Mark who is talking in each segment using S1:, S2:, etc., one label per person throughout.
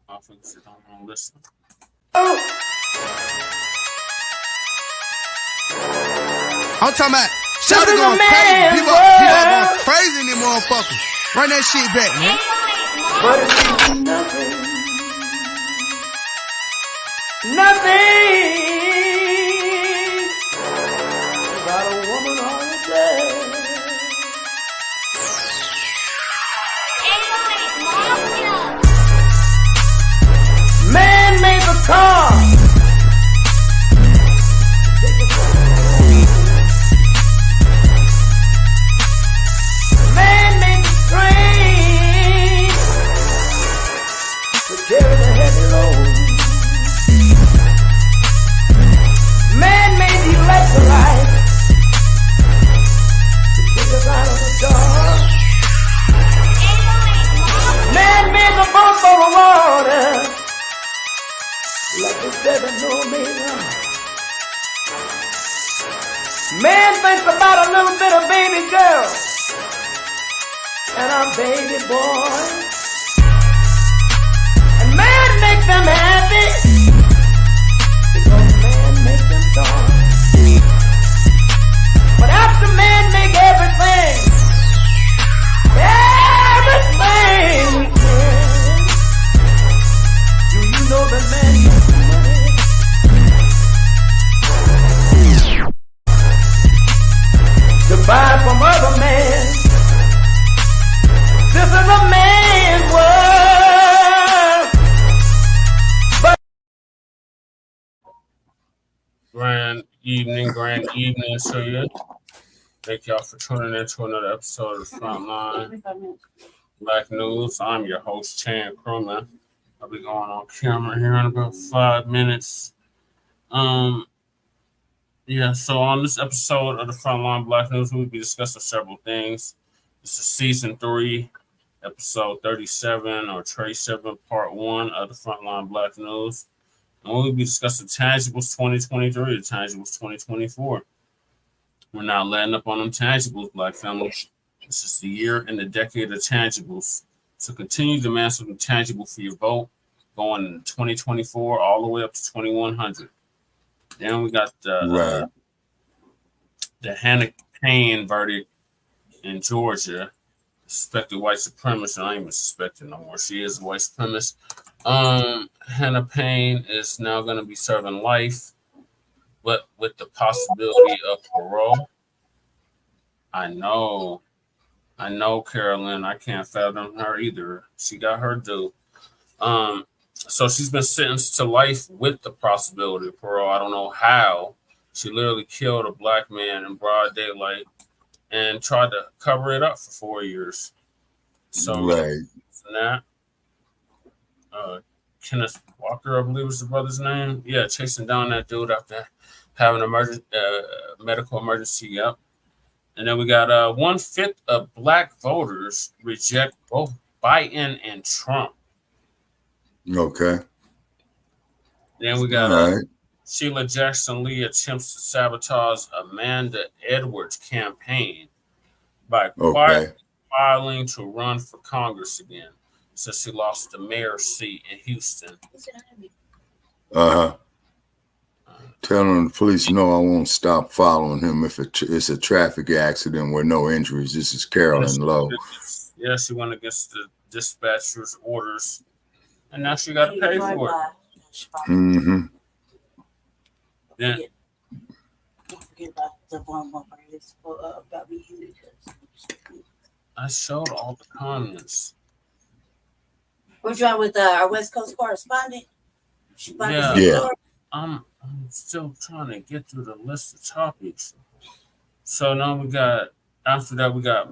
S1: I think she don't want to listen.
S2: I'm talking about Sheila going crazy. People going crazy in them motherfuckers. Run that shit back, man.
S3: But it's nothing. Nothing about a woman on the day. Man made the car. Man made the train to carry the heavy load. Man made the electrolyte to kick us out of the dark. Man made the boat for the water. Like the seven no meaner. Man thinks about a little bit of baby girl and a baby boy. And man makes them happy because man makes them dark. But after man make everything we can, do you know that man makes money? To buy from other men. This is a man's world. But
S1: Grand evening to you. Thank y'all for tuning in to another episode of Frontline Black News. I'm your host, Chan Crewman. I'll be going on camera here in about 5 minutes. So on this episode of the Frontline Black News, we'll be discussing several things. This is season 3, episode 37 or 37, part 1 of the Frontline Black News. And we'll be discussing tangibles 2023 to tangibles 2024. We're not letting up on them tangibles, Black family. This is the year and the decade of tangibles. So continue to demand something tangible for your vote going in 2024 all the way up to 2100. Then we got the Hanna Payne verdict in Georgia. Suspected white supremacist. I ain't even suspecting no more. She is a white supremacist. Hanna Payne is now going to be serving life, but with the possibility of parole. I know, Carolyn. I can't fathom her either. She got her due. So she's been sentenced to life with the possibility of parole. I don't know how. She literally killed a black man in broad daylight and tried to cover it up for 4 years. So that Kenneth Walker, I believe is the brother's name. Yeah, chasing down that dude after having an medical emergency. Yep. And then we got 1/5 of black voters reject both Biden and Trump.
S4: Okay.
S1: Then we got Sheila Jackson Lee attempts to sabotage Amanda Edwards' campaign by quietly filing to run for Congress again since she lost the mayor's seat in Houston.
S4: Telling the police no, I won't stop following him if it's a traffic accident with no injuries. This is Carolyn Lowe.
S1: Yeah, she went against the dispatcher's orders, and now she got to pay for it.
S4: Mm-hmm.
S1: Yeah.
S5: Don't forget about the one about me.
S1: I showed all the comments.
S5: We're trying with our West Coast correspondent.
S1: Yeah. I'm still trying to get through the list of topics. So now we got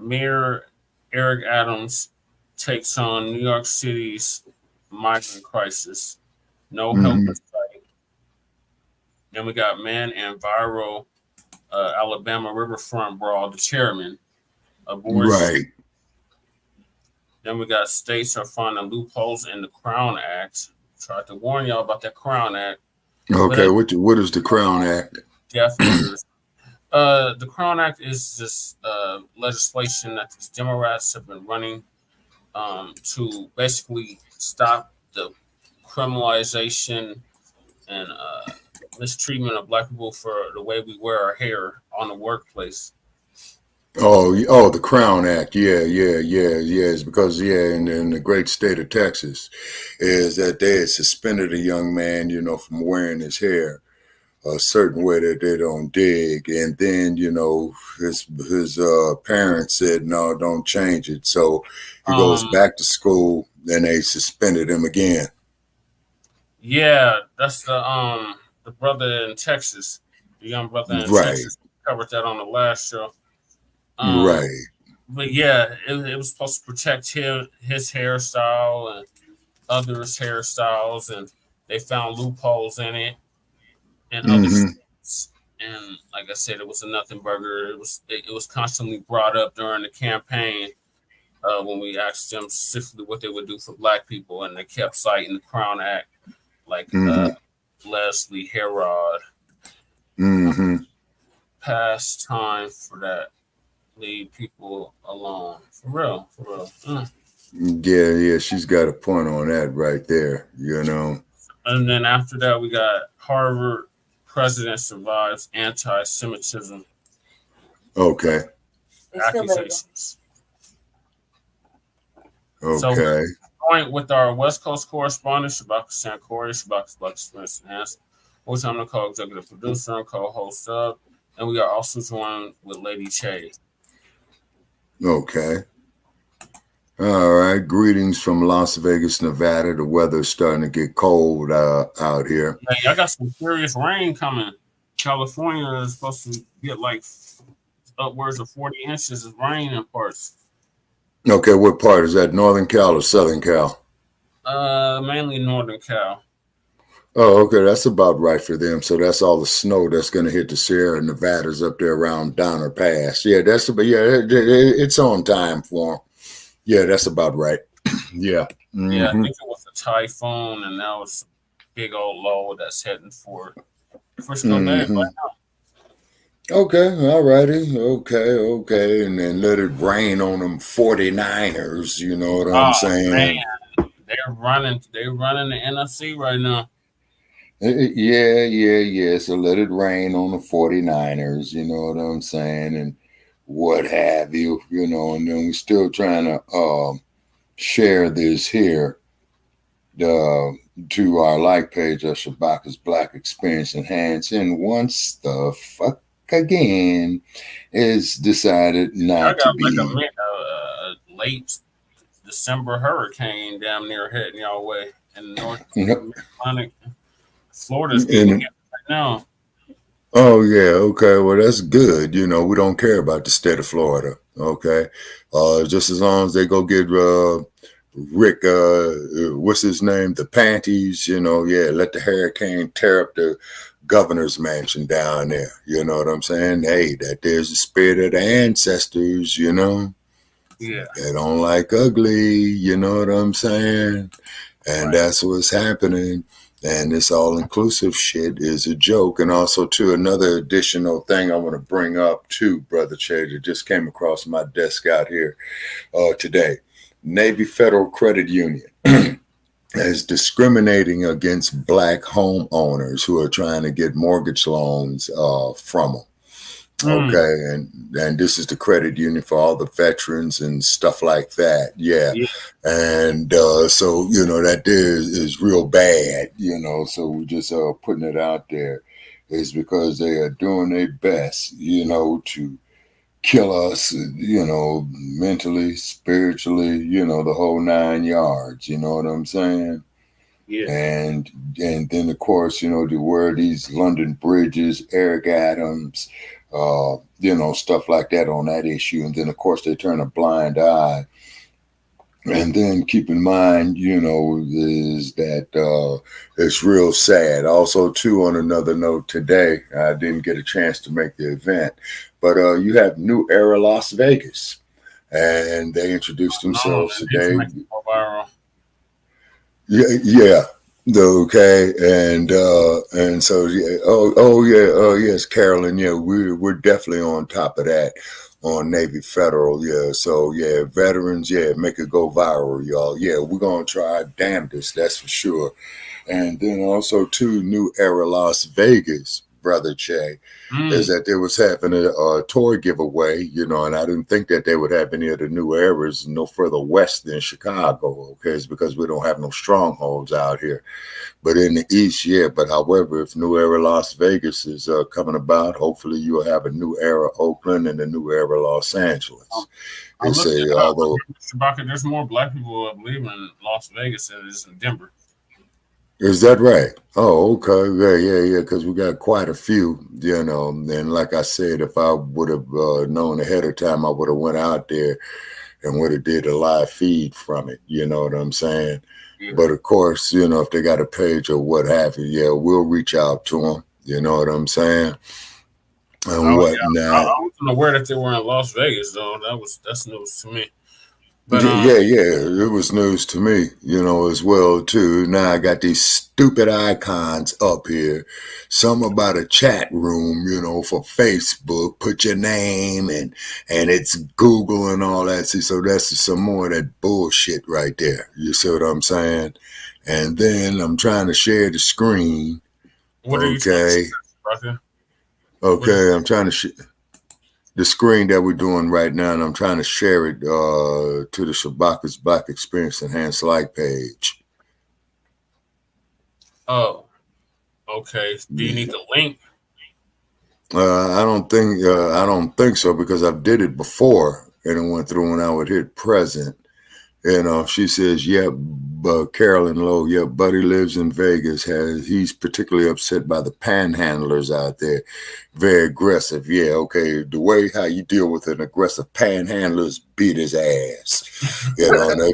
S1: Mayor Eric Adams takes on New York City's migrant crisis. No help in sight. Then we got man and viral Alabama Riverfront Brawl, the chairman. Abortion. Right. Then we got states are finding loopholes in the Crown Act. Tried to warn y'all about that Crown Act.
S4: Okay, what is the Crown Act?
S1: Death orders. The Crown Act is this legislation that these Democrats have been running to basically stop the criminalization and mistreatment of Black people for the way we wear our hair on the workplace.
S4: Oh, the Crown Act. Yeah. It's because, in the great state of Texas, is that they had suspended a young man, from wearing his hair a certain way that they don't dig. And then, his parents said, no, don't change it. So he goes back to school, and they suspended him again.
S1: Yeah, that's the brother in Texas, the young brother in Texas. We covered that on the last show.
S4: Right.
S1: But yeah, it was supposed to protect his hairstyle and others' hairstyles, and they found loopholes in it and other states. And like I said, it was a nothing burger. It was constantly brought up during the campaign when we asked them specifically what they would do for Black people, and they kept citing the Crown Act, like Leslie Herod. Past time for that. Leave people alone. For real.
S4: Yeah, she's got a point on that right there,
S1: And then after that, we got Harvard president survives anti-Semitism.
S4: Okay.
S1: Accusations.
S4: Okay.
S1: So we're going with our West Coast correspondent, Shabaka Sankori, Shabaka's Black Experience Enhanced, which I'm the co-executive producer and co-host of. And we are also joined with Lady Che.
S4: Okay. All right. Greetings from Las Vegas, Nevada. The weather's starting to get cold out here.
S1: Yeah, I got some serious rain coming. California is supposed to get like upwards of 40 inches of rain in parts.
S4: Okay, what part is that? Northern Cal or Southern Cal?
S1: Mainly Northern Cal.
S4: Oh, okay, that's about right for them. So that's all the snow that's going to hit the Sierra Nevadas up there around Donner Pass. Yeah, it's on time for them. Yeah, that's about right. Yeah.
S1: Yeah, I think it was a typhoon, and now it's a big old low that's heading for Frisco Bay right now.
S4: Okay, all righty. Okay. And then let it rain on them 49ers, you know what I'm saying?
S1: Man. They're running the NFC right now.
S4: Yeah. So let it rain on the 49ers, you know what I'm saying? And what have you, and then we're still trying to share this here to our like page of Shabaka's Black Experience Enhanced. And once the fuck again is decided not to be
S1: a late December hurricane damn near heading y'all way in the North Atlantic. Florida's getting hit right now.
S4: Oh yeah, okay. Well, that's good. We don't care about the state of Florida. Okay, just as long as they go get Rick, what's his name, the panties. Let the hurricane tear up the governor's mansion down there. You know what I'm saying? Hey, that there's the spirit of the ancestors. Yeah, they don't like ugly. You know what I'm saying? And that's what's happening. And this all-inclusive shit is a joke. And also, too, another additional thing I want to bring up, too, Brother Che, that just came across my desk out here today. Navy Federal Credit Union is discriminating against Black homeowners who are trying to get mortgage loans from them. Okay, and this is the credit union for all the veterans and stuff like that. Yeah. And so that there is real bad. So we're just putting it out there, is because they are doing their best, to kill us, mentally, spiritually, the whole 9 yards. You know what I'm saying?
S1: Yeah.
S4: And then of course, to wear these London Bridges, Eric Adams, stuff like that on that issue. And then of course they turn a blind eye. And then keep in mind, is that it's real sad. Also, too, on another note today, I didn't get a chance to make the event, but you have New Era Las Vegas, and they introduced themselves today. Yeah. Okay, and so yes, Carolyn. Yeah, we're definitely on top of that. on Navy Federal. Yeah, so yeah, veterans, yeah, make it go viral, y'all. Yeah, we're gonna try our damnedest, that's for sure. And then also too, New Era Las Vegas, brother Che, is that they was having a toy giveaway, you know, and I didn't think that they would have any of the new eras no further west than Chicago. Okay, it's because we don't have no strongholds out here. But in the East, yeah. But however, if New Era Las Vegas is coming about, hopefully you'll have a New Era Oakland and a New Era Los Angeles.
S1: I
S4: They say, although
S1: Shabaka, there's more black people, I believe, in Las Vegas than there is in Denver.
S4: is that right? Oh, okay. Yeah. Because we got quite a few, you know. And like I said, if I would have known ahead of time, I would have went out there and would have did a live feed from it. You know what I'm saying? Yeah. But of course, you know, if they got a page or what have you, yeah, we'll reach out to them. You know what I'm saying? And whatnot.
S1: Yeah. I wasn't aware that they were in Las Vegas, though. That's news to me. But,
S4: yeah, it was news to me, you know, as well too. Now I got these stupid icons up here. Some about a chat room, you know, for Facebook. Put your name and it's Google and all that. See, so that's some more of that bullshit right there. You see what I'm saying? And then I'm trying to share the screen.
S1: What are you trying to share?
S4: Okay, I'm trying to share the screen that we're doing right now, and I'm trying to share it to the Shabaka's Black Experience Enhanced Like page.
S1: Oh, okay. Do you need the link?
S4: I don't think so, because I've did it before and it went through when I would hit present. And she says, "Yep, Carolyn Lowe, yep, Buddy lives in Vegas. He's particularly upset by the panhandlers out there. Very aggressive. Yeah, okay. The way how you deal with an aggressive panhandler is beat his ass. You know, no.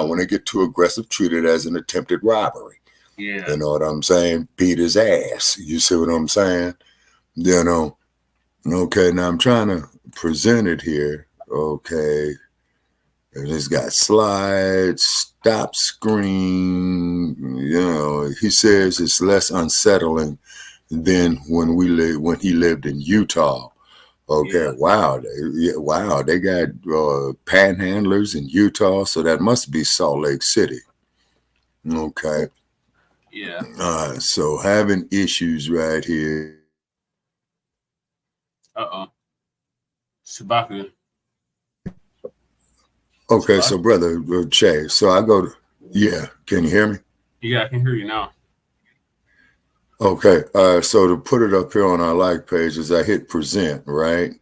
S4: When they get too aggressive, treat it as an attempted robbery.
S1: Yeah.
S4: You know what I'm saying? Beat his ass. You see what I'm saying? You know. Okay, now I'm trying to present it here. Okay. And it's got slides, stop screen. You know, he says it's less unsettling than when he lived in Utah. Okay, yeah. Wow, they got panhandlers in Utah, so that must be Salt Lake City. Okay.
S1: Yeah.
S4: So having issues right here.
S1: Shabaka.
S4: Okay, so brother Che, so I go to, yeah, can you hear me?
S1: Yeah, I can hear you now.
S4: Okay, so to put it up here on our like page is I hit present, right?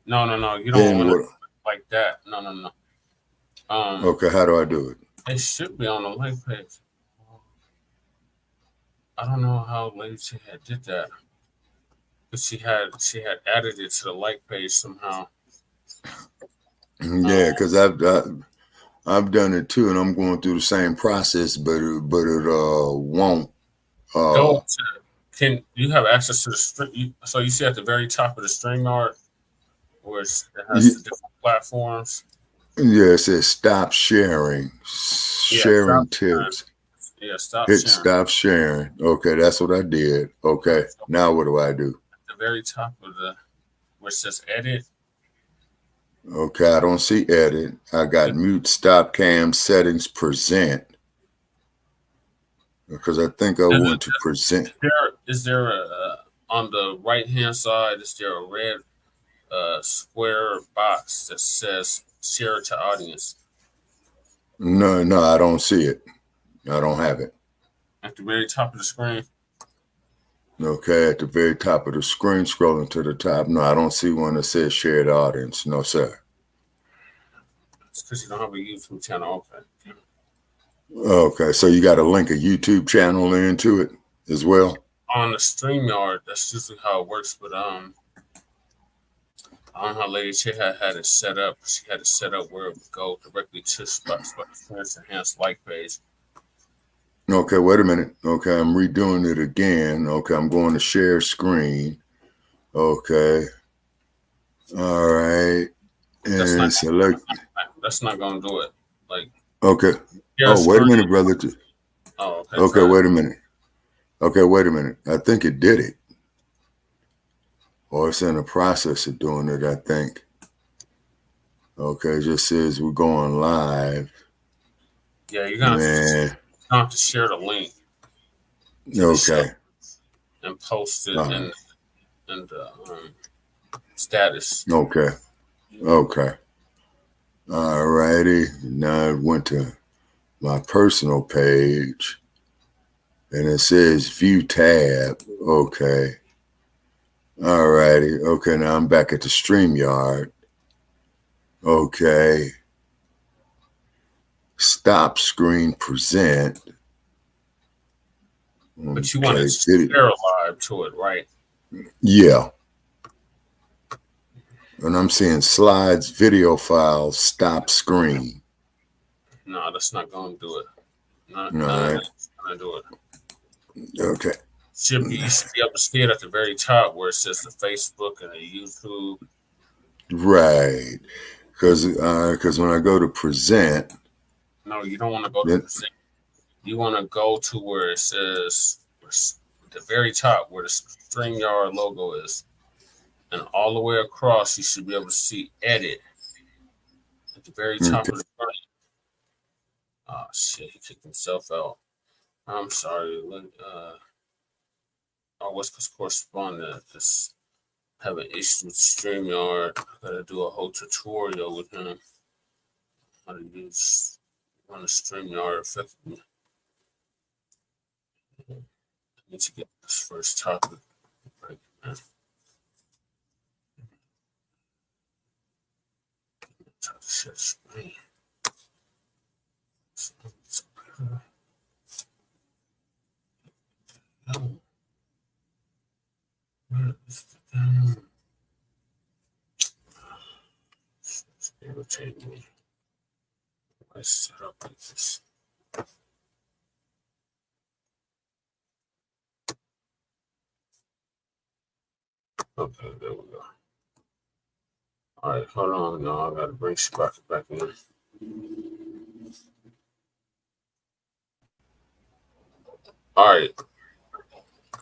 S1: No, you don't want to like that. No.
S4: Okay, how do I do it?
S1: It should be on the like page. I don't know how Lady Che did that, but she had added it to the like page somehow.
S4: Yeah, because I've done it too, and I'm going through the same process, but it won't.
S1: Can you have access to the stream? So you see at the very top of the StreamYard where it has the different platforms.
S4: Yeah, it says stop sharing. Sharing tips.
S1: Yeah, stop
S4: sharing. Stop
S1: Stop
S4: sharing. Okay, that's what I did. Okay, now what do I do?
S1: At the very top of where it says edit.
S4: Okay, I don't see edit. I got mute, stop cam, settings, present. Because I think I want to present.
S1: Is there on the right hand side, is there a red square box that says share to audience?
S4: No, I don't see it. I don't have it.
S1: At the very top of the screen?
S4: Okay, at the very top of the screen, scrolling to the top. No, I don't see one that says shared audience. No, sir.
S1: It's because you don't have a YouTube channel. Okay.
S4: Okay, so you got to link a YouTube channel into it as well?
S1: On the StreamYard, that's usually how it works. But I don't know how Lady Che had it set up. She had it set up where it would go directly to Experience Enhanced like page.
S4: Okay, wait a minute. Okay, I'm redoing it again. Okay, I'm going to share screen. Okay. All right. And select.
S1: That's not going to do it. Like.
S4: Okay. Oh, wait a minute, brother.
S1: Oh, okay.
S4: Okay, wait a minute. Okay, wait a minute. I think it did it. or it's in the process of doing it, I think. Okay, it just says we're going live.
S1: Yeah, you're gonna have to share the link.
S4: Okay.
S1: And post it in the status.
S4: Okay. Okay. All righty. Now I went to my personal page and it says view tab. Okay. All righty. Okay. Now I'm back at the StreamYard. Okay. Stop screen present.
S1: But you want to share live to it, right?
S4: Yeah. And I'm seeing slides, video files, stop screen.
S1: No, that's not going to do it. No,
S4: that's
S1: going to do it.
S4: Okay.
S1: You should be able to see it at the very top where it says the Facebook and the YouTube.
S4: Right. Because when I go to present.
S1: No, you don't want to go to present. You want to go to where it says the very top where the StreamYard logo is. And all the way across, you should be able to see edit at the very top of the screen. Oh, shit. He kicked himself out. I'm sorry. Our West Coast correspondent is having issues with StreamYard. I got to do a whole tutorial with him. How to run a StreamYard effectively. I need to get this first topic right, man. Share screen. Where is the damn? It's irritating me. I set up like this. Okay, there we go. All right, hold on. No, I got to bring Sprocket back in. All right.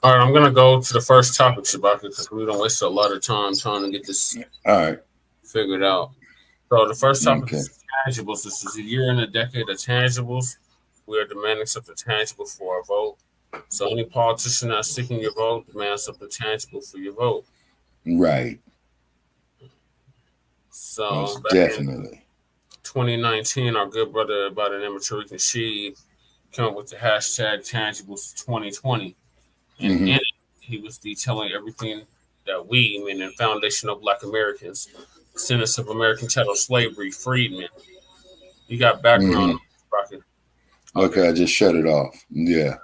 S1: All right, I'm going to go to the first topic, Shabaka, because we don't waste a lot of time trying to get this figured out. So the first topic is tangibles. This is a year and a decade of tangibles. We are demanding something tangible for our vote. So any politician that's seeking your vote demands something tangible for your vote.
S4: Right.
S1: So
S4: definitely.
S1: 2019, our good brother by the name of Tariq Nasheed came up with the hashtag tangibles 2020. And in it, he was detailing everything that we, meaning Foundation of Black Americans, descendants of American chattel slavery, freedmen. You got background, Rocket.
S4: Okay, I just shut it off. Yeah.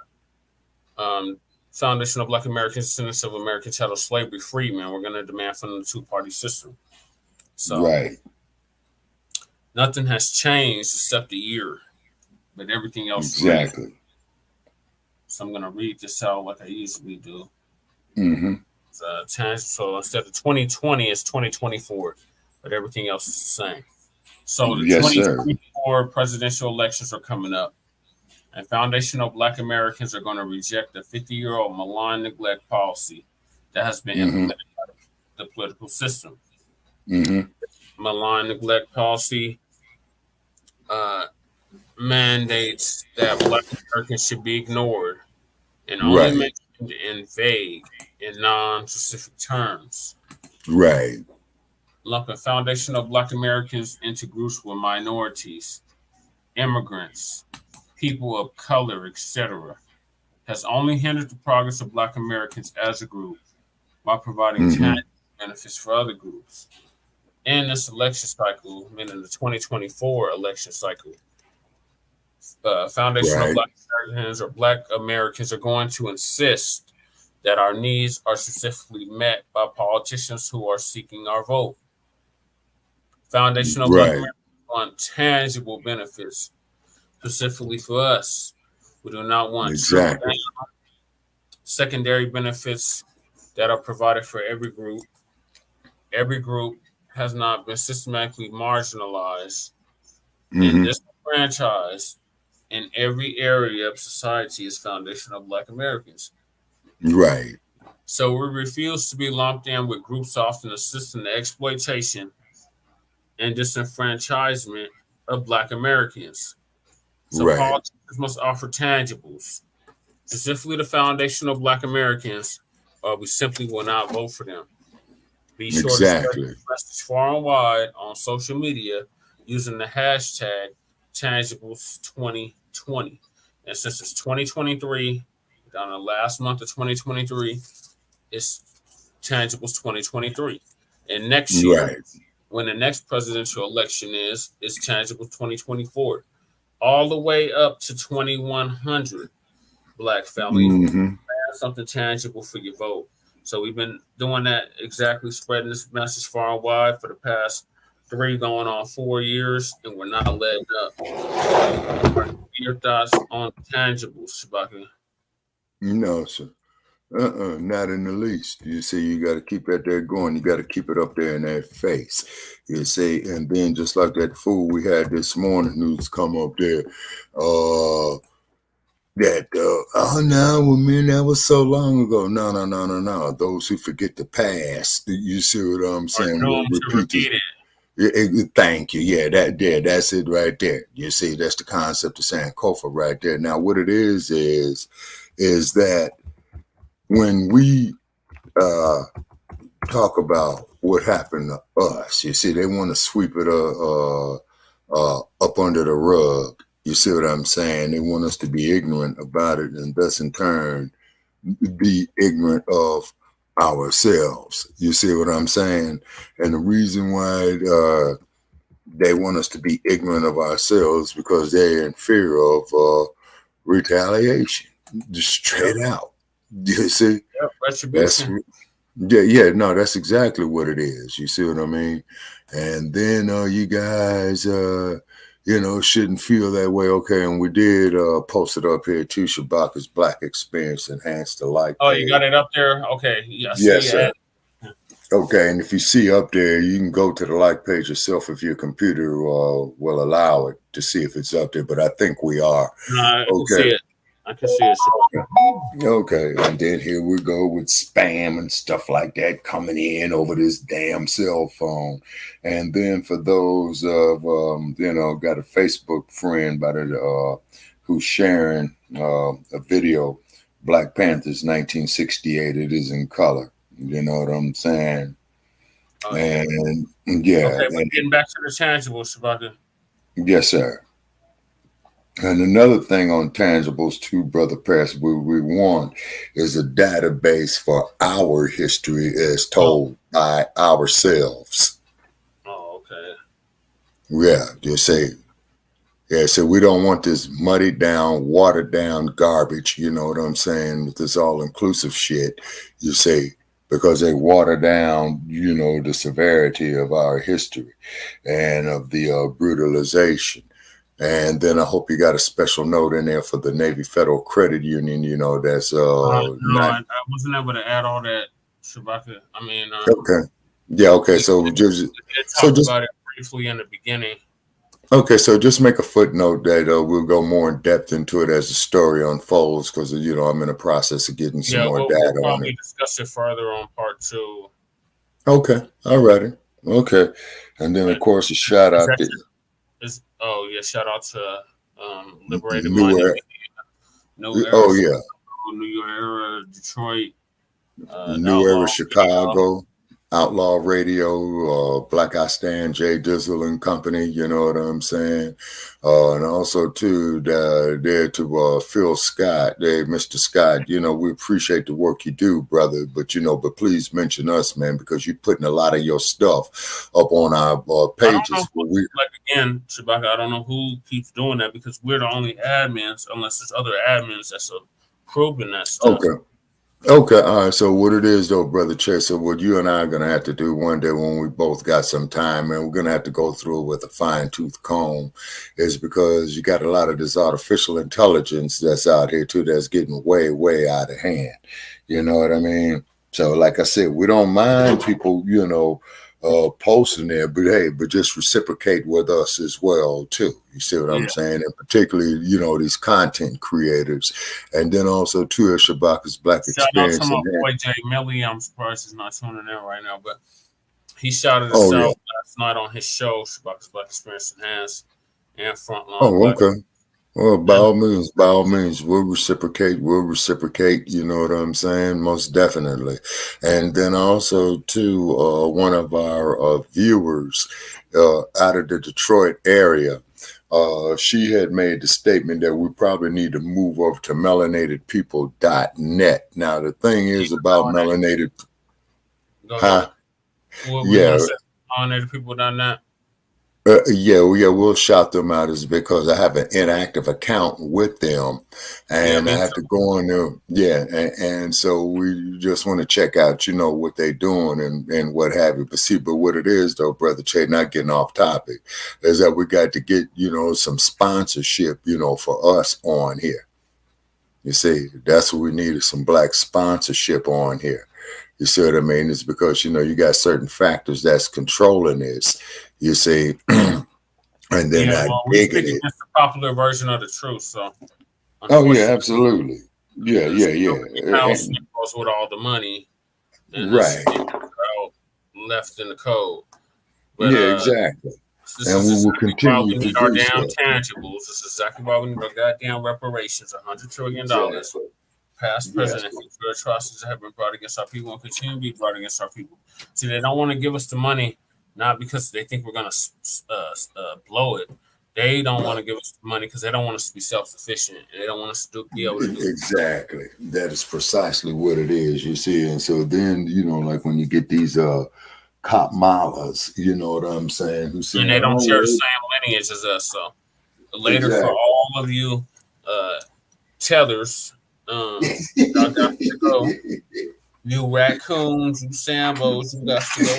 S1: Foundation of Black Americans, descendants of American chattel slavery, freedmen. We're going to demand from the two-party system. So,
S4: right.
S1: Nothing has changed except a year, but everything else.
S4: Exactly.
S1: So I'm going to read this out like I usually do. So instead of 2020, it's 2024, but everything else is the same. So the 2024 presidential elections are coming up, and foundational Black Americans are going to reject the 50-year-old malign neglect policy that has been implemented by the political system. Malign neglect policy mandates that Black Americans should be ignored and only mentioned in vague and non-specific terms.
S4: Right.
S1: Lumping foundational Black Americans into groups with minorities, immigrants, people of color, etc., has only hindered the progress of Black Americans as a group while providing tangible benefits for other groups. In this election cycle, meaning the 2024 election cycle, foundational Black Americans or Black Americans are going to insist that our needs are specifically met by politicians who are seeking our vote. Foundational Black Americans want tangible benefits specifically for us. We do not want secondary benefits that are provided for every group. Every group has not been systematically marginalized in this franchise. In every area of society is foundational Black Americans.
S4: Right.
S1: So we refuse to be lumped in with groups often assisting the exploitation and disenfranchisement of Black Americans. So
S4: Right.
S1: politicians must offer tangibles, specifically the foundation of Black Americans, or we simply will not vote for them. Be sure to spread
S4: Exactly.
S1: this message far and wide on social media using the hashtag Tangibles2020. And since it's 2023, down the last month of 2023, it's Tangibles 2023. And next year,
S4: Right.
S1: when the next presidential election is, it's Tangibles 2024. All the way up to 2100, Black family.
S4: Mm-hmm.
S1: Something tangible for your vote. So we've been doing that exactly, spreading this message far and wide for the past 3 going on 4 years, and we're not letting up. Your thoughts on tangibles, Shabaka?
S4: No, sir. Not in the least. You see, you got to keep that there going. You got to keep it up there in that face. You see, and then just like that fool we had this morning who's come up there, oh no, well, man, that was so long ago. No. Those who forget the past, you see what I'm saying? We'll repeat it. Thank you. Yeah, that's it right there. You see, that's the concept of Sankofa right there. Now, what it is that when we talk about what happened to us, you see, they want to sweep it up under the rug. You see what I'm saying? They want us to be ignorant about it and thus in turn be ignorant of ourselves. You see what I'm saying? And the reason why they want us to be ignorant of ourselves because they're in fear of retaliation, just straight out. You see?
S1: Yep, retribution.
S4: That's exactly what it is. You see what I mean? And then you guys shouldn't feel that way. Okay, and we did post it up here too. Shabaka's Black Experience Enhanced the Like.
S1: Oh, you got it up there? Okay.
S4: Yes, sir. Okay, and if you see up there, you can go to the like page yourself if your computer will allow it to see if it's up there, but I think we are.
S1: I can see it. I can see it.
S4: Okay, and then here we go with spam and stuff like that coming in over this damn cell phone. And then for those of got a Facebook friend who's sharing a video, Black Panthers 1968. It is in color. You know what I'm saying? And yeah.
S1: Okay, we're getting back to the tangibles, Shabaka.
S4: Yes, sir. And another thing on tangibles too, Brother Press, we want is a database for our history as told by ourselves.
S1: Oh, okay.
S4: Yeah, just say, so we don't want this muddied down, watered down garbage, you know what I'm saying, with this all-inclusive shit, you say, because they water down, the severity of our history and of the brutalization. And then I hope you got a special note in there for the Navy Federal Credit Union, that's...
S1: no, I wasn't able to add all that, Shabaka. I mean...
S4: okay. Yeah, okay, so just
S1: about it briefly in the beginning.
S4: Okay, so just make a footnote that we'll go more in depth into it as the story unfolds, because I'm in the process of getting some more data
S1: we'll
S4: on it.
S1: Discuss it further on part 2.
S4: Okay, all righty. Okay, and then of course a shout out.
S1: Shout out to Liberated
S4: New
S1: Money.
S4: Era.
S1: New Era.
S4: Oh yeah.
S1: New Era Detroit.
S4: New Era Chicago. Outlaw Radio, Black I Stand, Jay Dizzle and Company, you know what I'm saying? And also, too, there to Phil Scott, Mr. Scott, we appreciate the work you do, brother, but please mention us, man, because you're putting a lot of your stuff up on our pages.
S1: Again, Shabaka, I don't know who keeps doing that because we're the only admins, unless there's other admins that's approving that stuff.
S4: Okay, all right. So what it is, though, Brother Chaser, what you and I are going to have to do one day when we both got some time, and we're going to have to go through it with a fine-tooth comb, is because you got a lot of this artificial intelligence that's out here, too, that's getting way, way out of hand. You know what I mean? So, like I said, we don't mind people, posting there, but hey, but just reciprocate with us as well too. You see what I'm saying? And particularly, these content creators, and then also too, Shabaka's Black
S1: Shout out to
S4: Experience.
S1: my boy Jay Millie. I'm surprised he's not tuning in right now, but he shouted us
S4: Oh
S1: out
S4: yeah.
S1: last night on his show, Shabaka's Black Experience Enhanced and Frontline
S4: Oh,
S1: Black.
S4: okay. Well, by all means, we'll reciprocate. You know what I'm saying? Most definitely. And then also, too, one of our viewers out of the Detroit area, she had made the statement that we probably need to move over to melanatedpeople.net. Now, the thing is about melanated.
S1: What
S4: Yeah.
S1: Melanated people.net.
S4: We'll shout them out is because I have an inactive account with them, and I have to go on there. Yeah, and so we just want to check out, what they're doing and what have you. But what it is, though, Brother Che, not getting off topic, is that we got to get, some sponsorship, for us on here. You see, that's what we need is some Black sponsorship on here. You see what I mean? It's because, you got certain factors that's controlling this. You see, and then
S1: we're speaking against the popular version of the truth. So,
S4: oh yeah, absolutely, yeah.
S1: House goes with all the money, and
S4: right?
S1: Left in the code. But,
S4: exactly. And we will continue to
S1: need our
S4: do
S1: damn
S4: so.
S1: Tangibles. This is exactly why we need our goddamn reparations. $100 trillion.
S4: Exactly.
S1: Past, present, and future atrocities that have been brought against our people and continue to be brought against our people. See, they don't want to give us the money, not because they think we're going to blow it. They don't want to give us the money because they don't want us to be self-sufficient. They don't want us to be able to do
S4: exactly. That is precisely what it is, you see. And so then, like when you get these cop malas, you know what I'm saying? Who saying,
S1: and they don't share the same lineage as us. So later for all of you tethers, y'all got to go. You raccoons, you Sambos, you got to go.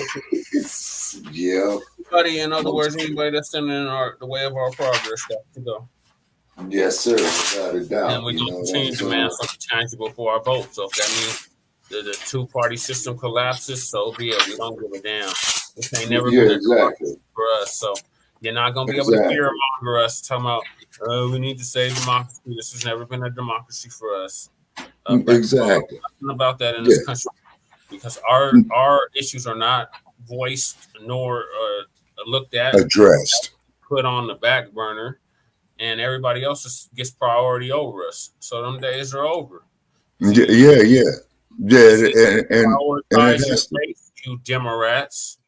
S4: Yeah.
S1: Everybody, in other words, anybody that's standing in the way of our progress got to go.
S4: Yes, sir, without a doubt.
S1: And we're going to continue to demand something tangible for our vote. So if that means the two-party system collapses, so be it. We don't give a damn. This ain't never been exactly for us. So you're not going to be able to fear-monger us talking about, we need to save democracy. This has never been a democracy for us.
S4: Exactly.
S1: Nothing about that in this country. Because our issues are not voiced nor looked at,
S4: addressed,
S1: put on the back burner, and everybody else gets priority over us. So them days are over.
S4: See, and
S1: prioritize your faith, you Democrats.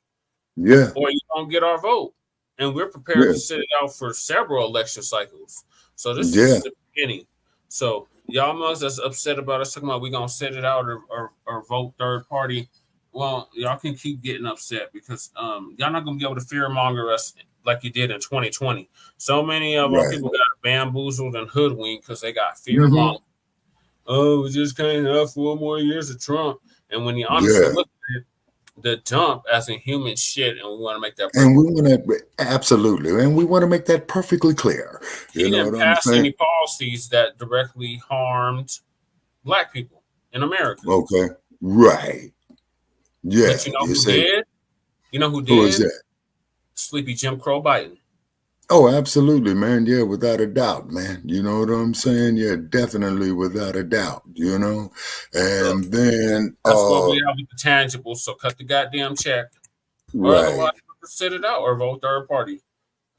S4: Yeah.
S1: Or you don't get our vote. And we're prepared to sit it out for several election cycles. So this is the beginning. So y'all must that's upset about us talking about we're gonna set it out or vote third party. Well, y'all can keep getting upset because y'all not gonna be able to fearmonger us like you did in 2020. So many of our people got bamboozled and hoodwinked because they got fearmongering. Oh, we just can't have 4 more years of Trump. And when you honestly look at it, the dump as in human shit, and we want to make that
S4: and we want to absolutely, and we want to make that perfectly clear.
S1: He didn't pass any policies that directly harmed Black people in America.
S4: Okay, right. Yeah.
S1: But you know who did? You know who did?
S4: Who is that?
S1: Sleepy Jim Crow Biden.
S4: Oh, absolutely, man. Yeah, without a doubt, man. You know what I'm saying? Yeah, definitely, without a doubt. And then
S1: that's what we have with the tangible. So cut the goddamn check, or otherwise sit it out or vote third party.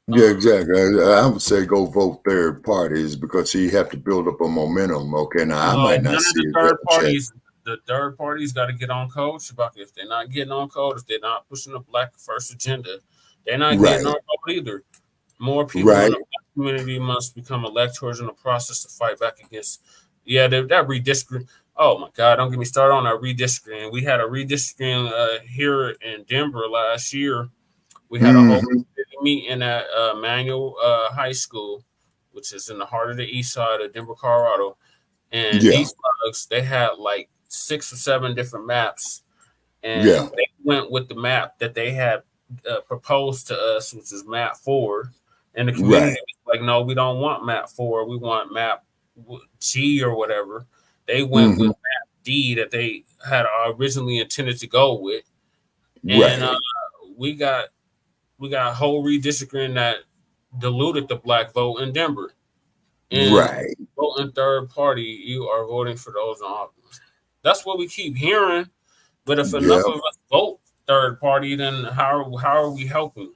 S4: Yeah, exactly. I would say go vote third parties because you have to build up a momentum. Okay, now I might not see
S1: the third parties. The third parties got to get on code. If they're not getting on code, if they're not pushing the Black first agenda, they're not getting on code either. More people in the Black community must become electors in the process to fight back against. Yeah, that redistricting. Oh my God! Don't get me started on that redistricting. We had a redistricting here in Denver last year. We had a whole meeting at Manual High School, which is in the heart of the east side of Denver, Colorado. And these bugs, they had like 6 or 7 different maps, and they went with the map that they had proposed to us, which is map 4. And the community was like, no, we don't want map 4. We want map G or whatever. They went with map D that they had originally intended to go with. And we got whole redistricting that diluted the black vote in Denver. And
S4: Right.
S1: voting third party, you are voting for those in office. That's what we keep hearing. But if enough
S4: Yep.
S1: of us vote third party, then how are we helping?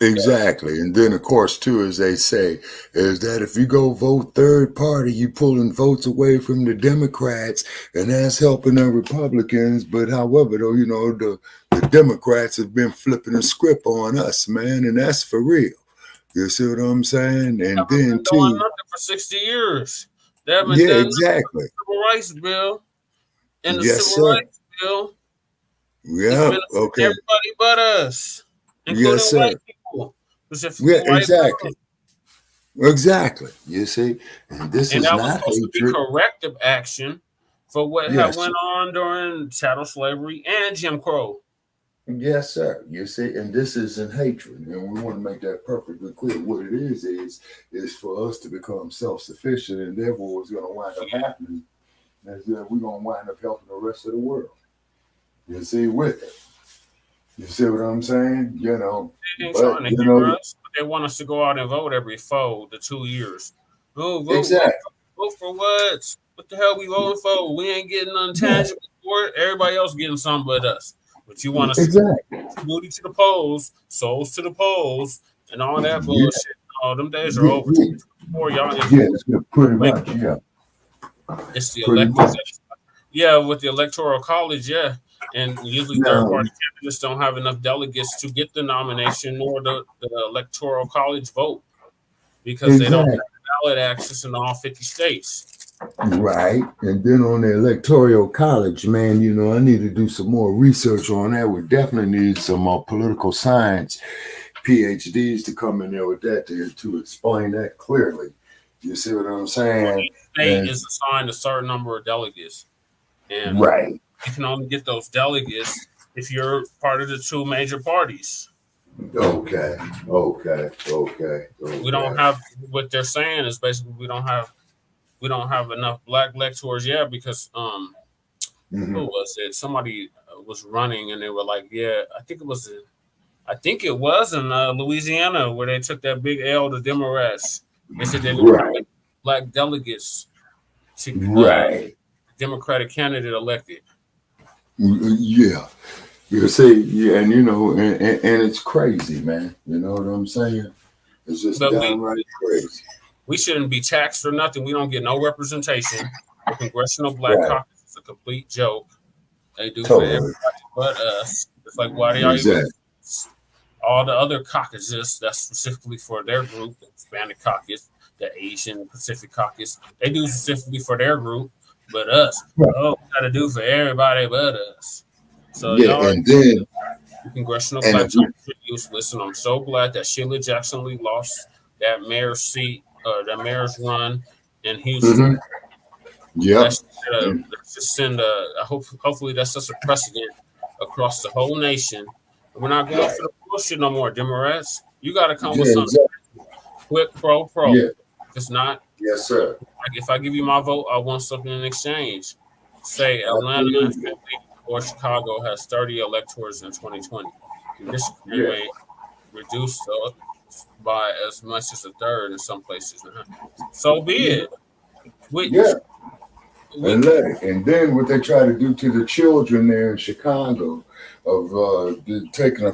S4: Exactly. And then, of course, too, as they say, is that if you go vote third party, you pulling votes away from the Democrats, and that's helping the Republicans. But however, though, you know, the Democrats have been flipping the script on us, man, and that's for real. You see what I'm saying? And
S1: Haven't
S4: then,
S1: been doing
S4: too,
S1: nothing for 60 years. They haven't
S4: yeah,
S1: done nothing
S4: exactly.
S1: for the Civil Rights Bill. And the
S4: Yes,
S1: Civil
S4: sir.
S1: Rights Bill is
S4: Yeah.
S1: benefiting
S4: Okay.
S1: everybody but us, including
S4: Yes, sir.
S1: white people, specifically
S4: Yeah,
S1: white
S4: exactly.
S1: girls.
S4: Exactly. You see, and this
S1: And
S4: is
S1: that was
S4: not
S1: supposed to be
S4: hatred.
S1: corrective action for what had
S4: Yes.
S1: went on during chattel slavery and Jim Crow.
S4: Yes, sir. You see, and this isn't hatred, and we want to make that perfectly clear. What it is for us to become self-sufficient, and therefore, what's going to wind up happening is that we're going to wind up helping the rest of the world. You see, with it. You see what I'm saying? You know,
S1: They ain't
S4: but
S1: trying to
S4: you
S1: hear
S4: know,
S1: us, but they want us to go out and vote every 4 to 2 years. Oh, vote,
S4: exactly.
S1: vote for what? What the hell we voting for? We ain't getting nothing tangible for it. Everybody else getting something but us. But you want us
S4: Exactly.
S1: to booty to the polls, souls to the polls, and all that
S4: Yeah.
S1: bullshit. Oh, them days are over. Before y'all,
S4: Yeah, it's pretty much. Yeah,
S1: it's the
S4: pretty
S1: electoral.
S4: much.
S1: Yeah, with the electoral college, yeah. And usually third
S4: Now,
S1: party candidates don't have enough delegates to get the nomination nor the electoral college vote because they don't have ballot access in all 50 states.
S4: right. And then on the electoral college, man, you know, I need to do some more research on that. We definitely need some political science PhDs to come in there with that to explain that clearly. You see what I'm saying?
S1: Each state is assigned a certain number of delegates. And
S4: right.
S1: you can only get those delegates if you're part of the 2 major parties.
S4: Okay.
S1: We don't have what they're saying is basically we don't have enough black electors yet because who was it? Somebody was running and they were like, yeah, I think it was in Louisiana where they took that big L to Democrats. They said they would have black delegates to Democratic candidate elected.
S4: Yeah. You see, yeah, and you know, and it's crazy, man. You know what I'm saying? It's just downright crazy.
S1: We shouldn't be taxed or nothing. We don't get no representation. The Congressional Black Caucus is a complete joke. They do for everybody but us. It's like, why do y'all even all the other caucuses that's specifically for their group, the Hispanic caucus, the Asian Pacific caucus, they do specifically for their group, but us. Oh, we gotta do for everybody but us. So y'all
S4: and then
S1: the Congressional Black Caucus is useless, and I'm so glad that Sheila Jackson Lee lost that mayor's seat, that mayor's run in Houston.
S4: Yeah.
S1: Let's just send hopefully that sets a precedent across the whole nation. We're not going for the bullshit no more, Democrats. You got to come with something quick, pro.
S4: Yeah.
S1: If not,
S4: yes, sir.
S1: Like if I give you my vote, I want something in exchange. Say Atlanta, 50, or Chicago has 30 electors in 2020. This rate reduced by as much as a third in some places. So be it.
S4: And then what they try to do to the children there in Chicago of taking the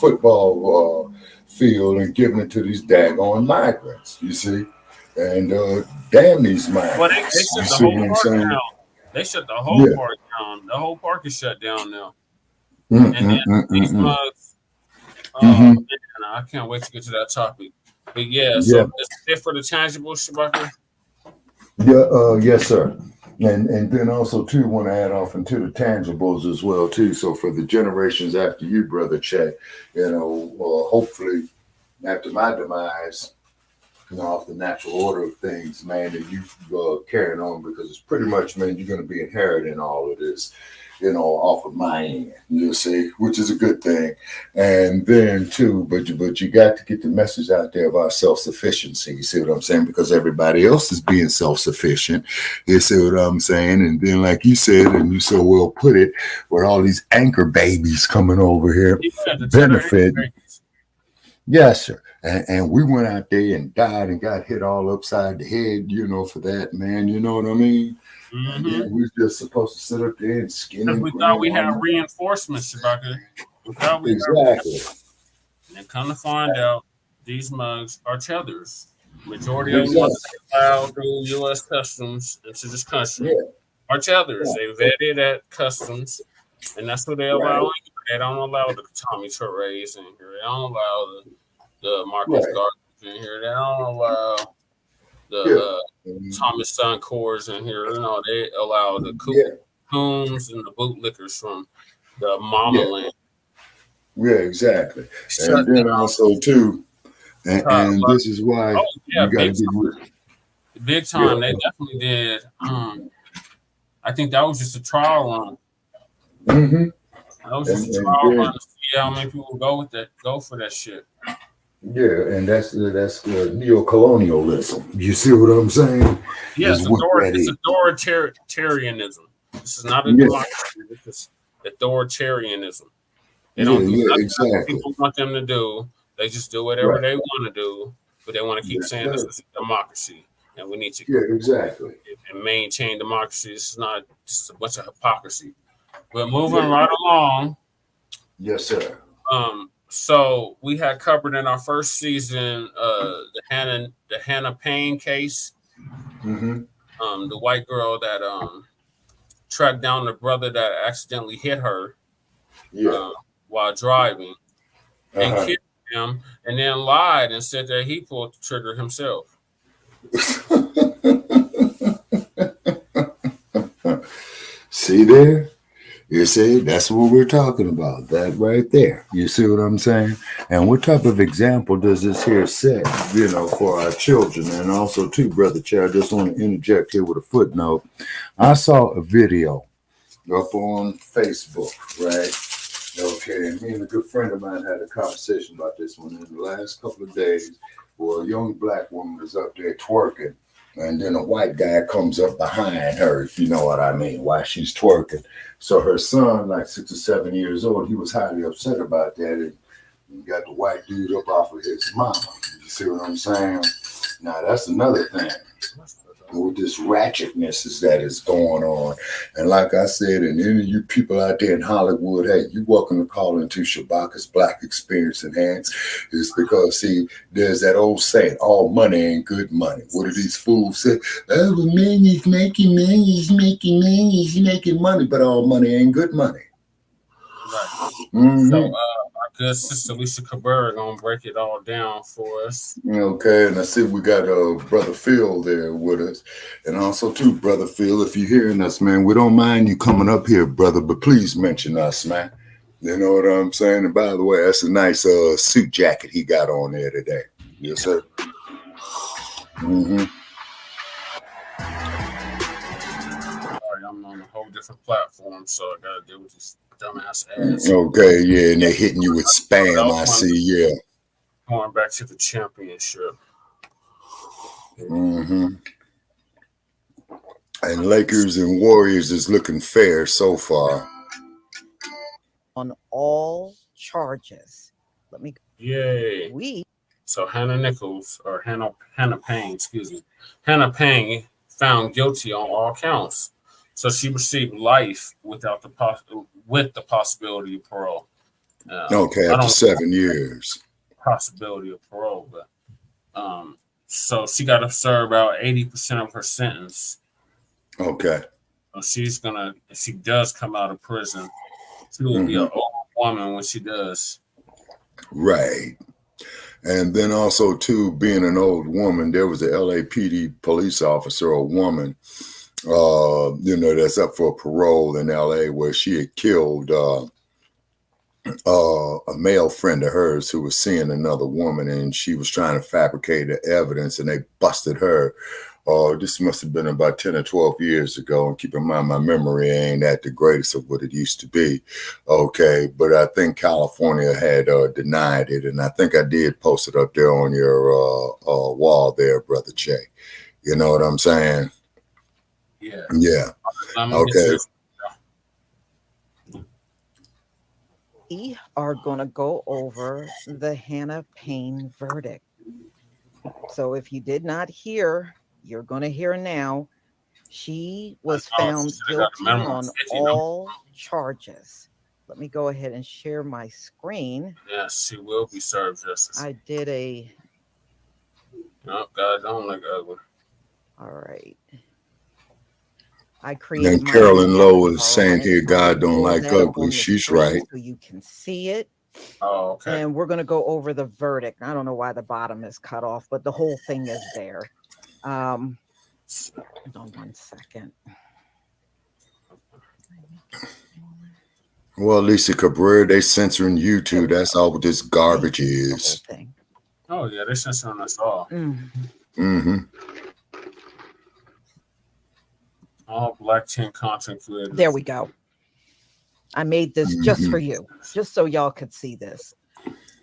S4: football field and giving it to these daggone migrants, you see? And damn these migrants.
S1: Well, they shut the whole park down. They shut the whole park down. The whole park is shut down now. And then these mugs, man, I can't wait to get to that topic. But so it's it for the tangible, Shabaka?
S4: Yes, sir. And then also too want to add off into the tangibles as well too. So for the generations after you, brother Chet, you know, hopefully after my demise, you know, off the natural order of things, man, and you carrying on because it's pretty much, man, you're going to be inheriting all of this. off of my end, you see, which is a good thing. And then too, but you got to get the message out there of our self-sufficiency. You see what I'm saying? Because everybody else is being self-sufficient. You see what I'm saying? And then, like you said, and you so well put it, with all these anchor babies coming over here, benefit. Yes, sir. And we went out there and died and got hit all upside the head, for that, man. You know what I mean?
S1: Mm-hmm.
S4: And we was just supposed to sit up there and skin.
S1: Because we thought we had reinforcements, Shabaka.
S4: Exactly.
S1: And come to find out, these mugs are tethers. Majority of them allowed through U.S. Customs into this country are tethers. They vetted at Customs, and that's what they allow. They don't allow the Tommy Torres in here. They don't allow the Marcus Gardens in here. They don't allow the Thomas Son Cores in here. They allow the coons and the bootlickers from the Mama Land.
S4: Yeah, exactly. And then also too, and this is why you got to get rid.
S1: Big time. They definitely did. I think that was just a trial run.
S4: Mm-hmm.
S1: That was just a trial run to see how many people go for that shit.
S4: Yeah, and that's neo-colonialism. You see what I'm saying?
S1: Yeah, it's authoritarianism. This is not a democracy. This is authoritarianism. They don't do nothing what people want them to do. They just do whatever they want to do, but they want to keep saying this is a democracy, and we need to and maintain democracy. This is a bunch of hypocrisy. But moving right along.
S4: Yes, sir.
S1: So we had covered in our first season the Hanna Payne case.
S4: Mm-hmm.
S1: The white girl that tracked down the brother that accidentally hit her while driving and killed him, and then lied and said that he pulled the trigger himself.
S4: See there? You see, that's what we're talking about. That right there. You see what I'm saying? And what type of example does this here set, for our children? And also, too, Brother Chair, I just want to interject here with a footnote. I saw a video up on Facebook, right? Okay, and me and a good friend of mine had a conversation about this one in the last couple of days, where a young black woman is up there twerking. And then a white guy comes up behind her, if you know what I mean, while she's twerking. So her son, like 6 or 7 years old, he was highly upset about that. And got the white dude up off of his mama. You see what I'm saying? Now, that's another thing. With this ratchetness that is going on. And like I said, and any of you people out there in Hollywood, hey, you're welcome to call into Shabaka's Black Experience Enhanced. It's because, see, there's that old saying, all money ain't good money. What do these fools say? Oh, well, man, he's making money, he's making money, but all money ain't good money.
S1: Right.
S4: Mm-hmm.
S1: So, our good sister Lisa Cabrera gonna break it all down for us.
S4: Okay, and I see we got Brother Phil there with us, and also too, Brother Phil, if you're hearing us, man, we don't mind you coming up here, brother, but please mention us, man. You know what I'm saying? And by the way, that's a nice suit jacket he got on there today. Yes, sir. Mm-hmm.
S1: Sorry, I'm on a whole different platform, so I gotta deal with these dumbass ads.
S4: Okay, yeah, and they're hitting you with spam, I see, yeah.
S1: Going back to the championship.
S4: Mm-hmm. And Lakers and Warriors is looking fair so far.
S6: On all charges. Let me.
S1: Yay. So Hanna Payne, Hanna Payne found guilty on all counts. So she received life without the possibility of parole.
S4: Okay, after 7 years.
S1: Possibility of parole, but so she got to serve about 80% of her sentence.
S4: Okay.
S1: So she's gonna, if she does come out of prison, she will be an old woman when she does. Right.
S4: And then also, too, being an old woman, there was a LAPD police officer, a woman, that's up for parole in LA, where she had killed a male friend of hers who was seeing another woman, and she was trying to fabricate the evidence, and they busted her This must have been about 10 or 12 years ago. And keep in mind, my memory ain't at the greatest of what it used to be. Okay. But I think California had denied it. And I think I did post it up there on your wall there, Brother Che. You know what I'm saying?
S1: Yeah.
S4: Yeah. Okay.
S6: We are going to go over the Hanna Payne verdict. So if you did not hear, you're going to hear now. She was found guilty on all charges. Let me go ahead and share my screen.
S1: Yes, she will be served justice.
S6: I did a...
S1: No, God don't like ugly.
S6: All right. I created.
S4: And Carolyn Lowe is saying here, God don't like ugly. She's right.
S6: So you can see it.
S1: Oh, okay.
S6: And we're going to go over the verdict. I don't know why the bottom is cut off, but the whole thing is there. Hold on 1 second.
S4: Well, Lisa Cabrera, they censoring you too. That's all this garbage is.
S1: Oh yeah, they're censoring us all.
S4: Mm-hmm.
S1: All Black teen content creators.
S6: There we go. I made this just for you, just so y'all could see this.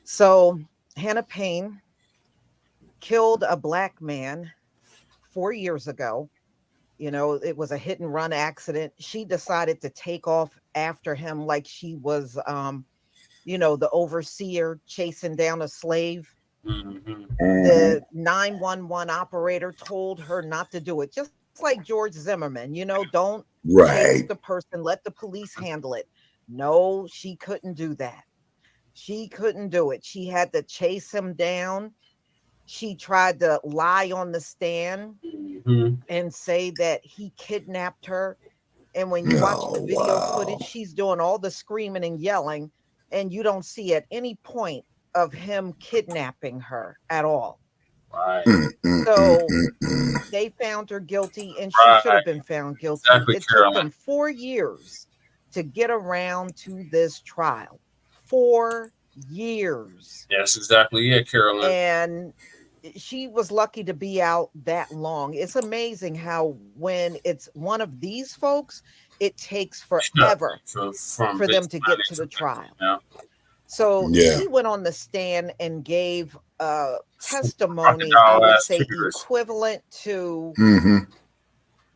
S6: So Hanna Payne killed a Black man 4 years ago. You know, it was a hit and run accident. She decided to take off after him like she was, you know, the overseer chasing down a slave. The 911 operator told her not to do it. Just like George Zimmerman, you know, don't chase the person, let the police handle it. No, she couldn't do that. She couldn't do it. She had to chase him down. She tried to lie on the stand and say that he kidnapped her. And when you watch the video footage, she's doing all the screaming and yelling, and you don't see at any point of him kidnapping her at all.
S1: Right.
S6: So they found her guilty, and she should have been found guilty.
S1: Exactly,
S6: it took them 4 years to get around to this trial. 4 years.
S1: Yes, exactly. Yeah, Carolyn.
S6: And she was lucky to be out that long. It's amazing how when it's one of these folks, it takes forever for them to get to the trial.
S1: Yeah.
S6: So she went on the stand and gave testimony, I would say, equivalent to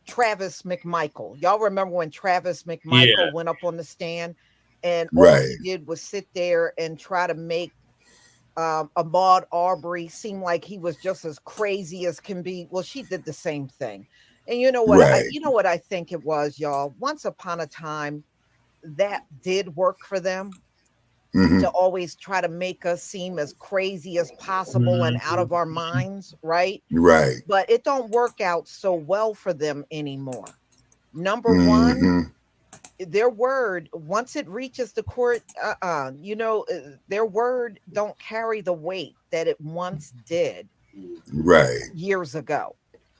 S6: Travis McMichael. Y'all remember when Travis McMichael went up on the stand and all he did was sit there and try to make Ahmaud Arbery seem like he was just as crazy as can be. Well, she did the same thing. And you know what? You know what I think it was, y'all? Once upon a time, that did work for them. To always try to make us seem as crazy as possible and out of our minds, right?
S4: Right.
S6: But it don't work out so well for them anymore. Number one, their word, once it reaches the court, you know, their word don't carry the weight that it once did years ago.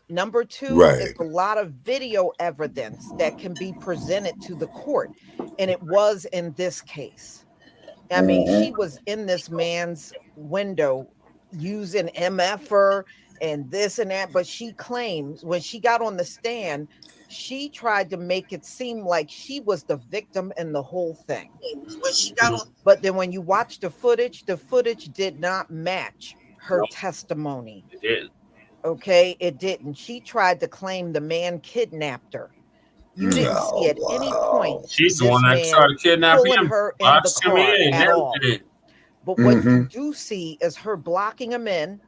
S6: Number two is a lot of video evidence that can be presented to the court. And it was in this case. I mean, she was in this man's window using MFR and this and that, but she claims when she got on the stand, she tried to make it seem like she was the victim in the whole thing. But then when you watch the footage did not match her testimony.
S1: It did.
S6: Okay, it didn't. She tried to claim the man kidnapped her. You didn't see at any point.
S1: She's the one that tried to kidnap him.
S6: Her in the car at all. But what you do see is her blocking him in,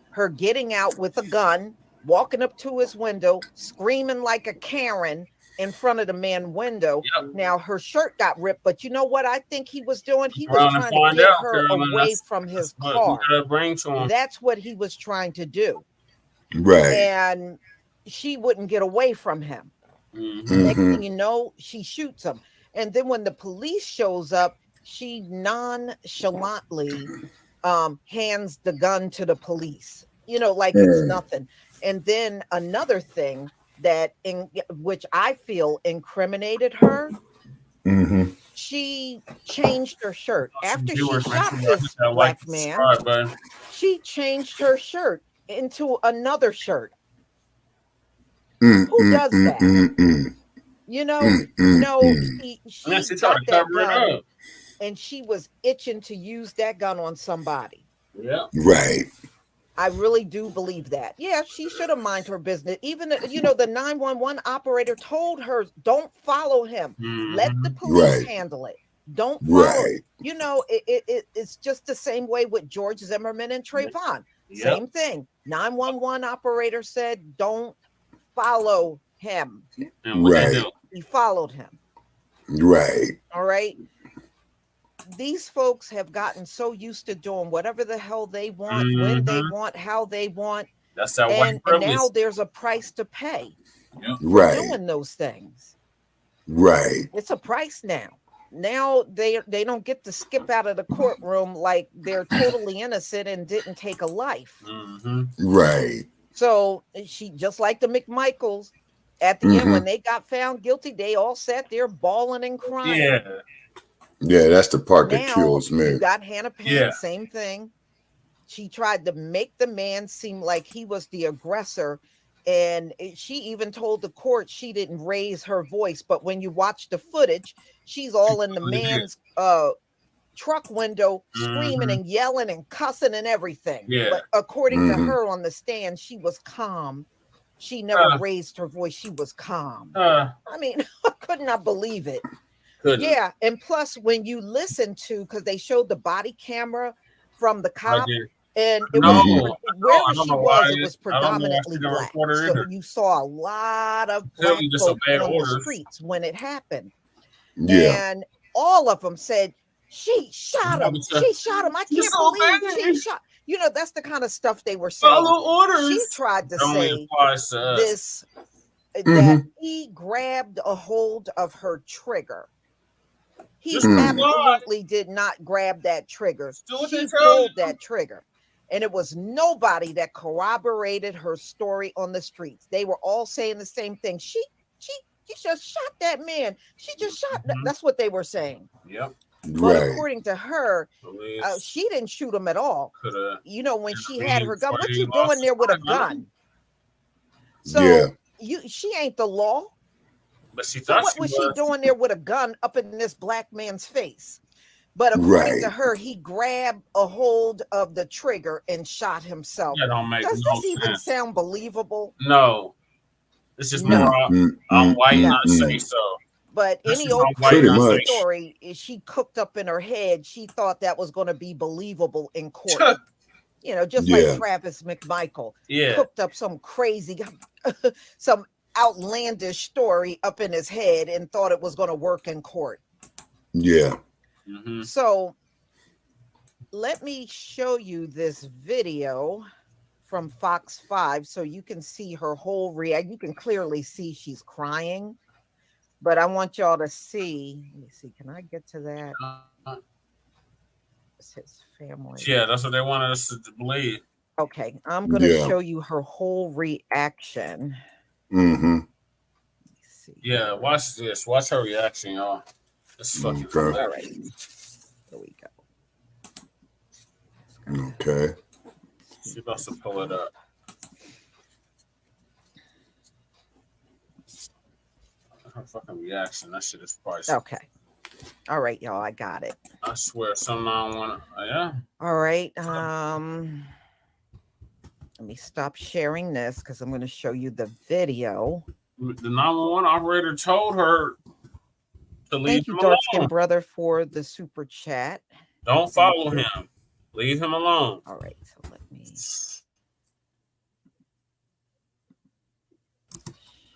S6: her getting out with a gun, walking up to his window, screaming like a Karen in front of the man's window. Now her shirt got ripped, but you know what I think he was doing? He was trying to get her away from his car. That's what he was trying to do.
S4: Right.
S6: And she wouldn't get away from him. Next thing you know, she shoots him. And then when the police shows up, she nonchalantly hands the gun to the police, you know, like it's nothing. And then another thing that in which I feel incriminated her, she changed her shirt after she shot this Black man. She changed her shirt into another shirt. Who does that? You know, no, she
S1: Man, she tried
S6: got
S1: to
S6: that
S1: cover it
S6: gun
S1: up.
S6: and she was itching to use that gun on somebody.
S1: Yeah.
S4: Right.
S6: I really do believe that. Yeah, she should have minded her business. Even, you know, the 911 operator told her, don't follow him. Let the police
S4: Right.
S6: handle it. Don't follow.
S4: Right.
S6: You know, it's just the same way with George Zimmerman and Trayvon.
S1: Yep.
S6: Same thing. 911 operator said, don't follow him.
S1: And what they
S4: Right.
S1: do?
S6: He followed him.
S4: Right.
S6: All right. These folks have gotten so used to doing whatever the hell they want, when they want, how they want.
S1: That's that white
S6: And
S1: privilege.
S6: now there's a price to pay for
S4: Right.
S6: doing those things.
S4: Right.
S6: It's a price now. Now they don't get to skip out of the courtroom like they're totally innocent and didn't take a life.
S4: Right.
S6: So she, just like the McMichaels, at the end when they got found guilty, they all sat there bawling and crying.
S1: Yeah.
S4: Yeah, that's the part that
S6: Now
S4: kills me.
S6: you got Hanna Payne,
S1: Yeah.
S6: same thing. She tried to make the man seem like he was the aggressor. And she even told the court she didn't raise her voice. But when you watch the footage, she's all in the man's truck window screaming and yelling and cussing and everything.
S1: Yeah.
S6: But according to her on the stand, she was calm. She never raised her voice. She was calm. I mean, I could not believe it. Yeah. And plus, when you listen to, because they showed the body camera from the cop, and it was wherever she was, it was predominantly black. So you saw a lot of black folks on the streets when it happened.
S4: Yeah.
S6: And all of them said, she shot him. She shot him. I can't believe she shot. You know, that's the kind of stuff they were saying.
S1: Follow orders.
S6: She tried to say this,
S4: Mm-hmm.
S6: that he grabbed a hold of her trigger. He absolutely did not grab that trigger. She pulled that trigger. And it was nobody that corroborated her story on the streets. They were all saying the same thing. She just shot that man. She just shot. That's what they were saying.
S1: Yep.
S6: But
S4: Right.
S6: according to her, she didn't shoot him at all. You know, when she had her gun, what you doing there with a gun? So she ain't the law.
S1: But she
S6: So
S1: thought
S6: what was she doing there with a gun up in this black man's face? But according to her, he grabbed a hold of the trigger and shot himself.
S1: That don't make
S6: Does
S1: no
S6: this even
S1: sense.
S6: sound believable?
S1: No. It's just more I'm white, not say so.
S6: But
S1: This
S6: any
S1: is
S6: old
S1: how white
S4: Pretty
S6: crazy
S4: much.
S6: story she cooked up in her head, she thought that was going to be believable in court. You know, just like Travis McMichael cooked up some crazy, some outlandish story up in his head and thought it was going to work in court.
S4: Yeah.
S6: So let me show you this video from Fox 5 so you can see her whole reaction. You can clearly see she's crying, but I want y'all to see. Let me see. Can I get to that? It's his family.
S1: Yeah, that's what they wanted us to believe.
S6: Okay, I'm going to show you her whole reaction.
S1: Yeah, watch this. Watch her reaction, y'all. It's fucking hilarious.
S6: Here we go.
S4: Okay.
S1: She about to pull it up. Her fucking reaction. That shit is priceless.
S6: Okay. All right, y'all. I got it.
S1: I swear, some 911. Yeah.
S6: All right. Let me stop sharing this because I'm going to show you the video.
S1: The 911 operator told her to leave
S6: Thank you,
S1: him
S6: dark
S1: alone.
S6: skin brother, for the super chat.
S1: Don't follow him. Leave him alone.
S6: All right. So let me.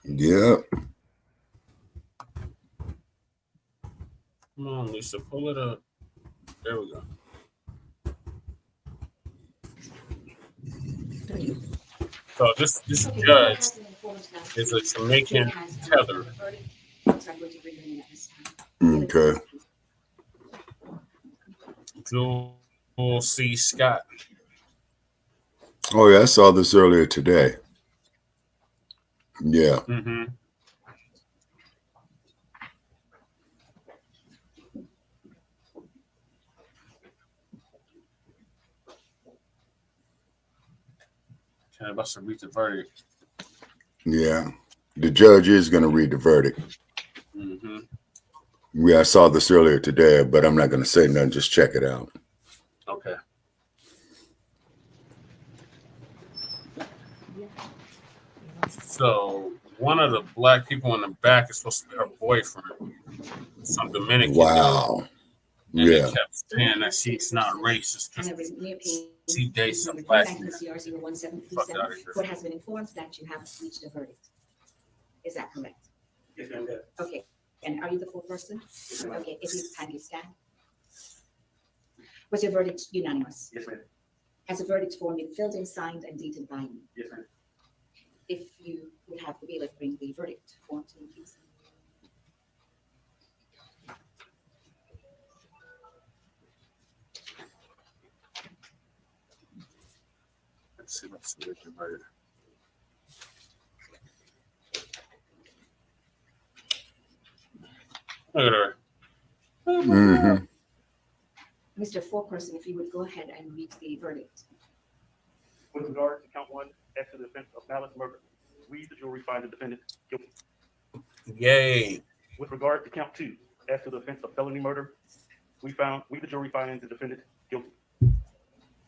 S4: Yep.
S1: Come on, Lisa. Pull it up. There we go. So this judge is a Jamaican tether.
S4: Okay.
S1: Jewel C. Scott.
S4: Oh, yeah, I saw this earlier today. Yeah.
S1: Can I about to read the verdict?
S4: Yeah. The judge is going to read the verdict.
S1: Mm-hmm.
S4: I saw this earlier today, but I'm not going to say nothing. Just check it out.
S1: Okay. So one of the black people in the back is supposed to be her boyfriend, some Dominican
S4: Wow.
S1: dude. And
S4: Yeah.
S1: they kept saying that she's not racist because she dates a black man. Fuck out of here.
S7: Court has been informed that you have reached a verdict. Is that correct?
S8: Yes, ma'am.
S7: Okay. And are you the full person? Okay. If you kindly stand. Was your verdict unanimous?
S8: Yes, ma'am.
S7: Has a verdict form been filled in, signed, and dated by you?
S8: Yes, ma'am.
S7: If you would have the bailiff bring the verdict form to me, please.
S1: Let's see what you heard. Look at her.
S4: Mm-hmm.
S7: Mr. Foreperson, if you would go ahead and read the verdict.
S8: With regard to count 1, as to the offense of malice murder, we, the jury, find the defendant guilty.
S1: Yay.
S8: With regard to count 2, as to the offense of felony murder, we, the jury, find the defendant guilty.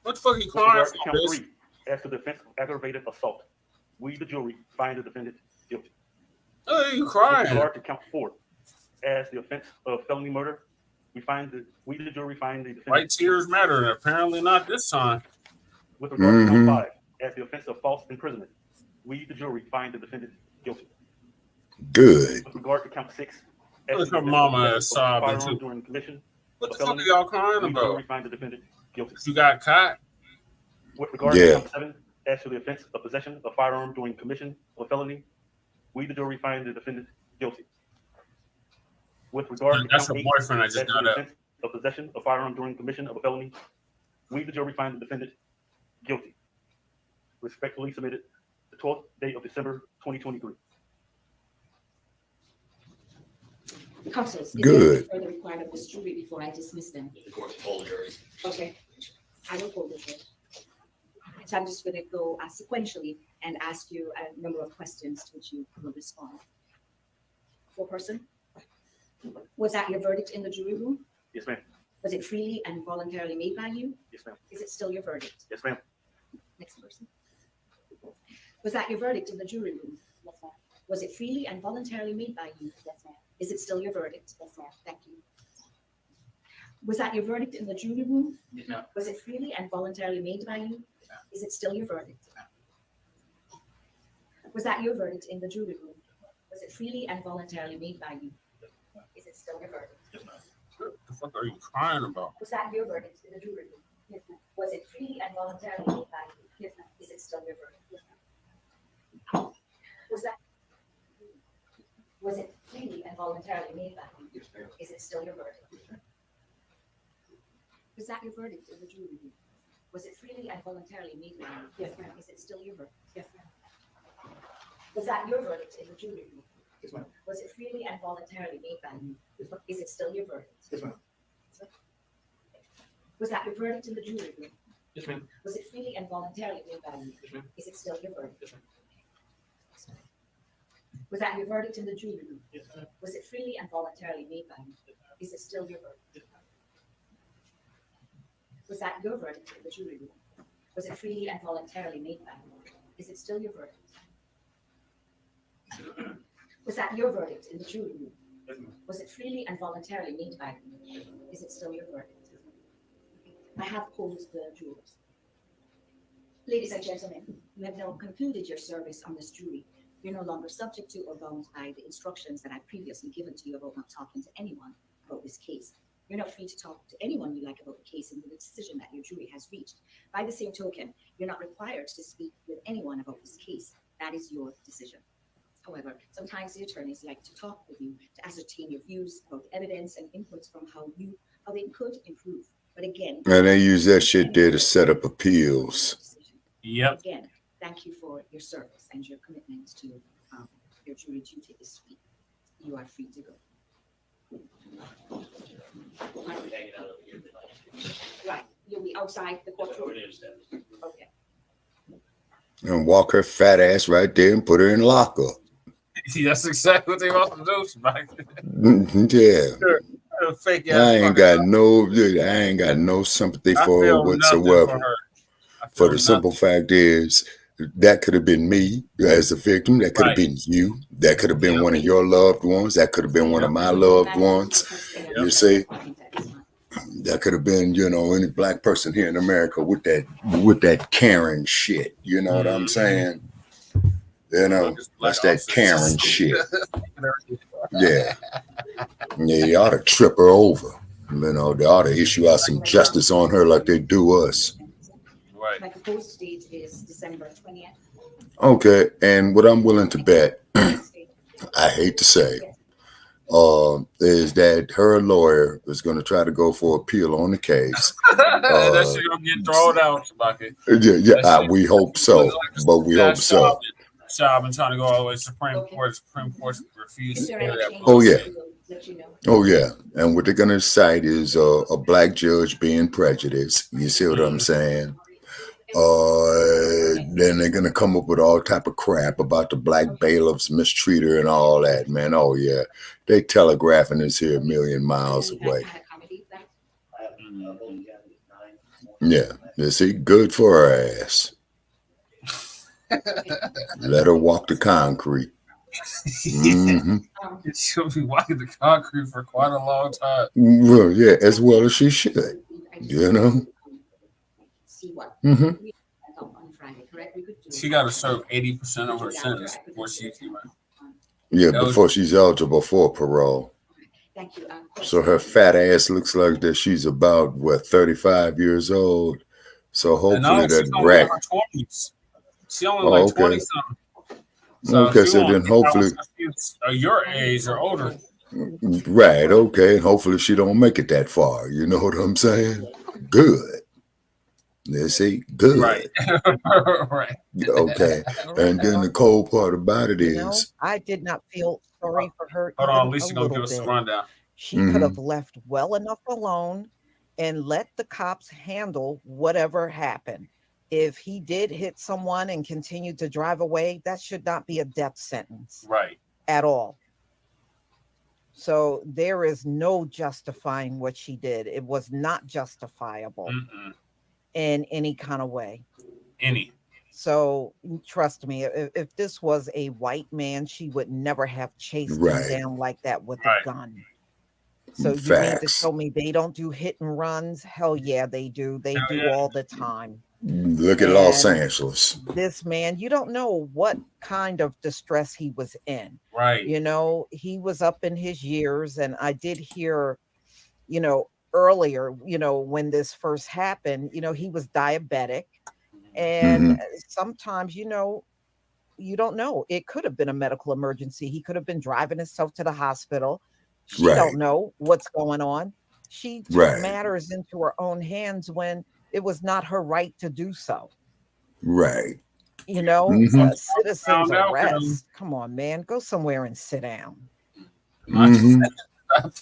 S1: What the fuck are you
S8: With
S1: crying
S8: regard to
S1: for,
S8: count
S1: bitch?
S8: 3, as to the offense of aggravated assault, we, the jury, find the defendant guilty.
S1: Oh, you
S8: With
S1: crying.
S8: regard to count 4, as the offense of felony murder, we, the jury, find the defendant
S1: White tears matter, and apparently not this time.
S8: With regard to count 5, as the offense of false imprisonment, we, the jury, find the defendant guilty.
S4: Good.
S8: With regard to count 6, as
S1: Look
S8: the
S1: her
S8: offense
S1: mama
S8: of
S1: is sobbing
S8: firearm
S1: too.
S8: during commission
S1: What
S8: of
S1: the fuck are
S8: felony,
S1: y'all crying
S8: we, the
S1: about?
S8: jury, find the defendant guilty.
S1: You got caught?
S8: With regard
S4: Yeah.
S8: to count 7, as to the offense of possession of firearm during commission of a felony, we, the jury, find the defendant guilty. With regard to
S1: That's
S8: count
S1: her
S8: 8,
S1: boyfriend I
S8: as
S1: just
S8: to
S1: got
S8: the
S1: up.
S8: offense of possession of firearm during commission of a felony, we, the jury, find the defendant guilty. Respectfully submitted, the 12th day of December 2023.
S7: Counsels, is
S4: Good.
S7: there anything further required of this jury before I dismiss them?
S9: The court told the jury.
S7: Okay, I will hold the jury. So I'm just going to go sequentially and ask you a number of questions to which you will respond. Foreperson, was that your verdict in the jury room?
S8: Yes, ma'am.
S7: Was it freely and voluntarily made by you?
S8: Yes, ma'am.
S7: Is it still your verdict?
S8: Yes, ma'am.
S7: Next person. Was that your verdict in the jury room? Yes, ma'am. Was it freely and voluntarily made by you? Yes, ma'am. Is it still your verdict? Yes, ma'am. Thank you. Was that your verdict in the jury room?
S9: Yes, ma'am.
S7: Was it freely and voluntarily made by you?
S9: Yes, ma'am.
S7: Is it still your verdict?
S9: Yes, ma'am.
S7: Was that your verdict in the jury room? Was it freely and voluntarily made by you?
S9: Yes, ma'am.
S7: Is it still your verdict?
S9: Yes, ma'am.
S1: What the fuck are you crying about?
S7: Was that your verdict in the jury room? Yes, ma'am. Was it freely and voluntarily made by you? Yes, ma'am. Is it still your verdict? Yes, ma'am. Was it freely and voluntarily made by you?
S9: Yes, ma'am.
S7: Is it still your verdict? Was that your verdict in the jury room? Was it freely and voluntarily made by you? Yes, ma'am. Is it still your verdict? Yes, ma'am. Was that your verdict in the jury room?
S9: Yes, ma'am.
S7: Was it freely and voluntarily made by you?
S9: Yes, ma'am.
S7: Is it still your verdict?
S9: Yes, ma'am.
S7: Was that your verdict in the jury room?
S9: Yes, ma'am.
S7: Was it freely and voluntarily made by you?
S9: Yes, ma'am.
S7: Is it still your verdict?
S9: Yes, ma'am.
S7: Was that your verdict in the jury room?
S9: Yes, ma'am.
S7: Was it freely and voluntarily made by you? Is it still your verdict?
S9: Yes, ma'am.
S7: Was that your verdict in the jury room? Was it freely and voluntarily made by you? Is it still your verdict? Was that your verdict in the jury room?
S9: Yes, ma'am.
S7: Was it freely and voluntarily made by you? Is it still your verdict? I have posed the jurors. Ladies and gentlemen, you have now concluded your service on this jury. You're no longer subject to or bound by the instructions that I've previously given to you about not talking to anyone about this case. You're not free to talk to anyone you like about the case and the decision that your jury has reached. By the same token, you're not required to speak with anyone about this case. That is your decision. However, sometimes the attorneys like to talk with you to ascertain your views about the evidence and inputs from how they could improve. But again,
S4: And they use that shit there to set up appeals.
S1: Yep.
S7: Again, thank you for your service and your commitment to your jury duty this week. You are free to go.
S9: Hanging out over here tonight.
S7: Right, you'll be outside the courtroom.
S9: Over there instead.
S7: Okay.
S4: And walk her fat ass right there and put her in lockup.
S1: That's exactly what they want to do, Mike.
S4: Yeah.
S1: Fake
S4: I
S1: ass.
S4: ain't got no sympathy
S1: I
S4: for her
S1: feel nothing for
S4: whatsoever.
S1: her.
S4: For the simple fact is, that could have been me as a victim. That could have been you. That could have been one of your loved ones. That could have been one of my loved ones. You see, that could have been, you know, any black person here in America with that Karen shit. You know what I'm saying? You know, that's that Karen shit. Yeah. Yeah, you ought to trip her over. You know, they ought to issue out some justice on her like they do us.
S1: Right.
S7: My proposed date is December 20th.
S4: Okay, and what I'm willing to bet, I hate to say, is that her lawyer is going to try to go for appeal on the case.
S1: That shit gonna get thrown out, Bucky.
S4: We hope so, but we hope so.
S1: I've been trying to go all the way to Supreme Court. Supreme Court refused to hear that.
S4: Oh yeah, oh yeah. And what they're going to cite is a black judge being prejudiced. You see what I'm saying? Then they're gonna come up with all type of crap about the black bailiffs mistreat her and all that, man. Oh yeah, they telegraphing this here a million miles away. Yeah, you see, good for her ass. Let her walk the concrete. Mm-hmm.
S1: She'll be walking the concrete for quite a long time.
S4: Well, yeah, as well as she should. You know. Mm-hmm.
S1: She got to serve 80% of her sentence before she can.
S4: Yeah, before she's eligible for parole. So her fat ass looks like that she's about 35 years old. So hopefully that rat.
S1: She only like 20 something. So
S4: okay, so then hopefully
S1: your age or older.
S4: Right, okay. Hopefully she don't make it that far. You know what I'm saying? Good. You see, good.
S1: Right. Right.
S4: Okay. And then the cold part about it is,
S6: I did not feel sorry for her.
S1: Hold on, at least you're gonna give us a rundown.
S6: She could have left well enough alone and let the cops handle whatever happened. If he did hit someone and continued to drive away, that should not be a death sentence.
S1: Right.
S6: At all. So there is no justifying what she did. It was not justifiable in any kind of way. So trust me, if this was a white man, she would never have chased him down like that with a gun. So you mean to tell me they don't do hit and runs? Hell yeah, they do. They do all the time.
S4: Look at Los Angeles.
S6: This man, you don't know what kind of distress he was in.
S1: Right.
S6: You know, he was up in his years, and I did hear, you know, earlier, you know, when this first happened, you know, he was diabetic. And sometimes, you know, you don't know. It could have been a medical emergency. He could have been driving himself to the hospital. She don't know what's going on. She took matters into her own hands when it was not her right to do so.
S4: Right.
S6: You know, citizens arrest. Come on, man. Go somewhere and sit down.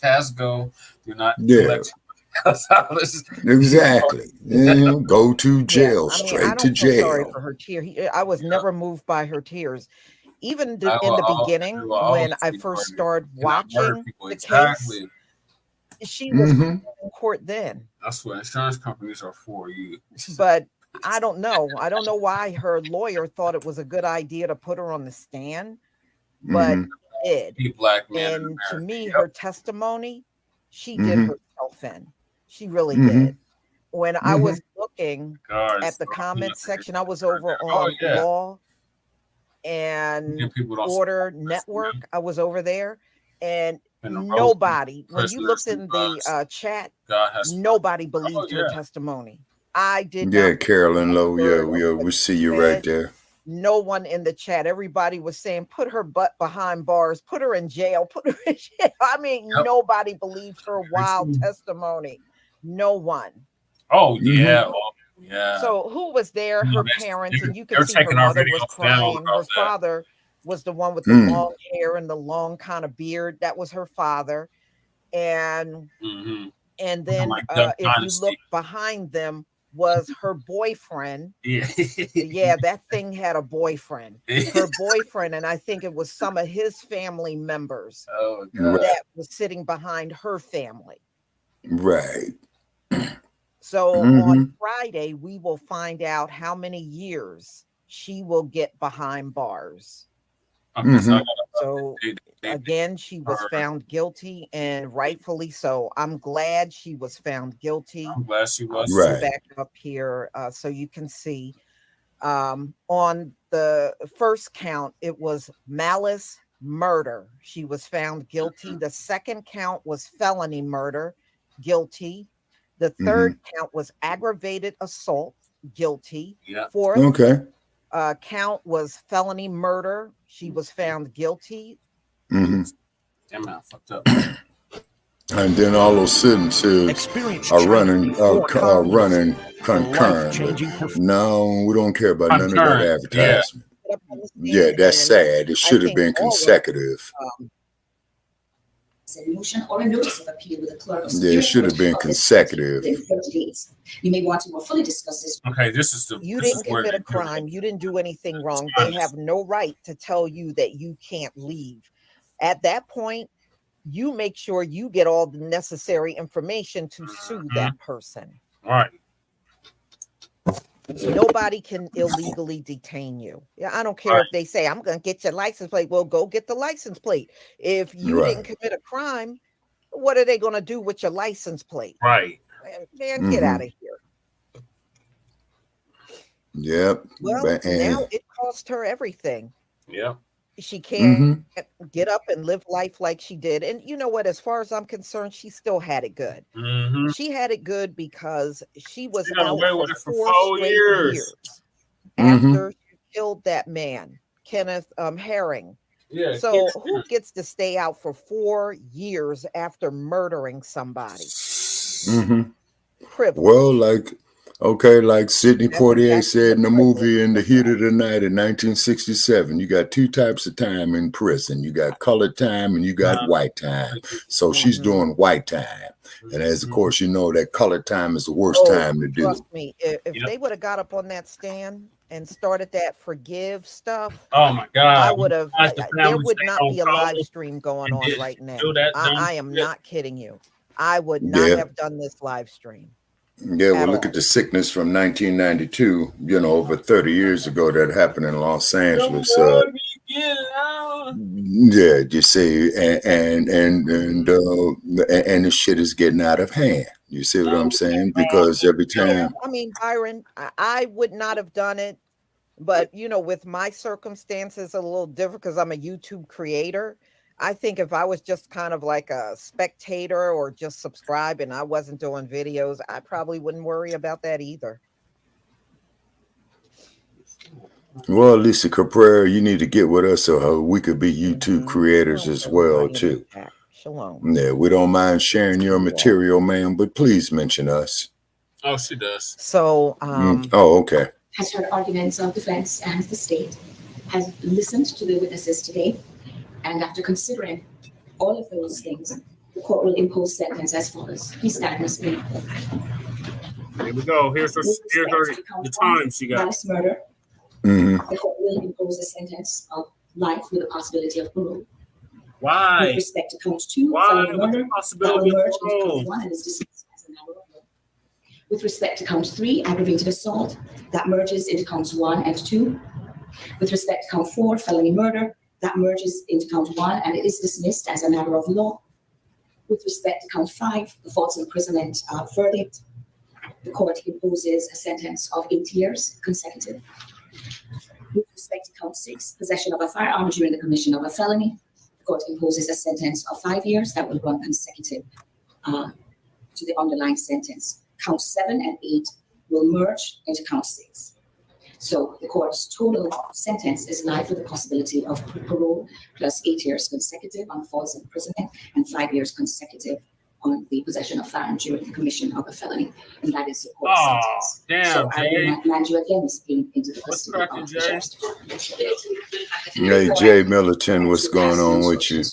S1: Pass go. Do not
S4: collect. Exactly. Go to jail. Straight to jail.
S6: Sorry for her tear. I was never moved by her tears. Even in the beginning, when I first started watching the case, she was in court then.
S1: That's what insurance companies are for you.
S6: But I don't know. I don't know why her lawyer thought it was a good idea to put her on the stand, but did. And to me, her testimony, she did herself in. She really did. When I was looking at the comment section, I was over on Law and Order Network. I was over there, and nobody, when you looked in the chat, nobody believed her testimony. I did not.
S4: Yeah, Carolyn Lowe. Yeah, we see you right there.
S6: No one in the chat. Everybody was saying, put her butt behind bars, put her in jail, put her in jail. I mean, nobody believed her wild testimony. No one.
S1: Oh, yeah. Yeah.
S6: So who was there? Her parents, and you can see her mother was crying. Her father was the one with the long hair and the long kind of beard. That was her father. And then if you look behind them, was her boyfriend.
S1: Yeah.
S6: Yeah, that thing had a boyfriend. Her boyfriend, and I think it was some of his family members
S1: Oh God.
S6: that was sitting behind her family.
S4: Right.
S6: So
S4: Mm-hmm.
S6: on Friday, we will find out how many years she will get behind bars.
S1: Okay,
S6: So again, she was found guilty, and rightfully so. I'm glad she was found guilty.
S1: I'm glad she was.
S6: I'll back up here so you can see. On the first count, it was malice murder. She was found guilty. The second count was felony murder, guilty. The third count was aggravated assault, guilty.
S1: Yeah.
S6: Fourth count was felony murder. She was found guilty.
S1: Damn, I fucked up.
S4: And then all those sentences are running concurrently. No, we don't care about none of that advertisement. Yeah, that's sad. It should have been consecutive.
S7: A motion or a notice of appeal with the clerk.
S4: Yeah, it should have been consecutive.
S7: In 30 days. You may want to more fully discuss this.
S1: Okay, this is the.
S6: You didn't commit a crime. You didn't do anything wrong. They have no right to tell you that you can't leave. At that point, you make sure you get all the necessary information to sue that person.
S1: All right.
S6: Nobody can illegally detain you. Yeah, I don't care if they say, I'm going to get your license plate. Well, go get the license plate. If you didn't commit a crime, what are they going to do with your license plate?
S1: Right.
S6: Man, get out of here.
S4: Yep.
S6: Well, now it cost her everything.
S1: Yep.
S6: She can't get up and live life like she did. And you know what? As far as I'm concerned, she still had it good. She had it good because she was out for 4 straight years after she killed that man, Kenneth Herring. Yeah. So who gets to stay out for 4 years after murdering somebody? Privilege.
S4: Well, like Sidney Poitier said in the movie In the Heat of the Night in 1967, you got 2 types of time in prison. You got colored time and you got white time. So she's doing white time. And as of course, you know that colored time is the worst time to do.
S6: Trust me, if they would have got up on that stand and started that forgive stuff,
S1: oh my God,
S6: I would have. There would not be a live stream going on right now. I am not kidding you. I would not have done this live stream.
S4: Yeah, well, look at the sickness from 1992, you know, over 30 years ago that happened in Los Angeles. Yeah, you see, and the shit is getting out of hand. You see what I'm saying? Because every time.
S6: I mean, Byron, I would not have done it, but, you know, with my circumstances, a little different because I'm a YouTube creator. I think if I was just kind of like a spectator or just subscribe and I wasn't doing videos, I probably wouldn't worry about that either.
S4: Well, Lisa Caprera, you need to get with us so we could be YouTube creators as well, too.
S6: Shalom.
S4: Yeah, we don't mind sharing your material, ma'am, but please mention us.
S1: Oh, she does.
S6: So,
S4: oh, okay.
S7: Has heard arguments of defense and the state, has listened to the witnesses today. And after considering all of those things, the court will impose sentence as follows. Please stand, Ms. Payne.
S1: Here we go. Here's the time she got.
S7: Malice murder. The court will impose a sentence of life with a possibility of parole.
S1: Why?
S7: With respect to count 2,
S1: felony
S7: murder,
S1: possibility
S7: that will
S1: of
S7: merge into
S1: parole?
S7: count 1 and is dismissed as a matter of law. With respect to count 3, aggravated assault, that merges into counts 1 and 2. With respect to count 4, felony murder, that merges into count 1 and it is dismissed as a matter of law. With respect to count 5, the false imprisonment verdict, the court imposes a sentence of 8 years consecutive. With respect to count 6, possession of a firearm during the commission of a felony, the court imposes a sentence of 5 years that will run consecutive to the underlying sentence. Count 7 and 8 will merge into count 6. So the court's total sentence is life with the possibility of parole plus 8 years consecutive on false imprisonment and 5 years consecutive on the possession of firearms during the commission of a felony. And that is the court's sentence.
S1: Damn,
S7: so I will not land you again, Ms. Payne, into the custody of the sheriff's department.
S4: Hey, Jay Milliton, what's going on with you?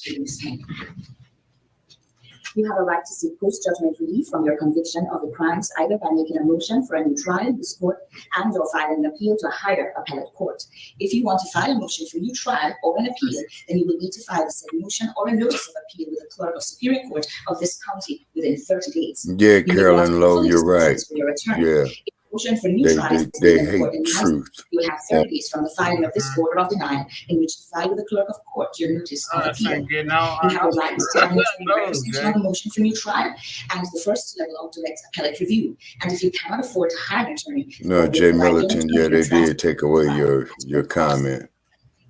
S7: You have a right to seek post-judgment relief from your conviction of the crimes, either by making a motion for a new trial in this court and or filing an appeal to a higher appellate court. If you want to file a motion for a new trial or an appeal, then you will need to file a said motion or a notice of appeal with the clerk of Superior Court of this county within 30 days.
S4: Yeah,
S7: You may
S4: Carolyn
S7: want
S4: Lowe,
S7: full
S4: you're right.
S7: expenses for your attorney.
S4: Yeah,
S7: Motion for new trials
S4: they
S7: in
S4: hate
S7: court in the House.
S4: truth.
S7: You will have 30 days from the filing of this order of denial in which to file with the clerk of court your notice of appeal. You have a right to stand in representation of a motion for new trial and the first level of direct appellate review. And if you cannot afford to hire an attorney,
S4: No, Jay Militant, yeah, they did take away your comment.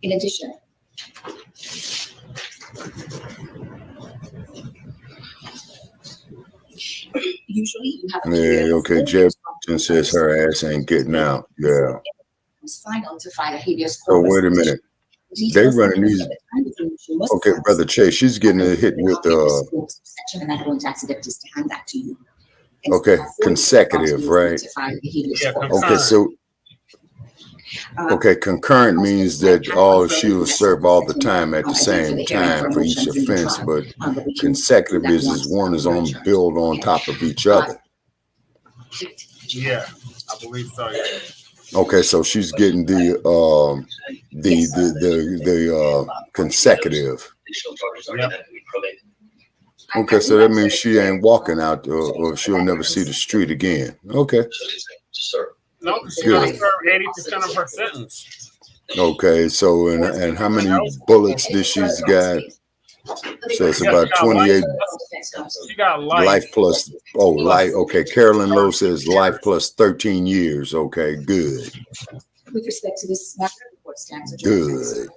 S7: in addition, usually you have a
S4: Yeah, okay, Jay Militant says her ass ain't getting out. Yeah.
S7: It's final to file a habeas
S4: So
S7: corpus.
S4: wait a minute. They running these. Okay, Brother Chase, she's getting a hit with
S7: and I don't ask the deputies to hand that to you.
S4: okay, consecutive, right? Okay, so okay, concurrent means that she will serve all the time at the same time for each offense, but consecutive is one is on build on top of each other.
S1: Yeah, I believe so. Yeah.
S4: Okay, so she's getting the consecutive. Okay, so that means she ain't walking out or she'll never see the street again. Okay.
S1: No, she's gonna serve 80% of her sentence.
S4: Okay, so and how many bullets did she's got? So it's about 28.
S1: She got life
S4: plus life. Okay, Carolyn Lowe says life plus 13 years. Okay, good.
S7: With respect to this matter, the court stands
S4: adjourned.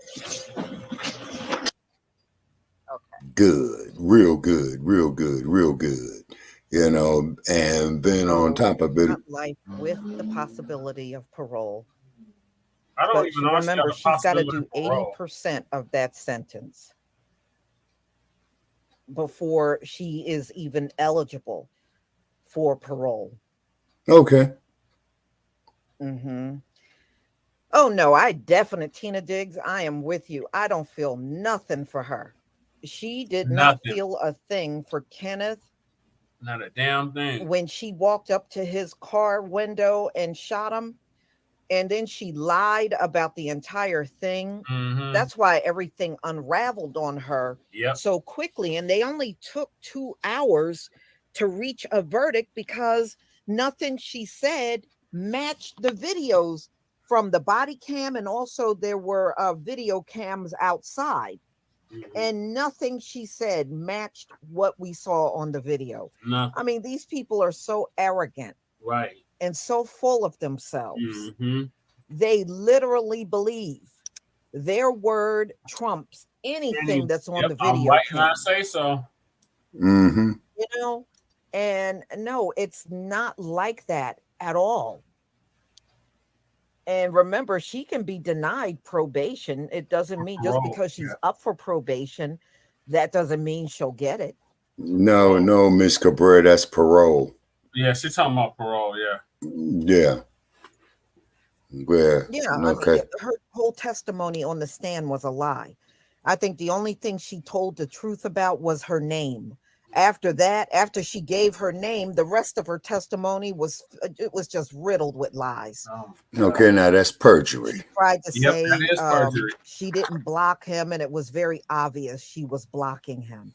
S4: Good, real good, real good, real good. You know, and then on top of it,
S6: life with the possibility of parole.
S1: I don't even know.
S6: Remember, she's got to do 80% of that sentence before she is even eligible for parole.
S4: Okay.
S6: Mm-hmm. Oh no, Tina Diggs, I am with you. I don't feel nothing for her. She did not feel a thing for Kenneth.
S1: Not a damn thing.
S6: When she walked up to his car window and shot him, and then she lied about the entire thing.
S1: Mm-hmm.
S6: That's why everything unraveled on her so quickly. And they only took 2 hours to reach a verdict because nothing she said matched the videos from the body cam. And also there were video cams outside. And nothing she said matched what we saw on the video.
S1: Nothing.
S6: I mean, these people are so arrogant.
S1: Right.
S6: And so full of themselves.
S1: Mm-hmm.
S6: They literally believe their word trumps anything that's on the video.
S1: Why can I say so?
S4: Mm-hmm.
S6: You know, and no, it's not like that at all. And remember, she can be denied probation. It doesn't mean just because she's up for probation, that doesn't mean she'll get it.
S4: No, Miss Cabrera, that's parole.
S1: Yeah, she's talking about parole. Yeah.
S4: Yeah.
S6: Yeah.
S4: Okay.
S6: I mean, her whole testimony on the stand was a lie. I think the only thing she told the truth about was her name. After that, after she gave her name, the rest of her testimony was just riddled with lies.
S4: Okay, now that's perjury.
S6: She tried to say
S1: that is perjury.
S6: She didn't block him, and it was very obvious she was blocking him.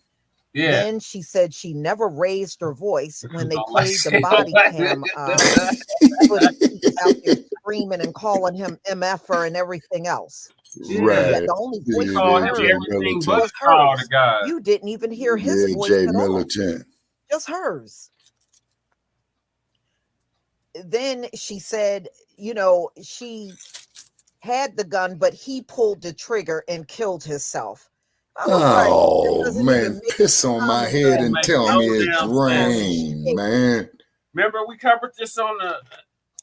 S1: Yeah.
S6: Then she said she never raised her voice when they played the body cam. Out there screaming and calling him MFer and everything else.
S4: Right.
S6: Yeah, the only voice
S1: was hers.
S6: You didn't even hear his voice
S4: Jay
S6: at all.
S4: Militant.
S6: Just hers. Then she said, you know, she had the gun, but he pulled the trigger and killed himself.
S4: Oh, man, piss on my head and tell me it's rain, man.
S1: Remember, we covered this on the...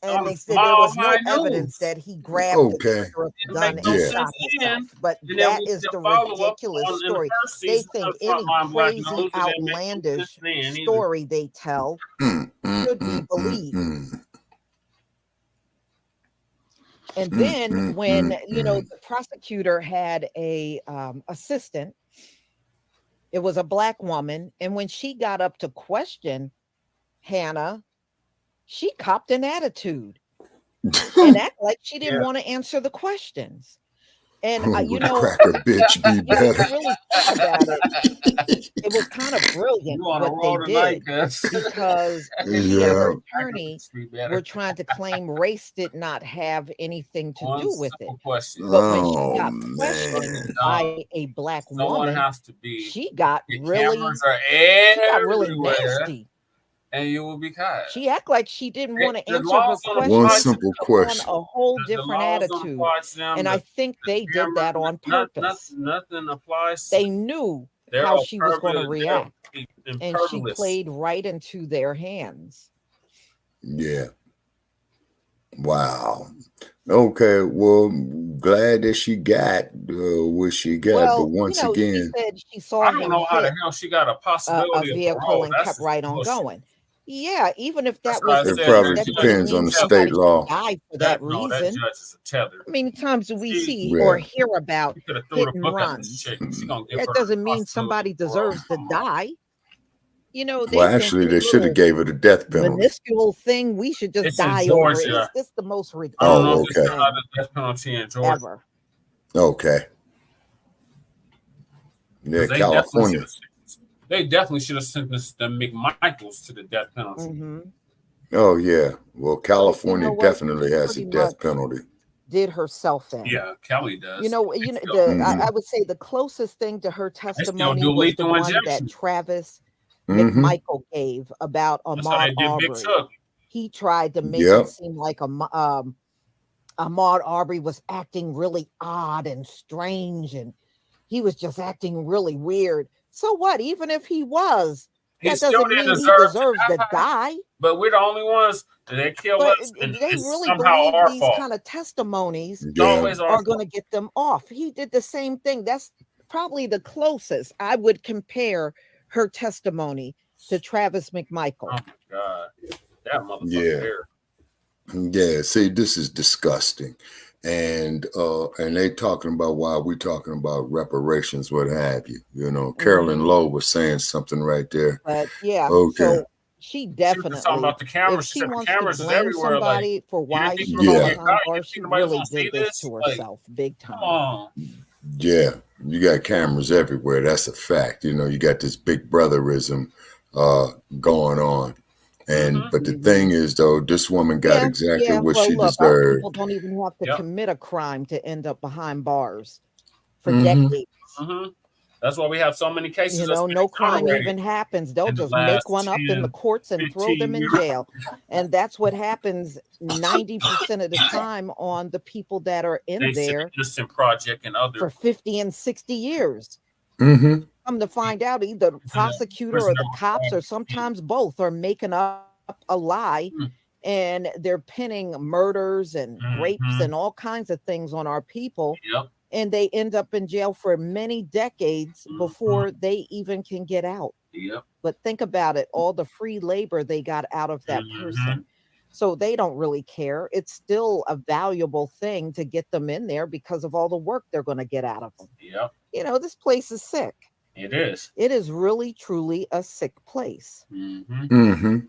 S6: And they said there was no evidence that he grabbed the gun and shot himself. But that is the ridiculous story. They think any crazy, outlandish story they tell should be believed. And then when, you know, the prosecutor had a assistant, It was a Black woman. And when she got up to question Hanna, she copped an attitude and act like she didn't want to answer the questions. And
S4: Would
S6: you
S4: the
S6: know,
S4: cracker bitch be
S6: you
S4: better?
S6: really think about it, it was kind of brilliant
S1: You on a
S6: what
S1: roll
S6: they
S1: tonight,
S6: did,
S1: cuz.
S6: because he and
S4: Yeah.
S6: her attorney were trying to claim race did not have anything to
S1: One
S6: do with it.
S1: simple question.
S6: But when she
S4: Oh
S6: got questioned
S4: man.
S6: by a Black
S1: Someone
S6: woman,
S1: has to be.
S6: she got
S1: The
S6: really
S1: cameras are
S6: really
S1: everywhere,
S6: nasty.
S1: and you will be caught.
S6: She act like she didn't want to
S1: The
S6: answer her
S1: laws don't
S6: questions.
S4: One
S1: apply
S6: She
S1: to
S4: simple
S6: took on
S4: question.
S6: a whole
S1: the
S6: different
S1: laws don't
S6: attitude.
S1: apply to them.
S6: And I think they did that on purpose.
S1: Nothing applies.
S6: They knew
S1: They're
S6: how
S1: all
S6: she was going to react, and she
S1: impervious.
S6: played right into their hands.
S4: Yeah. Wow. Okay. Well, glad that she got what she got, but
S6: Well,
S4: once
S6: she
S4: again,
S6: said she saw
S1: I don't
S6: him
S1: know how the
S6: hit
S1: hell she got a
S6: a
S1: possibility of
S6: vehicle
S1: parole.
S6: and
S1: That's
S6: kept
S1: just
S6: right on
S1: bullshit.
S6: going. Yeah, even if
S1: That's
S6: that
S1: why I
S6: was the
S1: said
S4: it probably
S6: case,
S1: that
S6: that
S1: judge
S6: doesn't
S4: depends
S6: mean
S4: on the
S6: somebody
S4: state law.
S6: should die for that
S1: that
S6: reason.
S1: judge is a tether.
S6: How many times do we see
S4: Yeah.
S6: or hear about
S1: You could have threw
S6: hit
S1: the
S6: and
S1: book at this
S6: runs?
S1: chick. She gonna give
S6: That
S1: her
S6: doesn't
S1: the
S6: mean
S1: possibility
S6: somebody
S1: of parole.
S6: deserves to die. You know, they
S4: Well,
S6: think
S4: actually,
S6: any
S4: they should have
S6: little
S4: gave her the death penalty.
S6: minuscule thing we should just
S1: It's in
S6: die over.
S1: Georgia.
S6: It's the most
S1: I don't know
S4: Oh,
S1: if
S6: ridiculous
S1: they
S4: okay.
S1: still have
S6: thing
S1: the death penalty in Georgia.
S6: ever.
S4: Okay. Yeah,
S1: 'Cause
S4: California.
S1: they definitely should have sentenced the McMichaels to the death penalty.
S6: Hmm.
S4: Oh yeah. Well,
S6: So, you
S4: California
S6: know what?
S4: definitely
S6: She
S4: has a
S6: pretty
S4: death
S6: much
S4: penalty.
S6: did herself in.
S1: Yeah, Kelly
S6: You
S1: does.
S6: know,
S1: They
S6: I
S1: still,
S6: would say the closest thing to her
S1: they still
S6: testimony
S1: do
S6: was the
S1: lethal
S6: one that
S1: injection.
S6: Travis
S4: Mm-hmm.
S6: McMichael gave about
S1: That's how
S6: Ahmaud
S1: they did Big
S6: Arbery.
S1: Chuck.
S6: He tried to make
S4: Yep.
S6: it seem like Ahmaud Arbery was acting really odd and strange, and he was just acting really weird. So what? Even if he was,
S1: He
S6: that
S1: still
S6: doesn't
S1: didn't
S6: mean he
S1: deserve
S6: deserves
S1: to
S6: to
S1: die.
S6: die.
S1: But we're the only ones that kill
S6: But
S1: us, and
S6: they
S1: it's
S6: really
S1: somehow
S6: believe
S1: our
S6: these
S1: fault.
S6: kind of testimonies
S1: It's
S4: Yeah.
S1: always our
S6: are going to get them off. He did the same thing. That's probably the closest I would compare her testimony to Travis McMichael.
S1: Oh my God, that motherfucker
S4: Yeah.
S1: there.
S4: Yeah. See, this is disgusting. And they talking about why we talking about reparations, what have you. You know, Carolyn
S6: Mhm.
S4: Lowe was saying something right there.
S6: But yeah,
S4: Okay.
S6: so she
S1: She was just talking
S6: definitely,
S1: about the
S6: if
S1: cameras. She
S6: she
S1: said the
S6: wants to
S1: cameras is
S6: blame
S1: everywhere. Like,
S6: somebody for
S1: you
S6: why
S1: didn't think
S6: she's
S1: we were gonna
S4: Yeah.
S1: get
S6: behind
S1: caught? You
S6: bars,
S1: think
S6: she
S1: nobody's
S6: really
S1: gonna see
S6: did this
S1: this?
S6: to
S1: Like,
S6: herself big
S1: come
S6: time.
S1: on.
S4: Yeah. You got cameras everywhere. That's a fact. You know, you got this big brotherism going on. And
S1: Mhm.
S4: but the thing is, though, this woman got
S6: Yeah,
S4: exactly
S6: yeah.
S4: what
S6: Well,
S4: she
S6: look, our
S4: deserved.
S6: people don't even have to
S1: Yep.
S6: commit a crime to end up behind bars for
S4: Mhm.
S6: decades.
S1: Mhm. That's why we have so many cases
S6: You
S1: that's
S6: know,
S1: been
S6: no crime
S1: exonerated
S6: even happens. They'll
S1: in the
S6: just make
S1: last
S6: one up in the
S1: 10,
S6: courts and throw
S1: 15
S6: them in
S1: years.
S6: jail. And that's what happens 90% of the time on the people that are in
S1: They said
S6: there
S1: Innocent Project and other
S6: for 50 and 60 years.
S4: Mm-hmm.
S6: Come to find out, either the prosecutor or
S1: prisoner
S6: the cops, or sometimes both, are making up a lie,
S1: Mm.
S6: and they're pinning murders and rapes
S1: Mhm.
S6: and all kinds of things on our people.
S1: Yep.
S6: And they end up in jail for many decades
S1: Mhm.
S6: before they even can get out.
S1: Yep.
S6: But think about it, all the free labor they got out of that
S1: Mhm.
S6: person. So they don't really care. It's still a valuable thing to get them in there because of all the work they're going to get out of them.
S1: Yep.
S6: You know, this place is sick.
S1: It is.
S6: It is really, truly a sick place.
S1: Mhm.
S4: Mm-hmm.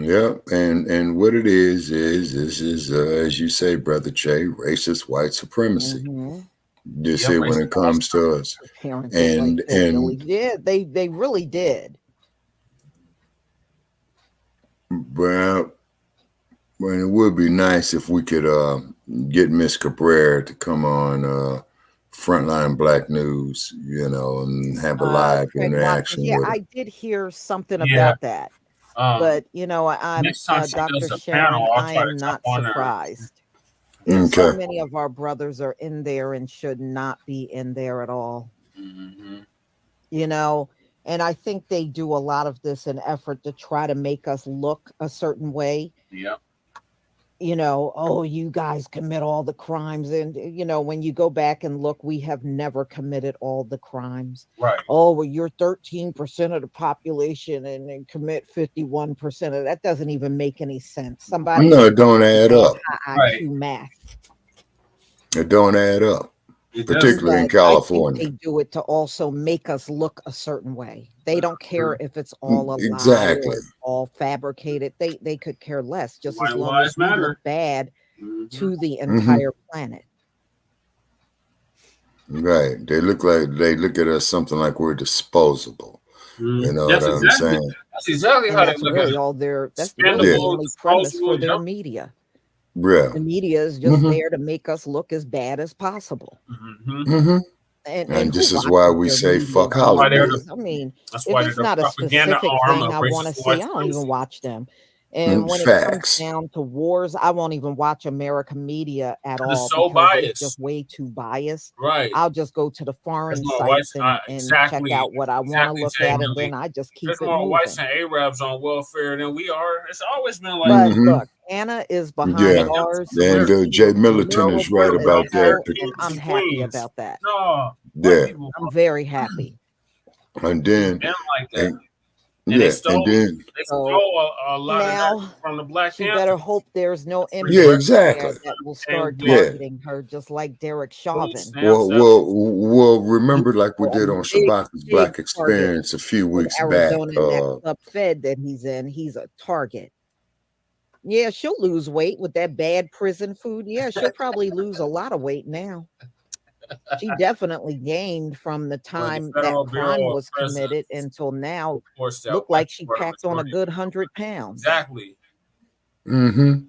S4: Yeah, and what it is this is as you say, Brother Che, racist white supremacy.
S6: Mhm.
S4: You
S1: Yep.
S4: see, when it comes to us,
S6: Parents it like
S4: and
S6: hillbilly. Yeah, they really did.
S4: well, it would be nice if we could get Miss Cabrera to come on Frontline Black News, you know, and have a live
S6: Craig Watkins.
S4: interaction
S6: Yeah,
S4: with her.
S6: I did hear something
S1: Yeah.
S6: about that.
S1: But
S6: But you know, I'm
S1: next time she
S6: Dr.
S1: does a
S6: Sharon,
S1: panel, I'll
S6: I
S1: try to
S6: am
S1: jump
S6: not
S1: on her.
S6: surprised. So
S4: Okay.
S6: many of our brothers are in there and should not be in there at all.
S1: Mhm.
S6: You know, and I think they do a lot of this in effort to try to make us look a certain way.
S1: Yep.
S6: You know, oh, you guys commit all the crimes. And, you know, when you go back and look, we have never committed all the crimes.
S1: Right.
S6: Oh, well, you're 13% of the population and commit 51% of that. Doesn't even make any sense. Somebody
S4: No, it don't add up.
S6: high
S1: Right.
S6: IQ math.
S4: It don't add up. particularly in
S6: But I think
S4: California.
S6: they do it to also make us look a certain way. They don't care if it's all a lie
S4: Exactly.
S6: or it's all fabricated. They could care less, just as
S1: White
S6: long as
S1: lives
S6: we
S1: matter.
S6: look bad to the
S4: Mm-hmm.
S6: entire planet.
S4: Right. They look at us something like we're disposable. You know
S1: That's
S4: what I'm
S1: exactly.
S4: saying?
S1: That's exactly
S6: And
S1: how they
S6: that's
S1: look at
S6: really
S1: it.
S6: all that's really the only premise for their media.
S4: Yeah.
S6: The media is just there to make us look as bad as possible.
S4: Mm-hmm.
S6: And
S4: And
S6: who
S4: this is
S6: watches
S4: why we
S6: their
S4: say
S6: media
S4: fuck
S6: these
S4: Hollywood.
S6: days? I mean,
S1: That's
S6: if
S1: why
S6: it's
S1: they're
S6: not
S1: the
S6: a
S1: propaganda
S6: specific
S1: arm
S6: thing
S1: of
S6: I want to
S1: racist
S6: see, I
S1: white
S6: don't even
S1: supremacy.
S6: watch them. And when it comes
S4: Facts.
S6: down to wars, I won't even watch American media at
S1: It's
S6: all
S1: so
S6: because it's
S1: biased.
S6: just way too biased.
S1: Right.
S6: I'll just go to the
S1: There's
S6: foreign
S1: more whites.
S6: sites and
S1: Exactly.
S6: check out what I want to
S1: Exactly,
S6: look
S1: Jay
S6: at, and
S1: Millie.
S6: then I just keep
S1: There's
S6: it
S1: more
S6: moving.
S1: whites and Arabs on welfare than we are. It's always been like
S6: But
S1: that.
S6: look, Anna is behind
S4: Yeah.
S6: bars.
S4: And
S6: She
S4: Jay
S6: is
S4: Militant is right
S6: honorable as
S4: about that.
S6: hell, and I'm happy about that.
S1: No,
S4: Yeah.
S6: I'm very happy.
S4: And then
S1: been like that.
S4: and,
S1: And they
S4: yeah,
S1: stole,
S4: and then
S1: they stole a lot of
S6: Now
S1: that from the Black
S6: she
S1: Panthers.
S6: better hope there's no
S4: yeah,
S6: immigrants
S4: exactly.
S6: there that will start
S4: Yeah.
S6: targeting her, just like Derek Chauvin.
S4: Well, remember like we did on
S6: Big,
S4: Shabaka's
S6: big
S4: Black
S6: target
S4: Experience a few
S6: with
S4: weeks back.
S6: Arizona and that club fed that he's in. He's a target. Yeah, she'll lose weight with that bad prison food. Yeah, she'll probably lose a lot of weight now. She definitely gained from the time that
S1: Federal
S6: crime
S1: Bureau of
S6: was committed until now.
S1: forced that
S6: Looked
S1: white
S6: like she packed on a good 100 pounds.
S1: Exactly.
S4: Mm-hmm.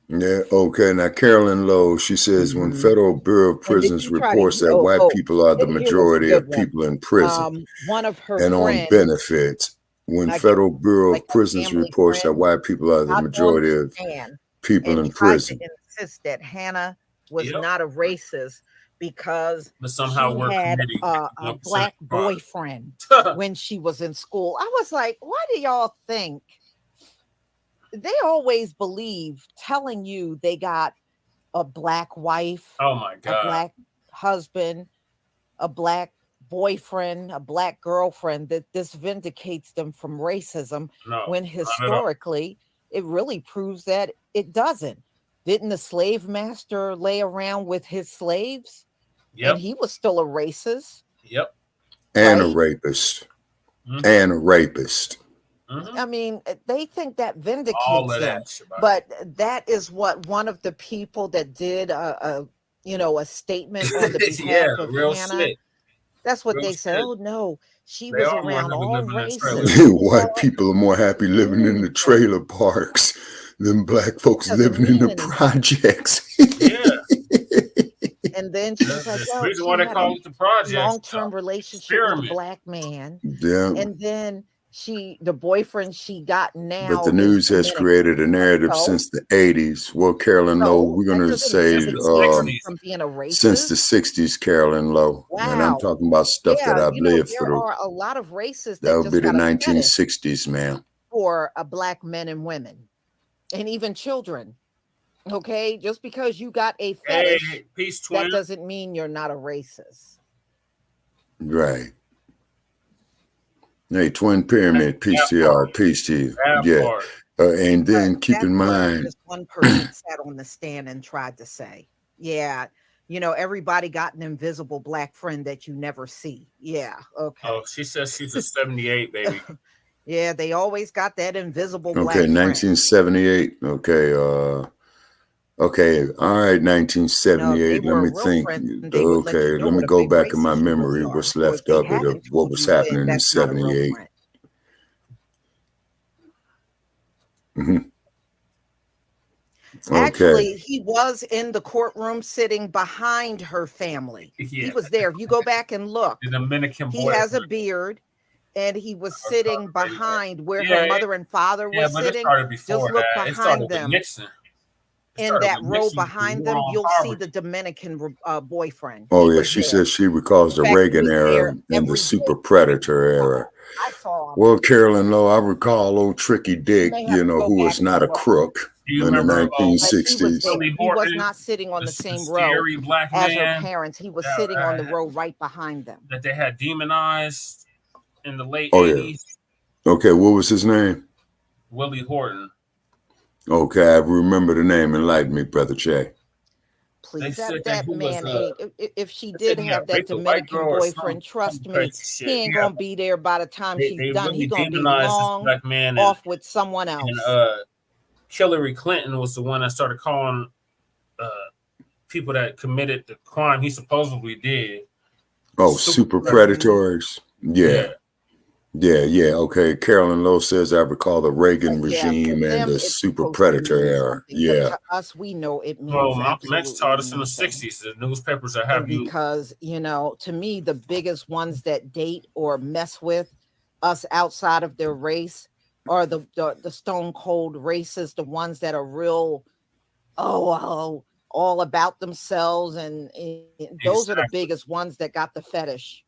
S4: Yeah, okay. Now, Carolyn Lowe, she says when Federal Bureau of
S6: And did
S4: Prisons
S6: you try
S4: reports
S6: to?
S4: that white
S6: Oh,
S4: people are the
S6: and here was a
S4: majority
S6: good
S4: of
S6: one.
S4: people in prison
S6: One of her
S4: and on
S6: friends,
S4: benefits, when
S6: I guess
S4: Federal Bureau
S6: like
S4: of
S6: a
S4: Prisons
S6: family
S4: reports that
S6: friend,
S4: white people are the
S6: got on
S4: majority
S6: the
S4: of
S6: stand
S4: people
S6: and
S4: in
S6: tried
S4: prison.
S6: to insist that Hanna was not a racist because
S1: But somehow
S6: she
S1: we're
S6: had
S1: committing
S6: a
S1: 1%
S6: black
S1: crime.
S6: boyfriend when she was in school. I was like, why do y'all think they always believe telling you they got a black wife,
S1: Oh my God,
S6: a black husband, a black boyfriend, a black girlfriend, that this vindicates them from racism, when historically it really proves that it doesn't. Didn't the slave master lay around with his slaves?
S1: Yep.
S6: And he was still a racist.
S1: Yep.
S4: And
S6: right?
S4: a rapist. And a rapist.
S6: I mean, they think that
S1: All
S6: vindicates
S1: of
S6: them,
S1: that,
S6: but that is what one of the people that did a statement on the behalf
S1: Yeah,
S6: of
S1: real
S6: Hanna.
S1: shit.
S6: That's what
S1: Real
S6: they said.
S1: shit.
S6: Oh no, she
S1: They
S6: was
S1: are more
S6: around
S1: happy
S6: all
S1: living in
S6: races.
S1: trailers.
S6: She was
S4: White
S6: all-
S4: people are more happy living in the trailer parks than black folks
S6: Doesn't
S4: living in the
S6: mean anything.
S4: projects.
S1: Yeah.
S6: And then she's
S1: That's
S6: like,
S1: the
S6: well,
S1: reason
S6: she
S1: why they
S6: had
S1: call
S6: a
S1: it the projects.
S6: long-term relationship with a
S1: Experiment.
S6: black man.
S4: Yeah.
S6: And then the boyfriend she got now.
S4: But the news has created a narrative
S6: So?
S4: since the 80s. Well, Carolyn Lowe, we're going to say
S6: from being a racist.
S4: since the 60s, Carolyn Lowe.
S6: Wow.
S4: And I'm talking about stuff that I've lived
S6: there
S4: through.
S6: are a lot of racists
S4: That would
S6: just
S4: be the
S6: got a fetish
S4: 1960s, man.
S6: for black men and women and even children. Okay, just because you got a fetish,
S1: Hey, peace, twin.
S6: that doesn't mean you're not a racist.
S4: Right. Hey, Twin Pyramid, peace to y'all, peace to you. Yeah. And then keep in mind,
S6: this one person sat on the stand and tried to say, yeah, everybody got an invisible black friend that you never see. Yeah. Okay.
S1: Oh, she says she's a 78, baby.
S6: Yeah, they always got that invisible black
S4: okay,
S6: friend.
S4: 1978. Okay. Okay. All right. 1978. Let me think. Okay. Let me go back in my memory. What's left of it of what was happening in 78. Mm-hmm. Okay.
S6: Actually, he was in the courtroom sitting behind her family.
S1: Yeah.
S6: He was there. If you go back and look,
S1: The Dominican
S6: he
S1: boy.
S6: has a beard, and he was sitting behind where her mother and father were
S1: but
S6: sitting.
S1: it started before
S6: Just look
S1: that. It started
S6: behind
S1: with
S6: them.
S1: Nixon.
S6: In that row behind them, you'll see the Dominican boyfriend.
S4: Oh, yeah. She says she recalls the Reagan era and the super predator era.
S6: I saw him.
S4: Well, Carolyn Lowe, I recall old Tricky Dick, who was not a crook in the 1960s.
S6: He was not sitting on the same row as her parents. He was sitting on the row right behind them.
S1: That they had demonized in the late
S4: 80s. Yeah. Okay, what was his name?
S1: Willie Horton.
S4: Okay, I remember the name. Enlighten me, Brother Che.
S6: please.
S1: said
S6: That
S1: he was,
S6: man ain't. If she
S1: they
S6: did
S1: said he had
S6: have that
S1: raped a white
S6: Dominican
S1: girl or some
S6: boyfriend, trust me,
S1: crazy shit.
S6: he ain't
S1: Yeah,
S6: gonna be there by the time she's
S1: they
S6: done. He
S1: really
S6: gonna be
S1: demonized this
S6: long
S1: black man, and
S6: off with someone else.
S1: Hillary Clinton was the one that started calling people that committed the crime he supposedly did.
S4: Oh, super predators. Yeah. Okay. Carolyn Lowe says I recall the Reagan regime and the super predator era. Yeah.
S6: To us, we know it means.
S1: Well, Malcolm X taught us in the '60s. The newspapers that have you.
S6: Because to me, the biggest ones that date or mess with us outside of their race are the stone cold racists, the ones that are real, all about themselves, and those are the biggest ones that got the fetish.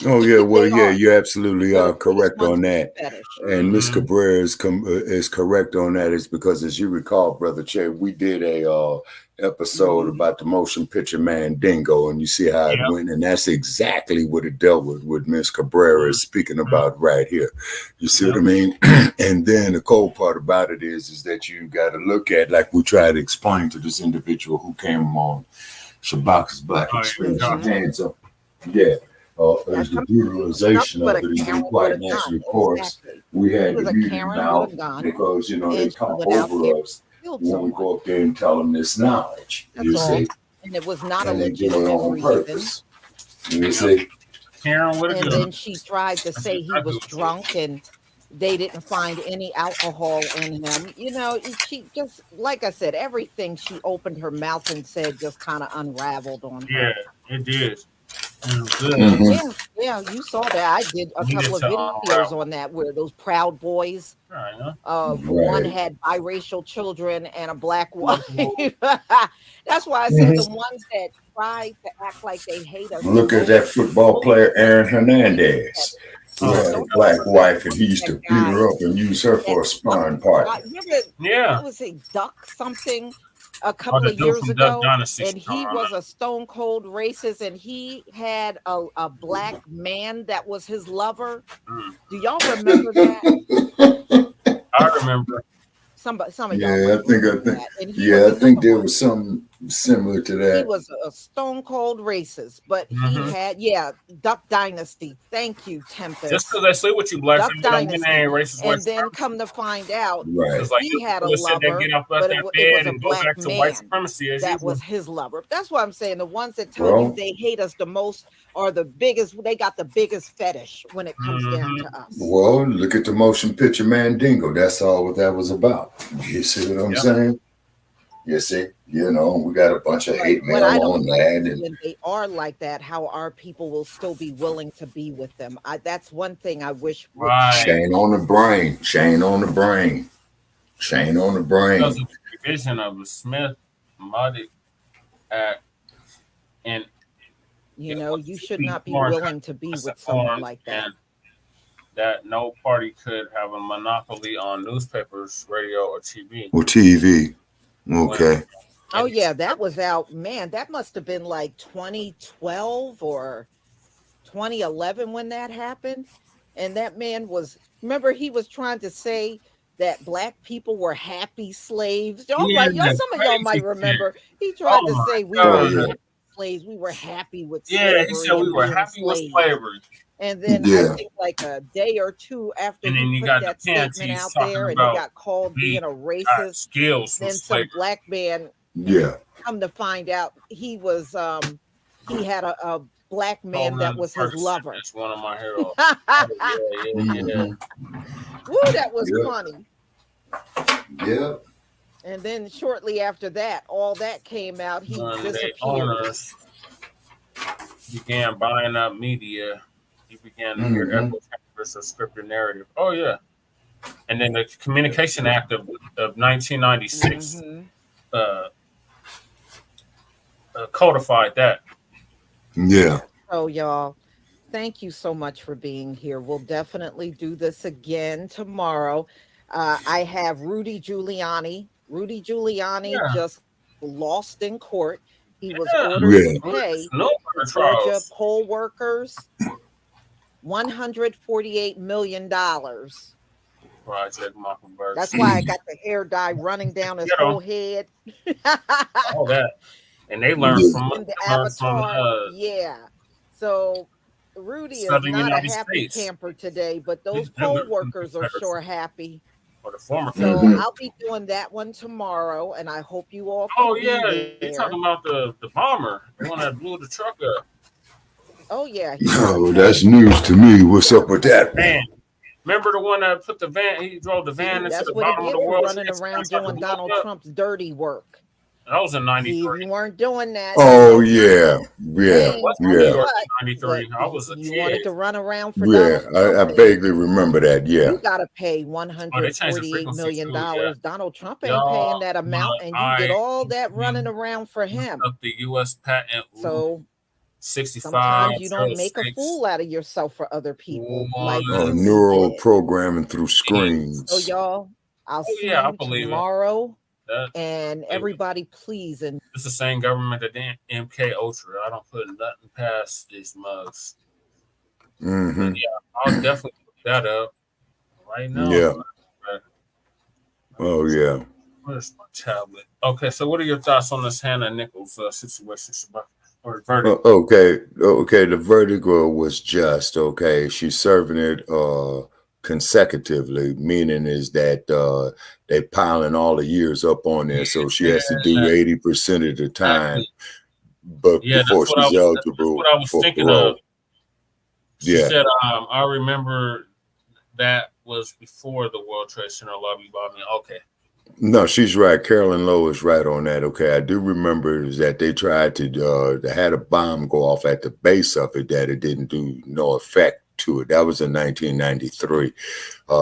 S4: Oh yeah, well you absolutely are correct on that. And Miss Cabrera is correct on that. It's because, as you recall, Brother Che, we did a episode about the motion picture Mandingo, and you see how it went, and that's exactly what it dealt with Miss Cabrera is speaking about right here. You see what I mean? And then the cold part about it is that you got to look at, like we tried to explain to this individual who came on Shabaka's Black Experience, hands up. Yeah. As the brutalization of it is quite natural. Of course, we had to mute him out because, they talk over us when we go up there and tell them this knowledge. You see?
S6: And it was not
S4: and
S6: a legitimate reason.
S4: You see?
S6: And then she tried to say he was drunk and they didn't find any alcohol in him. She just, like I said, everything she opened her mouth and said just kind of unraveled on her.
S1: Yeah, it did.
S6: Yeah, you saw that. I did a couple of videos on that where those Proud Boys, one had biracial children and a black wife. That's why I said the ones that try to act like they hate us.
S4: Look at that football player, Aaron Hernandez. Who had a black wife, and he used to beat her up and use her for a sparring partner.
S6: What was it, Duck something? A couple of years ago, and he was a stone cold racist, and he had a black man that was his lover. Do y'all remember that?
S1: I remember.
S6: Some of y'all.
S4: Yeah, I think there was something similar to that.
S6: He was a stone cold racist, but he had Duck Dynasty. Thank you, Tempest.
S1: Just because I sleep with you, Black,
S6: racist. And then come to find out, he had a lover, but it was a black man that was his lover. That's what I'm saying. The ones that tell you they hate us the most are the biggest. They got the biggest fetish when it comes down to us.
S4: Well, look at the motion picture Mandingo. That's all what that was about. You see what I'm saying? You see, we got a bunch of hate mail on that.
S6: And they are like that, how our people will still be willing to be with them. That's one thing I wish.
S4: Shane on the brain. Shane on the brain. Shane on the brain.
S1: Because of the provision of the Smith-Modic Act, and
S6: you should not be willing to be with someone like that.
S1: And that no party could have a monopoly on newspapers, radio, or TV.
S4: Okay.
S6: Oh yeah, that was out. Man, that must have been like 2012 or 2011 when that happened. And that man remember, he was trying to say that black people were happy slaves. Some of y'all might remember. He tried to say we were slaves. We were happy with slavery.
S1: Yeah, he said we were happy with slavery.
S6: And then I think like a day or two after he put that statement out there, and he got called being a racist. Then some black man, come to find out he was he had a black man that was his lover.
S1: That's one of my heroes.
S6: Woo, that was funny.
S4: Yeah.
S6: And then shortly after that, all that came out. He disappeared.
S1: Began buying up media. He began to hear echo chambers of scripted narrative. Oh yeah, and then the Communication Act of 1996 codified that.
S4: Yeah.
S6: So y'all, thank you so much for being here. We'll definitely do this again tomorrow. I have Rudy Giuliani. Rudy Giuliani just lost in court. He was ordered to pay Georgia poll workers $148 million
S1: Project Mockingbird.
S6: That's why I got the hair dye running down his whole head.
S1: All that. And they learned from
S6: in the Avatar. Yeah. So Rudy is
S1: Southern
S6: not
S1: United
S6: a happy
S1: States.
S6: camper today, but those poll workers are sure happy.
S1: Or the former.
S6: So I'll be doing that one tomorrow, and I hope you all can be there.
S1: You're talking about the bomber, the one that blew the truck up.
S6: Oh yeah.
S4: Oh, that's news to me. What's up with that?
S1: Man, remember the one that put the van? He drove the van into the bottom of the world.
S6: Running around doing Donald Trump's dirty work.
S1: That was in '93.
S6: You weren't doing that.
S4: Oh yeah.
S1: 93. I was a kid.
S6: You wanted to run around for
S4: Donald Trump. I vaguely remember that. Yeah.
S6: You gotta pay $148 million. Donald Trump ain't paying that amount, and you did all that running around for him.
S1: The U.S. patent.
S6: So
S1: 65.
S6: Sometimes you don't make a fool out of yourself for other people. Like
S4: neural programming through screens.
S6: So y'all, I'll see you tomorrow. And everybody, please. And
S1: it's the same government that did MK Ultra. I don't put nothing past these mugs.
S4: Mm-hmm.
S1: Yeah, I'll definitely put that up right now.
S4: Yeah. Oh yeah.
S1: Where's my tablet? Okay, so what are your thoughts on this Hanna Nichols situation, or verdict?
S4: Okay. The verdict was just okay. She's serving it consecutively, meaning is that they piling all the years up on there, so she has to do 80% of the time. But before she's eligible for parole.
S1: She said, I remember that was before the World Trade Center lobby bombing. Okay.
S4: No, she's right. Carolyn Lowe is right on that. Okay, I do remember that they tried to they had a bomb go off at the base of it, that it didn't do no effect to it. That was in 1993,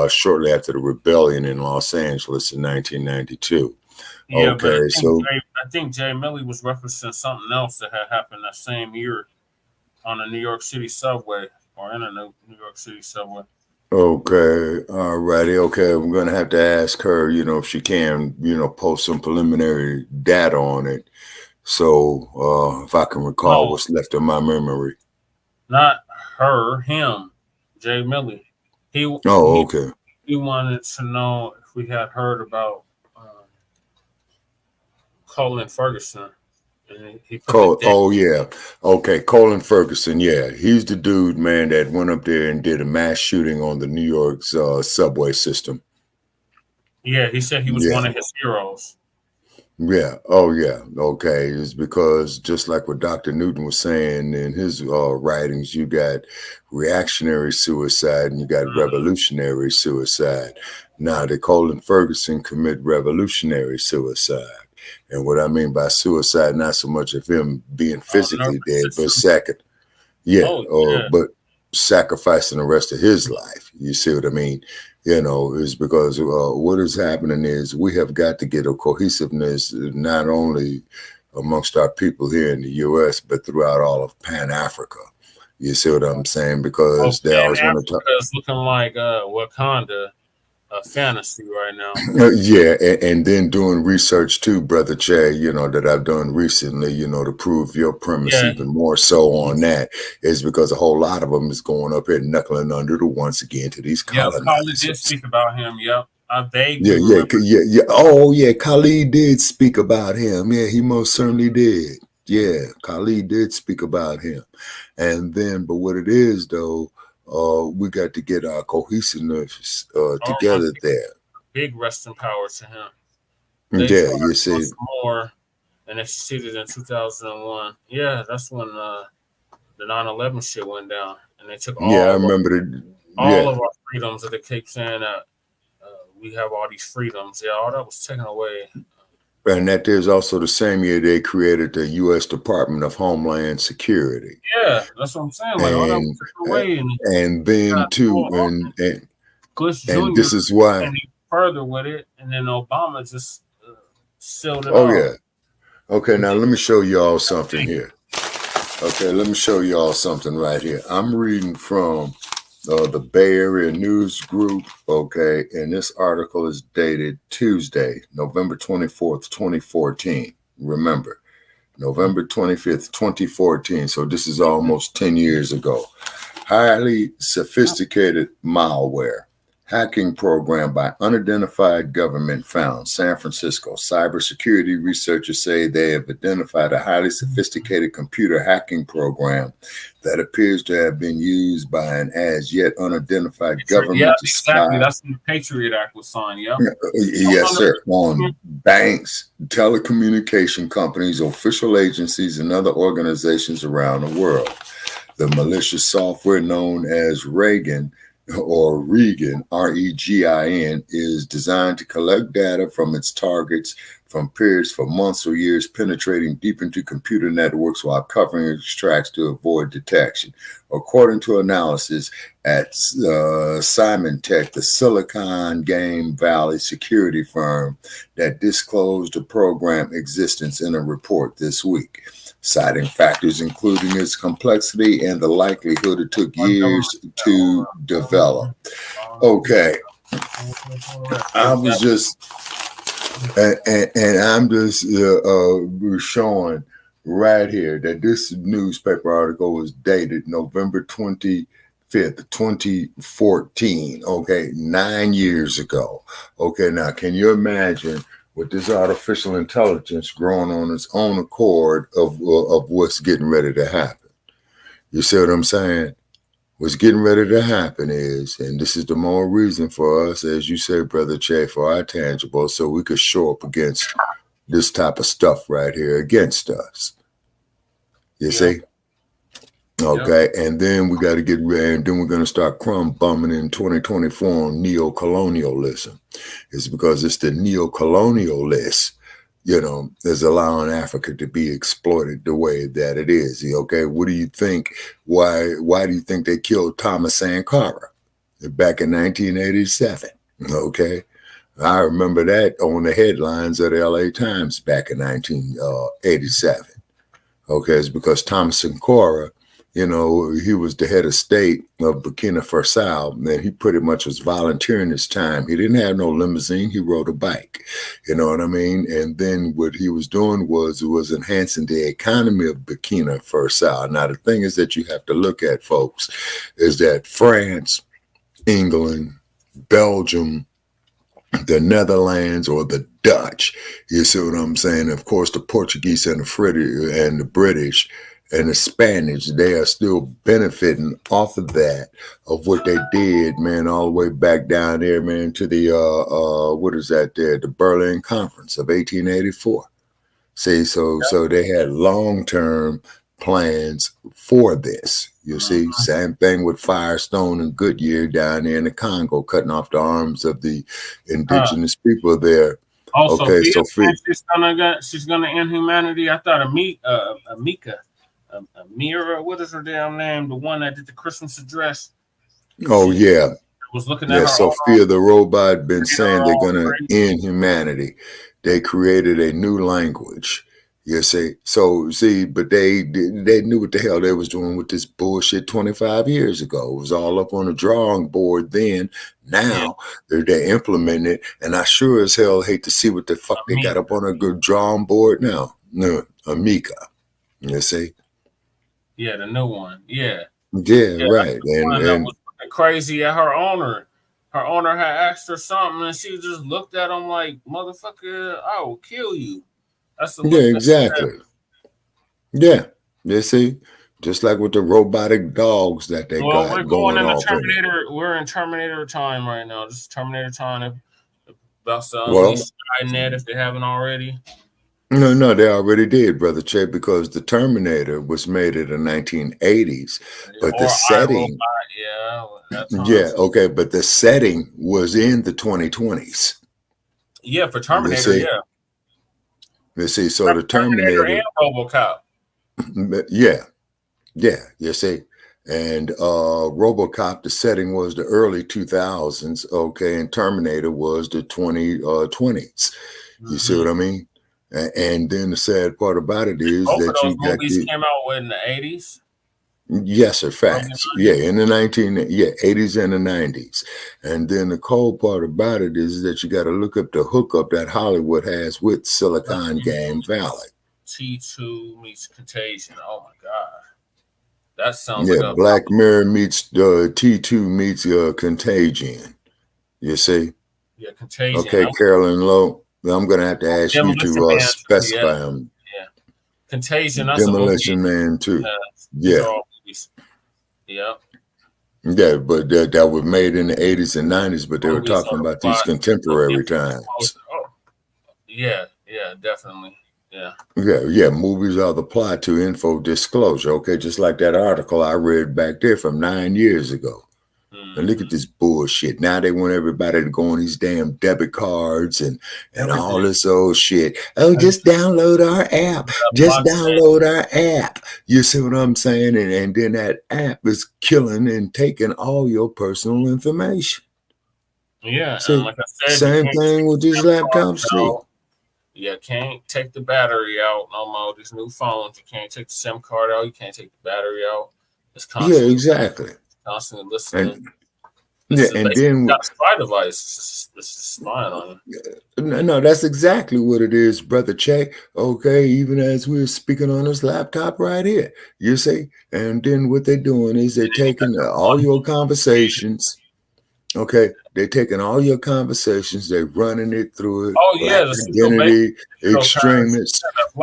S4: shortly after the rebellion in Los Angeles in 1992.
S1: Yeah,
S4: okay,
S1: I think Jay Milley was referencing something else that had happened that same year on a New York City subway, or in a New York City subway.
S4: Okay, all righty. Okay, I'm gonna have to ask her, if she can, post some preliminary data on it. So if I can recall what's left of my memory.
S1: Not her, him, Jay Milley. He wanted to know if we had heard about Colin Ferguson.
S4: Colin Ferguson. Yeah, he's the dude, man, that went up there and did a mass shooting on the New York's subway system.
S1: Yeah, he said he was one of his heroes.
S4: Yeah. Oh, yeah. Okay. It's because just like what Dr. Newton was saying in his writings, you got reactionary suicide and you got revolutionary suicide. Now, did Colin Ferguson commit revolutionary suicide? And what I mean by suicide, not so much of him being physically dead, but but sacrificing the rest of his life. You see what I mean? Is because what is happening is we have got to get a cohesiveness not only amongst our people here in the U.S., but throughout all of Pan-Africa. You see what I'm saying? Because they always want to talk.
S1: It's looking like Wakanda. A fantasy right now.
S4: And then doing research too, Brother Che, that I've done recently, to prove your premise even more so on that, is because a whole lot of them is going up here knuckling under once again to these colonizers.
S1: Yeah, Khalid did speak about him. Yep. I vaguely
S4: Yeah. Oh, yeah, Khalid did speak about him. Yeah, he most certainly did. Yeah, Khalid did speak about him. And then, but what it is, though, we got to get our cohesiveness together there.
S1: Big rest in power to him.
S4: You see.
S1: More, and they succeeded in 2001. Yeah, that's when the 9/11 shit went down, and they took all.
S4: I remember
S1: all of our freedoms that they keep saying that we have all these freedoms. Yeah, all that was taken away.
S4: And that there's also the same year they created the U.S. Department of Homeland Security.
S1: Yeah, that's what I'm saying. Like, all that was taken away.
S4: And then too, and this is why.
S1: And further with it, and then Obama just sealed it.
S4: Oh yeah. Okay, now let me show y'all something here. Okay, let me show y'all something right here. I'm reading from the Bay Area News Group, okay, and this article is dated Tuesday, November 24th, 2014. Remember, November 25th, 2014. So this is almost 10 years ago. Highly sophisticated malware hacking program by unidentified government found. San Francisco cybersecurity researchers say they have identified a highly sophisticated computer hacking program that appears to have been used by an as yet unidentified government
S1: Yeah,
S4: to
S1: exactly.
S4: spy.
S1: That's when the Patriot Act was signed. Yep.
S4: Yes, sir. On banks, telecommunication companies, official agencies, and other organizations around the world. The malicious software known as Regan, REGIN, is designed to collect data from its targets from periods for months or years, penetrating deep into computer networks while covering its tracks to avoid detection. According to analysis at Symantec, the Silicon Valley security firm that disclosed the program existence in a report this week, citing factors including its complexity and the likelihood it took years to develop. Okay, I was just, and I'm just showing right here that this newspaper article was dated November 25th, 2014. Okay, 9 years ago. Okay, now can you imagine with this artificial intelligence growing on its own accord of what's getting ready to happen? You see what I'm saying? What's getting ready to happen is, and this is the more reason for us, as you say, Brother Che, for our tangible, so we could show up against this type of stuff right here against us. You see? Okay, and then we got to get ready, and then we're going to start crumb bumming in 2024 on neo-colonialism. It's because it's the neo-colonialists, you know, is allowing Africa to be exploited the way that it is. Okay, what do you think? Why do you think they killed Thomas Sankara back in 1987? Okay, I remember that on the headlines of the LA Times back in 1987. Okay, it's because Thomas Sankara, you know, he was the head of state of Burkina Faso, and he pretty much was volunteering his time. He didn't have no limousine. He rode a bike. You know what I mean? And then what he was doing was enhancing the economy of Burkina Faso. Now, the thing is that you have to look at, folks, is that France, England, Belgium, the Netherlands, or the Dutch, you see what I'm saying? Of course, the Portuguese and the British and the Spanish, they are still benefiting off of that, of what they did, man, all the way back down there, man, to the, what is that there? The Berlin Conference of 1884. See, so they had long-term plans for this. You see, same thing with Firestone and Goodyear down there in the Congo, cutting off the arms of the indigenous people there.
S1: Also,
S4: okay, so
S1: she's gonna end humanity. I thought Amira, what is her damn name? The one that did the Christmas address.
S4: Oh yeah,
S1: was looking at her.
S4: Sophia the robot been saying they're gonna end humanity. They created a new language. You see, but they knew what the hell they was doing with this bullshit 25 years ago. It was all up on the drawing board then. Now they're implementing it, and I sure as hell hate to see what the fuck they got up on a good drawing board now. No, Amika. You see.
S1: Yeah, the new one. Yeah,
S4: right.
S1: And was crazy at her owner. Her owner had asked her something, and she just looked at him like, "Motherfucker, I will kill you." That's the
S4: exactly. Yeah, you see, just like with the robotic dogs that they got.
S1: We're going into Terminator. We're in Terminator time right now. This is Terminator time. About to unleash Skynet if they haven't already.
S4: No, they already did, Brother Che, because the Terminator was made in the 1980s, but the setting, but the setting was in the 2020s.
S1: Yeah, for Terminator,
S4: You see, so the Terminator
S1: and RoboCop.
S4: You see, and RoboCop, the setting was the early 2000s, and Terminator was the 2020s. You see what I mean? And then the sad part about it is that
S1: those movies came out in the 80s.
S4: Yes, sir, facts. In the 80s and the 90s. And then the cold part about it is that you got to look up the hookup that Hollywood has with Silicon Valley.
S1: T2 meets Contagion. Oh my God, that sounds
S4: like Black Mirror meets T2 meets Contagion. You see?
S1: Yeah, Contagion.
S4: Okay, Carolyn Lowe. I'm gonna have to ask you
S1: Demolition
S4: to
S1: Man.
S4: specify
S1: Yeah,
S4: them.
S1: yeah. Contagion. That's a movie.
S4: Demolition Man too.
S1: These
S4: Yeah.
S1: are all movies. Yeah.
S4: Yeah, but that was made in the 80s and 90s, but they were
S1: Movies
S4: talking
S1: are
S4: about these
S1: plot.
S4: contemporary times.
S1: Oh, yeah, definitely. Yeah.
S4: Yeah, movies are the plot to info disclosure. Okay, just like that article I read back there from 9 years ago. And look at this bullshit. Now they want everybody to go on these damn debit cards and all this old shit. Oh, just download our app. Just download our app. You see what I'm saying? And then that app is killing and taking all your personal information.
S1: Yeah,
S4: See,
S1: and like I said,
S4: same thing with these laptops too.
S1: You can't take the battery out no more. These new phones, you can't take the SIM card out. You can't take the battery out. It's constantly,
S4: Yeah, exactly.
S1: Constantly listening.
S4: And then
S1: got a spy device. This is spying on you.
S4: No, that's exactly what it is, Brother Che. Okay, even as we're speaking on this laptop right here, you see, and then what they're doing is they're taking all your conversations. Okay, they're taking all your conversations, they're running it through it.
S1: Oh yeah, the
S4: identity extremists.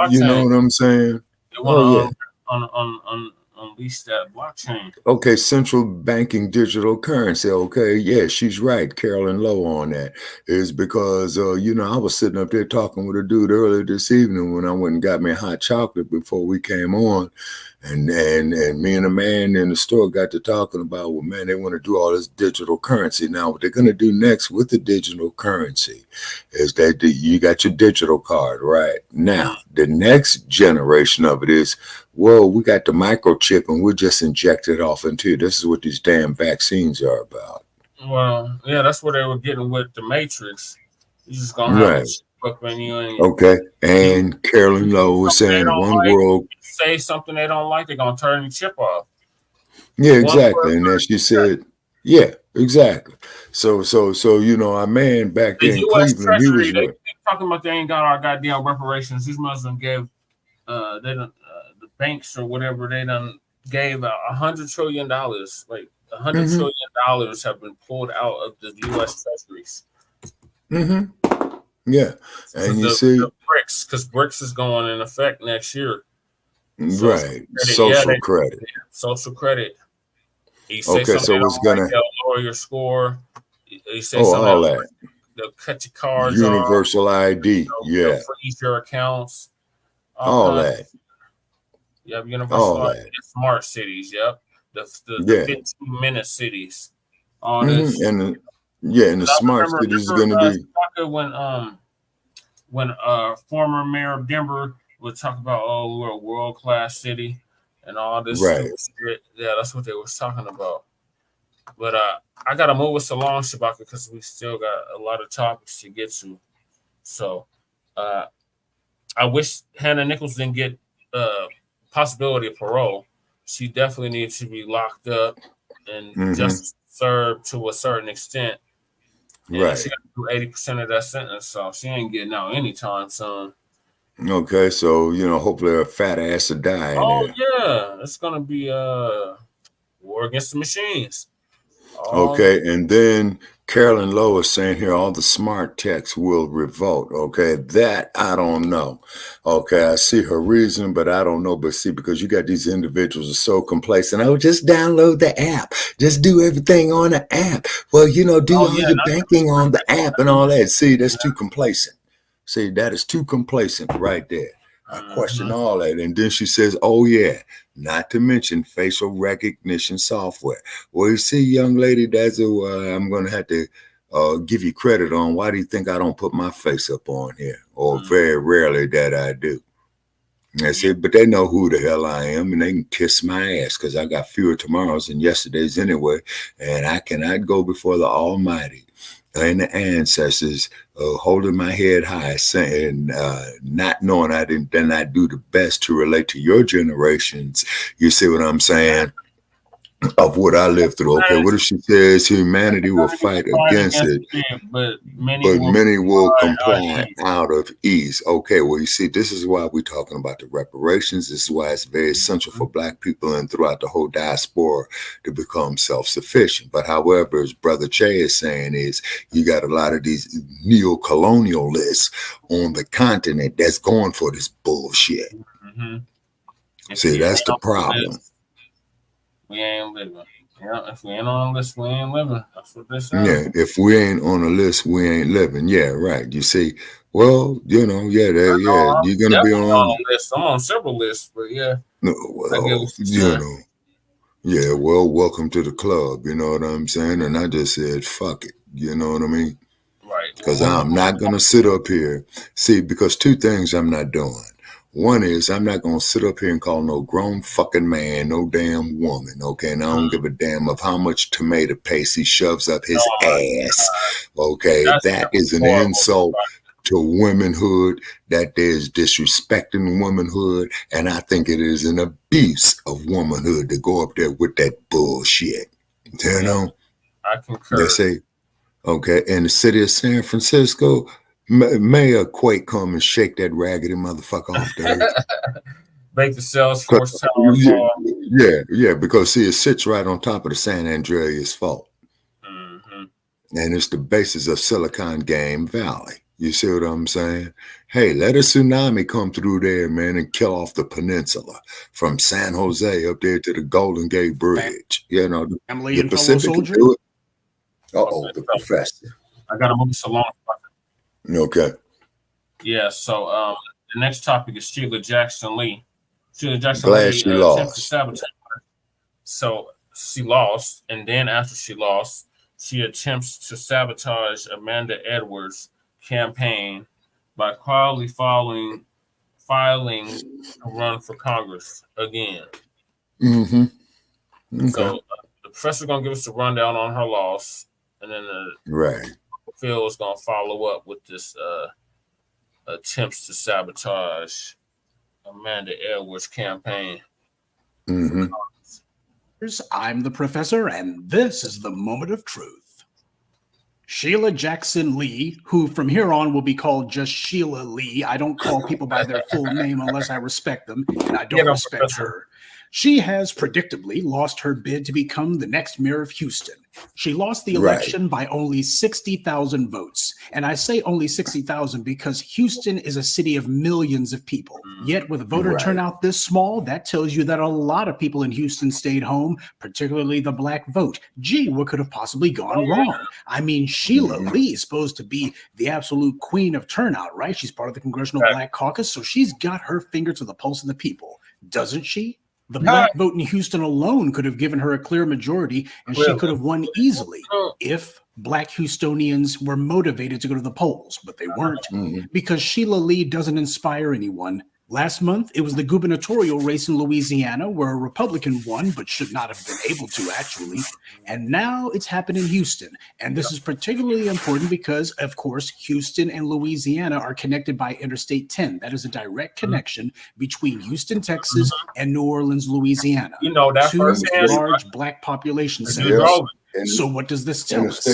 S4: You know what I'm saying?
S1: Oh yeah. Unleash that blockchain.
S4: Okay, central banking digital currency. Okay, yeah, she's right. Carolyn Lowe on that is because I was sitting up there talking with a dude earlier this evening when I went and got me a hot chocolate before we came on, and me and a man in the store got to talking about, well, man, they want to do all this digital currency. Now, what they're going to do next with the digital currency is that you got your digital card right now. The next generation of it is, well, we got the microchip and we'll just inject it off into you. This is what these damn vaccines are about.
S1: Well, yeah, that's what they were getting with the Matrix. You just gonna have a chip up in you.
S4: Okay, and Carolyn Lowe was saying one world.
S1: Say something they don't like, they're gonna turn the chip off.
S4: Yeah, exactly. And then she said, yeah, exactly. So our man back there in Cleveland, he was
S1: they talking about they ain't got our goddamn reparations. These Muslims gave the banks or whatever, they done gave $100 trillion. Like $100 trillion have been pulled out of the U.S. treasuries.
S4: Yeah, and you see,
S1: BRICS, because BRICS is going in effect next year.
S4: Right, social credit.
S1: Social credit. You say
S4: okay, so it's gonna
S1: lower your score. You say
S4: all that.
S1: They'll cut your cards.
S4: Universal ID.
S1: They'll freeze your accounts.
S4: All that.
S1: Yep, universal ID. Smart cities. Yep, the 15-minute cities. All this.
S4: And the smart cities is going to be
S1: when former mayor of Denver would talk about, oh, we're a world-class city and all this shit. Yeah, that's what they was talking about. But I got to move us along, Shabaka, because we still got a lot of topics to get to. So I wish Hannah Nichols didn't get possibility of parole. She definitely needs to be locked up and just served to a certain extent. And she got to do 80% of that sentence, so she ain't getting out anytime soon.
S4: Okay, so hopefully a fat ass will die.
S1: Oh yeah, it's gonna be war against the machines.
S4: Okay, and then Carolyn Lowe is saying here all the smart techs will revolt. Okay, that I don't know. Okay, I see her reason, but I don't know. But see, because you got these individuals are so complacent. Oh, just download the app. Just do everything on the app. Well, do all your banking on the app and all that. See, that's too complacent. See, that is too complacent right there. I question all that. And then she says, oh, yeah, not to mention facial recognition software. Well, you see, young lady, that's I'm going to have to give you credit on. Why do you think I don't put my face up on here? Or very rarely that I do. That's it. But they know who the hell I am, and they can kiss my ass because I got fewer tomorrows than yesterdays anyway. And I cannot go before the Almighty and the ancestors holding my head high, saying, not knowing I did not do the best to relate to your generations. You see what I'm saying? of what I lived through. Okay, what if she says humanity will fight against it,
S1: but
S4: many will comply
S1: ease.
S4: out of ease? Okay, well, you see, this is why we're talking about the reparations. This is why it's very essential for Black people and throughout the whole diaspora to become self-sufficient. But however, as Brother Che is saying, is you got a lot of these neo-colonialists on the continent that's going for this bullshit. See, that's the problem.
S1: We ain't living. Yeah, if we ain't on the list, we ain't living. That's what they say.
S4: Yeah, if we ain't on a list, we ain't living. Yeah, right. You see, well, you know, you're gonna be on
S1: a list. I'm on several lists, but yeah.
S4: No, well, you know, yeah. Well, welcome to the club. You know what I'm saying? And I just said, fuck it. You know what I mean?
S1: Right.
S4: Because I'm not gonna sit up here. See, because two things I'm not doing. One is I'm not going to sit up here and call no grown fucking man no damn woman, okay? And I don't give a damn of how much tomato paste he shoves up his ass, okay? That is an insult to womanhood, that is disrespecting womanhood, and I think it is an abuse of womanhood to go up there with that bullshit, you know?
S1: I concur.
S4: They say, okay, in the city of San Francisco, Mayor Quake come and shake that raggedy motherfucker off there.
S1: Make the Salesforce tower.
S4: Yeah, because see, it sits right on top of the San Andreas Fault. And it's the basis of Silicon Game Valley. You see what I'm saying? Hey, let a tsunami come through there, man, and kill off the peninsula from San Jose up there to the Golden Gate Bridge. You know, the Pacific can do it. The professor.
S1: I got to move so long.
S4: Okay.
S1: Yeah, so the next topic is Sheila Jackson Lee. Sheila Jackson
S4: Glad
S1: Lee
S4: she
S1: attempted
S4: lost.
S1: to sabotage her. So she lost, and then after she lost, she attempts to sabotage Amanda Edwards' campaign by quietly filing to run for Congress again.
S4: Okay.
S1: So the professor's going to give us a rundown on her loss, and then Phil is going to follow up with this attempts to sabotage Amanda Edwards' campaign.
S10: I'm the professor, and this is the moment of truth. Sheila Jackson Lee, who from here on will be called just Sheila Lee. I don't call people by their full name unless I respect them, and I don't respect her. She has predictably lost her bid to become the next mayor of Houston. She lost the election by only 60,000 votes. And I say only 60,000 because Houston is a city of millions of people. Yet with voter turnout this small, that tells you that a lot of people in Houston stayed home, particularly the Black vote. Gee, what could have possibly gone wrong? I mean, Sheila Lee is supposed to be the absolute queen of turnout, right? She's part of the Congressional Black Caucus, so she's got her finger to the pulse of the people, doesn't she? The Black vote in Houston alone could have given her a clear majority, and she could have won easily if Black Houstonians were motivated to go to the polls, but they weren't because Sheila Lee doesn't inspire anyone. Last month, it was the gubernatorial race in Louisiana where a Republican won, but should not have been able to, actually. And now it's happened in Houston. And this is particularly important because, of course, Houston and Louisiana are connected by Interstate 10. That is a direct connection between Houston, Texas, and New Orleans, Louisiana.
S1: You know, that
S10: two large Black population centers. So what does this tell us?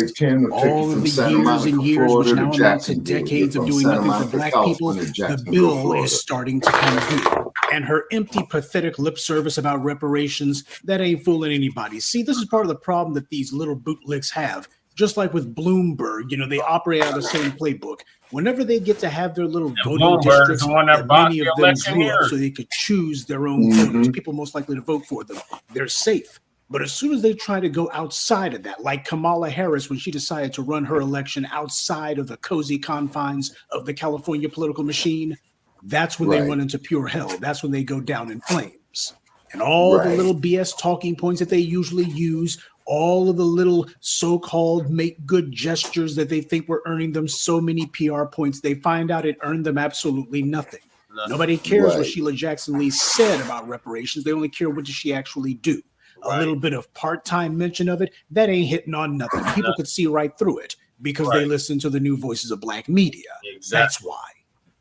S10: All of the years and years, which now amount to decades of doing nothing for Black people, the bill is starting to come due. And her empty, pathetic lip service about reparations, that ain't fooling anybody. See, this is part of the problem that these little bootlicks have. Just like with Bloomberg, you know, they operate out of the same playbook. Whenever they get to have their little voting districts, many of them grew up so they could choose their own voters, people most likely to vote for them. They're safe. But as soon as they try to go outside of that, like Kamala Harris when she decided to run her election outside of the cozy confines of the California political machine, that's when they run into pure hell. That's when they go down in flames. And all the little BS talking points that they usually use, all of the little so-called make good gestures that they think were earning them so many PR points, they find out it earned them absolutely nothing. Nobody cares what Sheila Jackson Lee said about reparations. They only care what does she actually do. A little bit of part-time mention of it, that ain't hitting on nothing. People could see right through it because they listen to the new voices of Black media. That's why.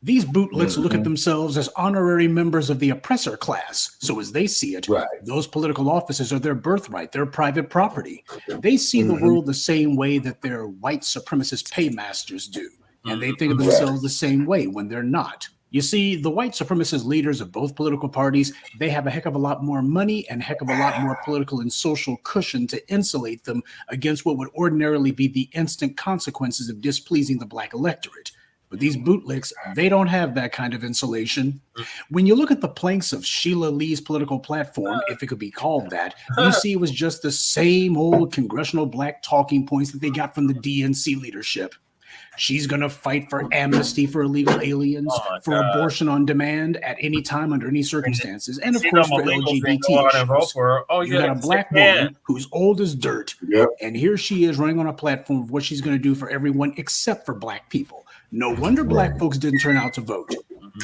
S10: These bootlicks look at themselves as honorary members of the oppressor class. So as they see it, those political offices are their birthright, their private property. They see the world the same way that their white supremacist paymasters do. And they think of themselves the same way when they're not. You see, the white supremacist leaders of both political parties, they have a heck of a lot more money and heck of a lot more political and social cushion to insulate them against what would ordinarily be the instant consequences of displeasing the black electorate. But these bootlicks, they don't have that kind of insulation. When you look at the planks of Sheila Lee's political platform, if it could be called that, you see it was just the same old congressional black talking points that they got from the DNC leadership. She's going to fight for amnesty for illegal aliens, for abortion on demand at any time under any circumstances, and of course for LGBT issues. You got a black woman who's old as dirt, and here she is running on a platform of what she's going to do for everyone except for black people. No wonder black folks didn't turn out to vote.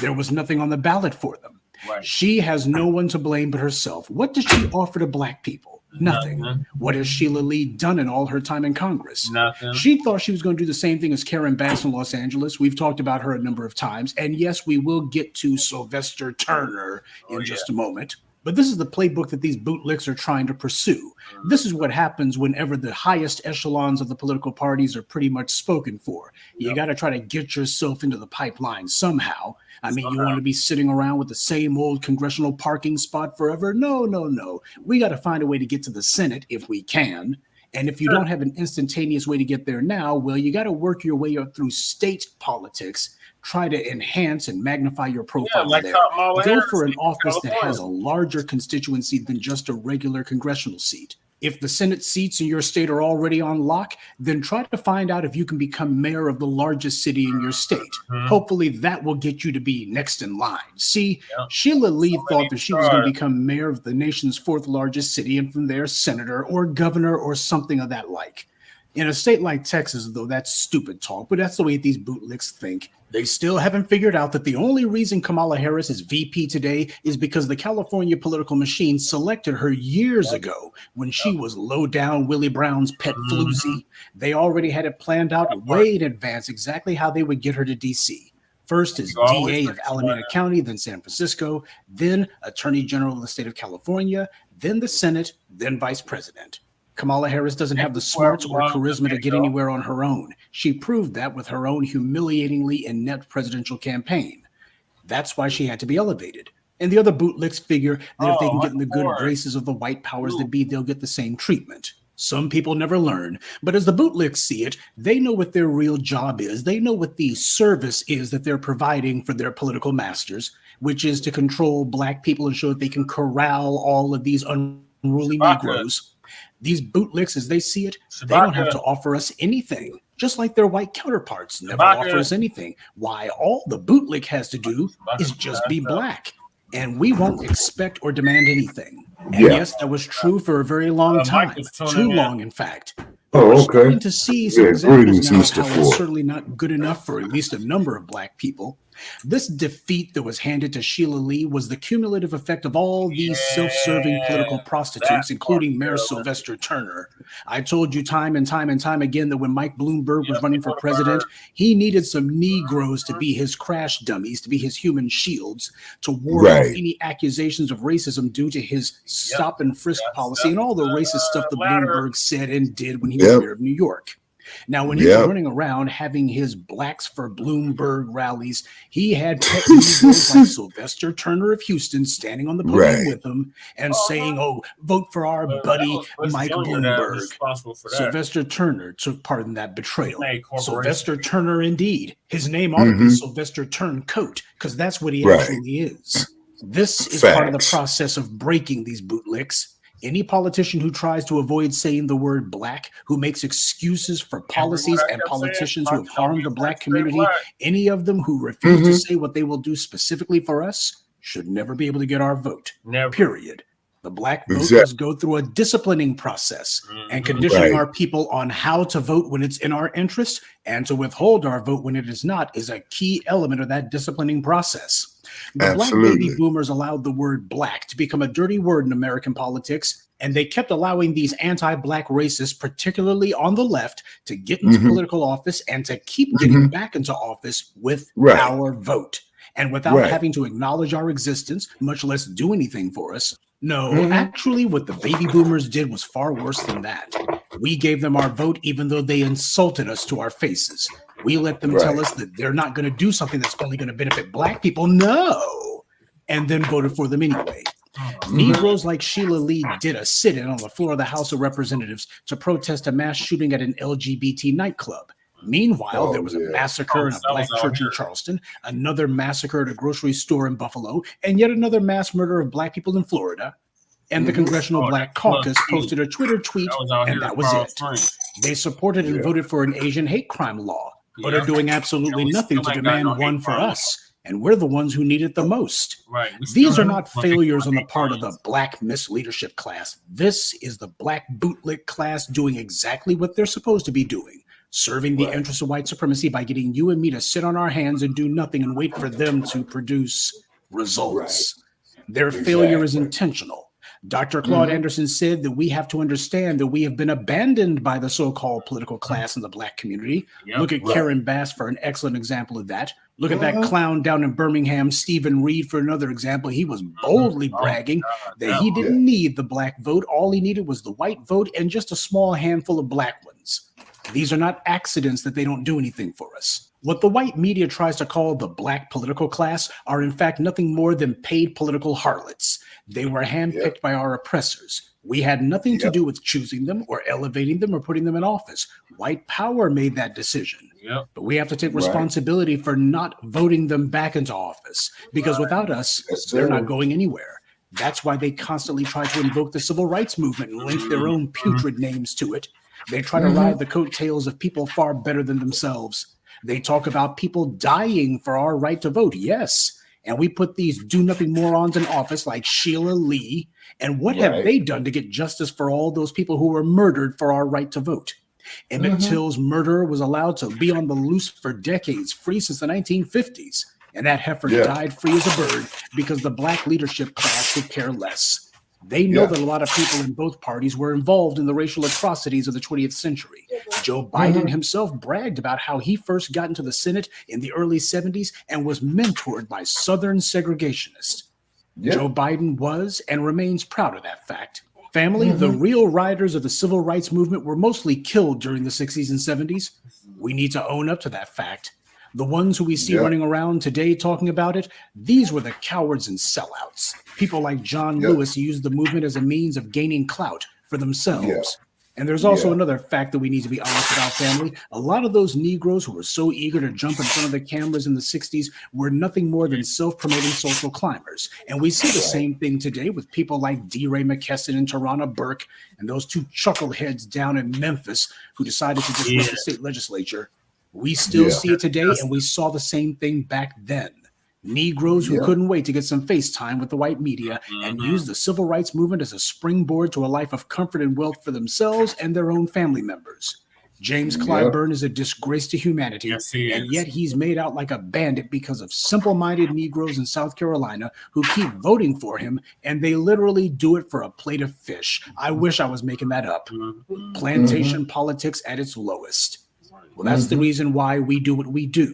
S10: There was nothing on the ballot for them. She has no one to blame but herself. What does she offer to black people? Nothing. What has Sheila Lee done in all her time in Congress?
S1: Nothing.
S10: She thought she was going to do the same thing as Karen Bass in Los Angeles. We've talked about her a number of times. And yes, we will get to Sylvester Turner in just a moment. But this is the playbook that these bootlicks are trying to pursue. This is what happens whenever the highest echelons of the political parties are pretty much spoken for. You got to try to get yourself into the pipeline somehow. I mean, you want to be sitting around with the same old congressional parking spot forever? No, no, no. We got to find a way to get to the Senate if we can. And if you don't have an instantaneous way to get there now, well, you got to work your way up through state politics. Try to enhance and magnify your profile there. Go for an office that has a larger constituency than just a regular congressional seat. If the Senate seats in your state are already on lock, then try to find out if you can become mayor of the largest city in your state. Hopefully that will get you to be next in line. See, Sheila Lee thought that she was going to become mayor of the nation's fourth largest city, and from there, senator or governor or something of that like. In a state like Texas, though, that's stupid talk, but that's the way these bootlicks think. They still haven't figured out that the only reason Kamala Harris is VP today is because the California political machine selected her years ago when she was low-down Willie Brown's pet floozy. They already had it planned out way in advance exactly how they would get her to D.C. First as DA of Alameda County, then San Francisco, then Attorney General of the state of California, then the Senate, then Vice President. Kamala Harris doesn't have the smarts or charisma to get anywhere on her own. She proved that with her own humiliatingly inept presidential campaign. That's why she had to be elevated. And the other bootlicks figure that if they can get in the good graces of the white powers that be, they'll get the same treatment. Some people never learn, but as the bootlicks see it, they know what their real job is. They know what the service is that they're providing for their political masters, which is to control black people and show that they can corral all of these unruly Negroes. These bootlicks, as they see it, they don't have to offer us anything, just like their white counterparts never offer us anything. Why, all the bootlick has to do is just be black, and we won't expect or demand anything. And yes, that was true for a very long time, too long, in fact. We're starting to see some examples now of how it's certainly not good enough for at least a number of black people. This defeat that was handed to Sheila Lee was the cumulative effect of all these self-serving political prostitutes, including Mayor Sylvester Turner. I told you time and time and time again that when Mike Bloomberg was running for president, he needed some Negroes to be his crash dummies, to be his human shields, to ward off any accusations of racism due to his stop and frisk policy and all the racist stuff that Bloomberg said and did when he was mayor of New York. Now, when he was running around having his Blacks for Bloomberg rallies, he had pet Negroes like Sylvester Turner of Houston standing on the podium with him and saying, "Oh, vote for our buddy Mike Bloomberg." Sylvester Turner took part in that betrayal. Sylvester Turner, indeed. His name ought to be Sylvester Turncoat, because that's what he actually is. This is part of the process of breaking these bootlicks. Any politician who tries to avoid saying the word black, who makes excuses for policies and politicians who have harmed the black community, any of them who refuse to say what they will do specifically for us, should never be able to get our vote. Period. The Black vote
S4: Exactly.
S10: must go through a disciplining process and conditioning
S4: Right.
S10: our people on how to vote when it's in our interest and to withhold our vote when it is not is a key element of that disciplining process. The Black baby
S4: Absolutely.
S10: boomers allowed the word black to become a dirty word in American politics, and they kept allowing these anti-Black racists, particularly on the left, to get into political office and to keep getting back into office with
S4: Right.
S10: our vote. And without
S4: Right.
S10: having to acknowledge our existence, much less do anything for us. No, actually, what the baby boomers did was far worse than that. We gave them our vote even though they insulted us to our faces. We let them tell
S4: Right.
S10: us that they're not going to do something that's only going to benefit Black people. No. And then voted for them anyway. Negroes like Sheila Lee did a sit-in on the floor of the House of Representatives to protest a mass shooting at an LGBT nightclub. Meanwhile, there was a massacre in a Black church in Charleston, another massacre at a grocery store in Buffalo, and yet another mass murder of Black people in Florida. And the Congressional Black Caucus posted a Twitter tweet, and that was it. They supported and voted for an Asian hate crime law, but are doing absolutely nothing to demand one for us. And we're the ones who need it the most.
S1: Right.
S10: These are not failures on the part of the Black misleadership class. This is the Black bootlick class doing exactly what they're supposed to be doing. Serving the interests of white supremacy by getting you and me to sit on our hands and do nothing and wait for them to produce results. Their failure is intentional. Dr. Claude Anderson said that we have to understand that we have been abandoned by the so-called political class in the Black community. Look at Karen Bass for an excellent example of that. Look at that clown down in Birmingham, Stephen Reed, for another example. He was boldly bragging that he didn't need the Black vote. All he needed was the white vote and just a small handful of Black ones. These are not accidents that they don't do anything for us. What the white media tries to call the Black political class are in fact nothing more than paid political harlots. They were handpicked by our oppressors. We had nothing to do with choosing them or elevating them or putting them in office. White power made that decision. But we have to take responsibility for not voting them back into office, because without us, they're not going anywhere. That's why they constantly try to invoke the civil rights movement and link their own putrid names to it. They try to ride the coattails of people far better than themselves. They talk about people dying for our right to vote. Yes. And we put these do-nothing morons in office like Sheila Lee. And what have they done to get justice for all those people who were murdered for our right to vote? Emmett Till's murderer was allowed to be on the loose for decades, free since the 1950s. And that heifer died free as a bird because the Black leadership class could care less. They know that a lot of people in both parties were involved in the racial atrocities of the 20th century. Joe Biden himself bragged about how he first got into the Senate in the early 70s and was mentored by Southern segregationists. Joe Biden was and remains proud of that fact. Family, the real riders of the civil rights movement were mostly killed during the 60s and 70s. We need to own up to that fact. The ones who we see running around today talking about it, these were the cowards and sellouts. People like John Lewis used the movement as a means of gaining clout for themselves. And there's also another fact that we need to be honest about, family. A lot of those Negroes who were so eager to jump in front of the cameras in the 60s were nothing more than self-promoting social climbers. And we see the same thing today with people like D. Ray McKesson and Tarana Burke and those two chuckleheads down in Memphis who decided to disrupt the state legislature. We still see it today, and we saw the same thing back then. Negroes who couldn't wait to get some face time with the white media and use the civil rights movement as a springboard to a life of comfort and wealth for themselves and their own family members. James Clyburn is a disgrace to humanity, and yet he's made out like a bandit because of simple-minded Negroes in South Carolina who keep voting for him, and they literally do it for a plate of fish. I wish I was making that up. Plantation politics at its lowest. Well, that's the reason why we do what we do.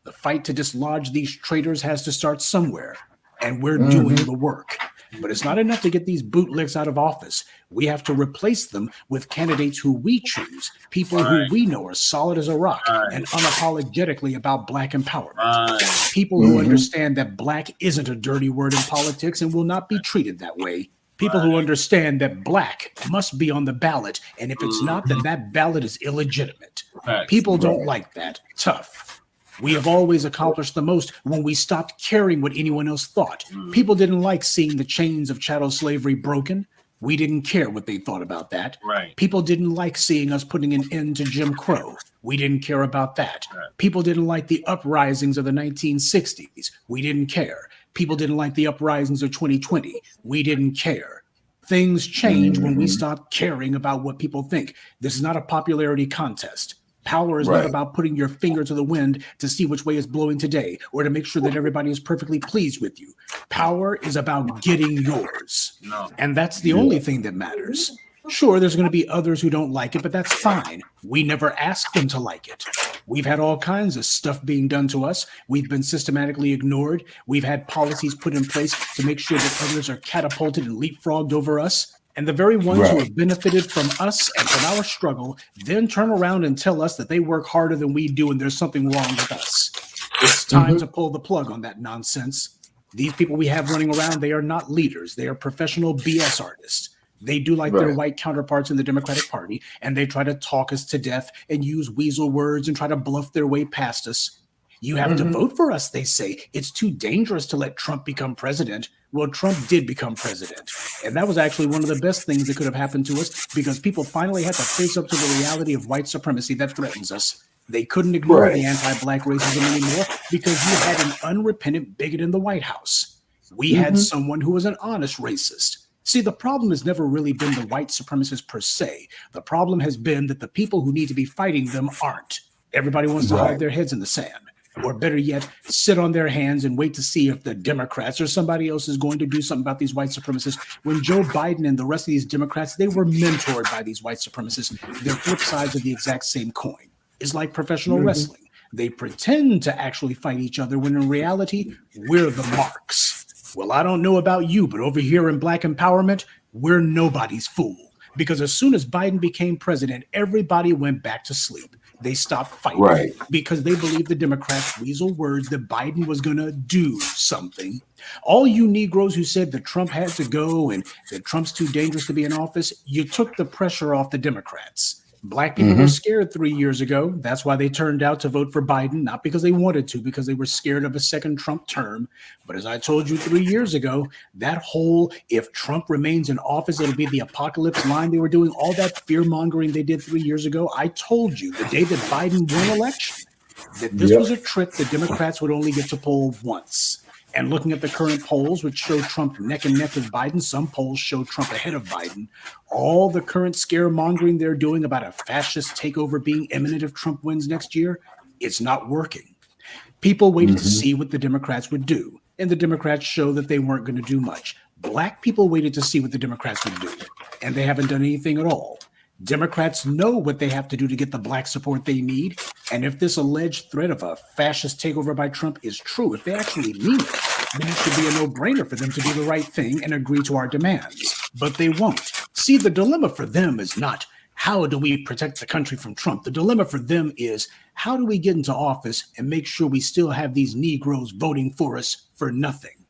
S10: The fight to dislodge these traitors has to start somewhere, and we're doing the work. But it's not enough to get these bootlicks out of office. We have to replace them with candidates who we choose, people who we know are solid as a rock and unapologetically about Black empowerment. People who understand that Black isn't a dirty word in politics and will not be treated that way. People who understand that Black must be on the ballot, and if it's not, then that ballot is illegitimate. People don't like that. Tough. We have always accomplished the most when we stopped caring what anyone else thought. People didn't like seeing the chains of chattel slavery broken. We didn't care what they thought about that. People didn't like seeing us putting an end to Jim Crow. We didn't care about that. People didn't like the uprisings of the 1960s. We didn't care. People didn't like the uprisings of 2020. We didn't care. Things change when we stop caring about what people think. This is not a popularity contest. Power is not about putting your finger to the wind to see which way it's blowing today or to make sure that everybody is perfectly pleased with you. Power is about getting yours. And that's the only thing that matters. Sure, there's going to be others who don't like it, but that's fine. We never asked them to like it. We've had all kinds of stuff being done to us. We've been systematically ignored. We've had policies put in place to make sure that others are catapulted and leapfrogged over us. And the very ones who have benefited from us and from our struggle then turn around and tell us that they work harder than we do and there's something wrong with us. It's time to pull the plug on that nonsense. These people we have running around, they are not leaders. They are professional BS artists. They do like their white counterparts in the Democratic Party, and they try to talk us to death and use weasel words and try to bluff their way past us. You have to vote for us, they say. It's too dangerous to let Trump become president. Well, Trump did become president. And that was actually one of the best things that could have happened to us because people finally had to face up to the reality of white supremacy that threatens us. They couldn't ignore the anti-Black racism anymore because you had an unrepentant bigot in the White House. We had someone who was an honest racist. See, the problem has never really been the white supremacists per se. The problem has been that the people who need to be fighting them aren't. Everybody wants to hide their heads in the sand. Or better yet, sit on their hands and wait to see if the Democrats or somebody else is going to do something about these white supremacists. When Joe Biden and the rest of these Democrats, they were mentored by these white supremacists. They're flip sides of the exact same coin. It's like professional wrestling. They pretend to actually fight each other when in reality, we're the marks. Well, I don't know about you, but over here in Black empowerment, we're nobody's fool. Because as soon as Biden became president, everybody went back to sleep. They stopped fighting because they believed the Democrats' weasel words that Biden was going to do something. All you Negroes who said that Trump had to go and that Trump's too dangerous to be in office, you took the pressure off the Democrats. Black people were scared 3 years ago. That's why they turned out to vote for Biden, not because they wanted to, because they were scared of a second Trump term. But as I told you 3 years ago, that whole, if Trump remains in office, it'll be the apocalypse line they were doing, all that fear mongering they did 3 years ago. I told you the day that Biden won election, that this was a trick the Democrats would only get to pull once. And looking at the current polls, which show Trump neck and neck with Biden, some polls show Trump ahead of Biden. All the current scaremongering they're doing about a fascist takeover being imminent if Trump wins next year, it's not working. People waited to see what the Democrats would do, and the Democrats show that they weren't going to do much. Black people waited to see what the Democrats would do, and they haven't done anything at all. Democrats know what they have to do to get the Black support they need. And if this alleged threat of a fascist takeover by Trump is true, if they actually mean it, then it should be a no-brainer for them to do the right thing and agree to our demands. But they won't. See, the dilemma for them is not how do we protect the country from Trump? The dilemma for them is how do we get into office and make sure we still have these Negroes voting for us for nothing?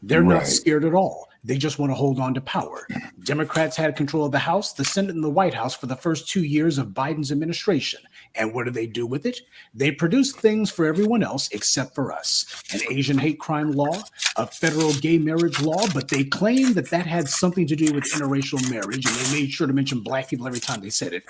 S10: They're not scared at all. They just want to hold on to power. Democrats had control of the House, the Senate, and the White House for the first 2 years of Biden's administration. And what do they do with it? They produce things for everyone else except for us. An Asian hate crime law, a federal gay marriage law, but they claim that that had something to do with interracial marriage, and they made sure to mention Black people every time they said it.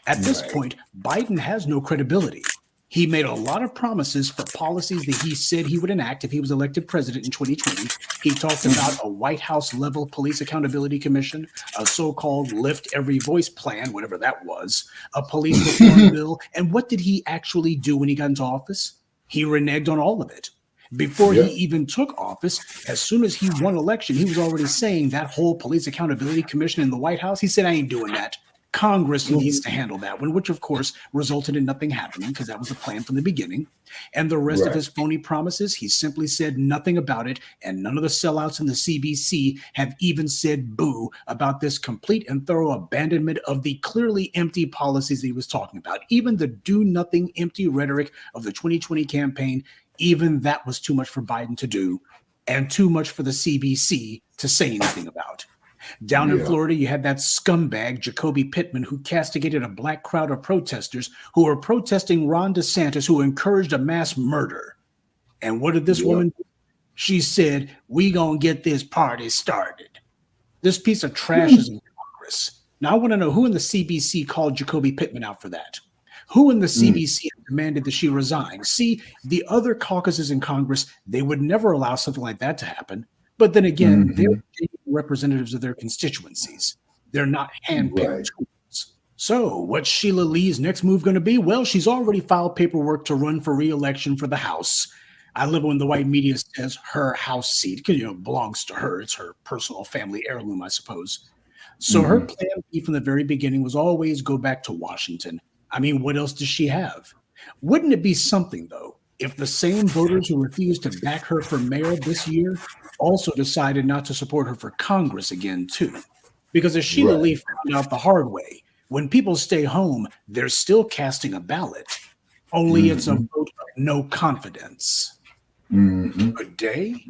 S10: At this point, Biden has no credibility. He made a lot of promises for policies that he said he would enact if he was elected president in 2020. He talked about a White House level police accountability commission, a so-called lift every voice plan, whatever that was, a police reform bill. And what did he actually do when he got into office? He reneged on all of it. Before he even took office, as soon as he won election, he was already saying that whole police accountability commission in the White House. He said, I ain't doing that. Congress needs to handle that one, which of course resulted in nothing happening because that was the plan from the beginning. And the rest of his phony promises, he simply said nothing about it. And none of the sellouts in the CBC have even said boo about this complete and thorough abandonment of the clearly empty policies that he was talking about. Even the do nothing empty rhetoric of the 2020 campaign, even that was too much for Biden to do and too much for the CBC to say anything about. Down in Florida, you had that scumbag, Jacoby Pittman, who castigated a Black crowd of protesters who were protesting Ron DeSantis, who encouraged a mass murder. And what did this woman do? She said, we gonna get this party started. This piece of trash is in Congress. Now I want to know who in the CBC called Jacoby Pittman out for that. Who in the CBC demanded that she resign? See, the other caucuses in Congress, they would never allow something like that to happen. But then again, they're genuinely representatives of their constituencies. They're not handpicked
S4: Right.
S10: tools. So, what's Sheila Lee's next move going to be? Well, she's already filed paperwork to run for re-election for the House. I love it when the white media says her House seat, because it belongs to her. It's her personal family heirloom, I suppose. So her plan B from the very beginning was always go back to Washington. I mean, what else does she have? Wouldn't it be something, though, if the same voters who refused to back her for mayor this year also decided not to support her for Congress again, too? Because as Sheila Lee found out the hard way, when people stay home, they're still casting a ballot. Only it's a vote of no confidence. Good day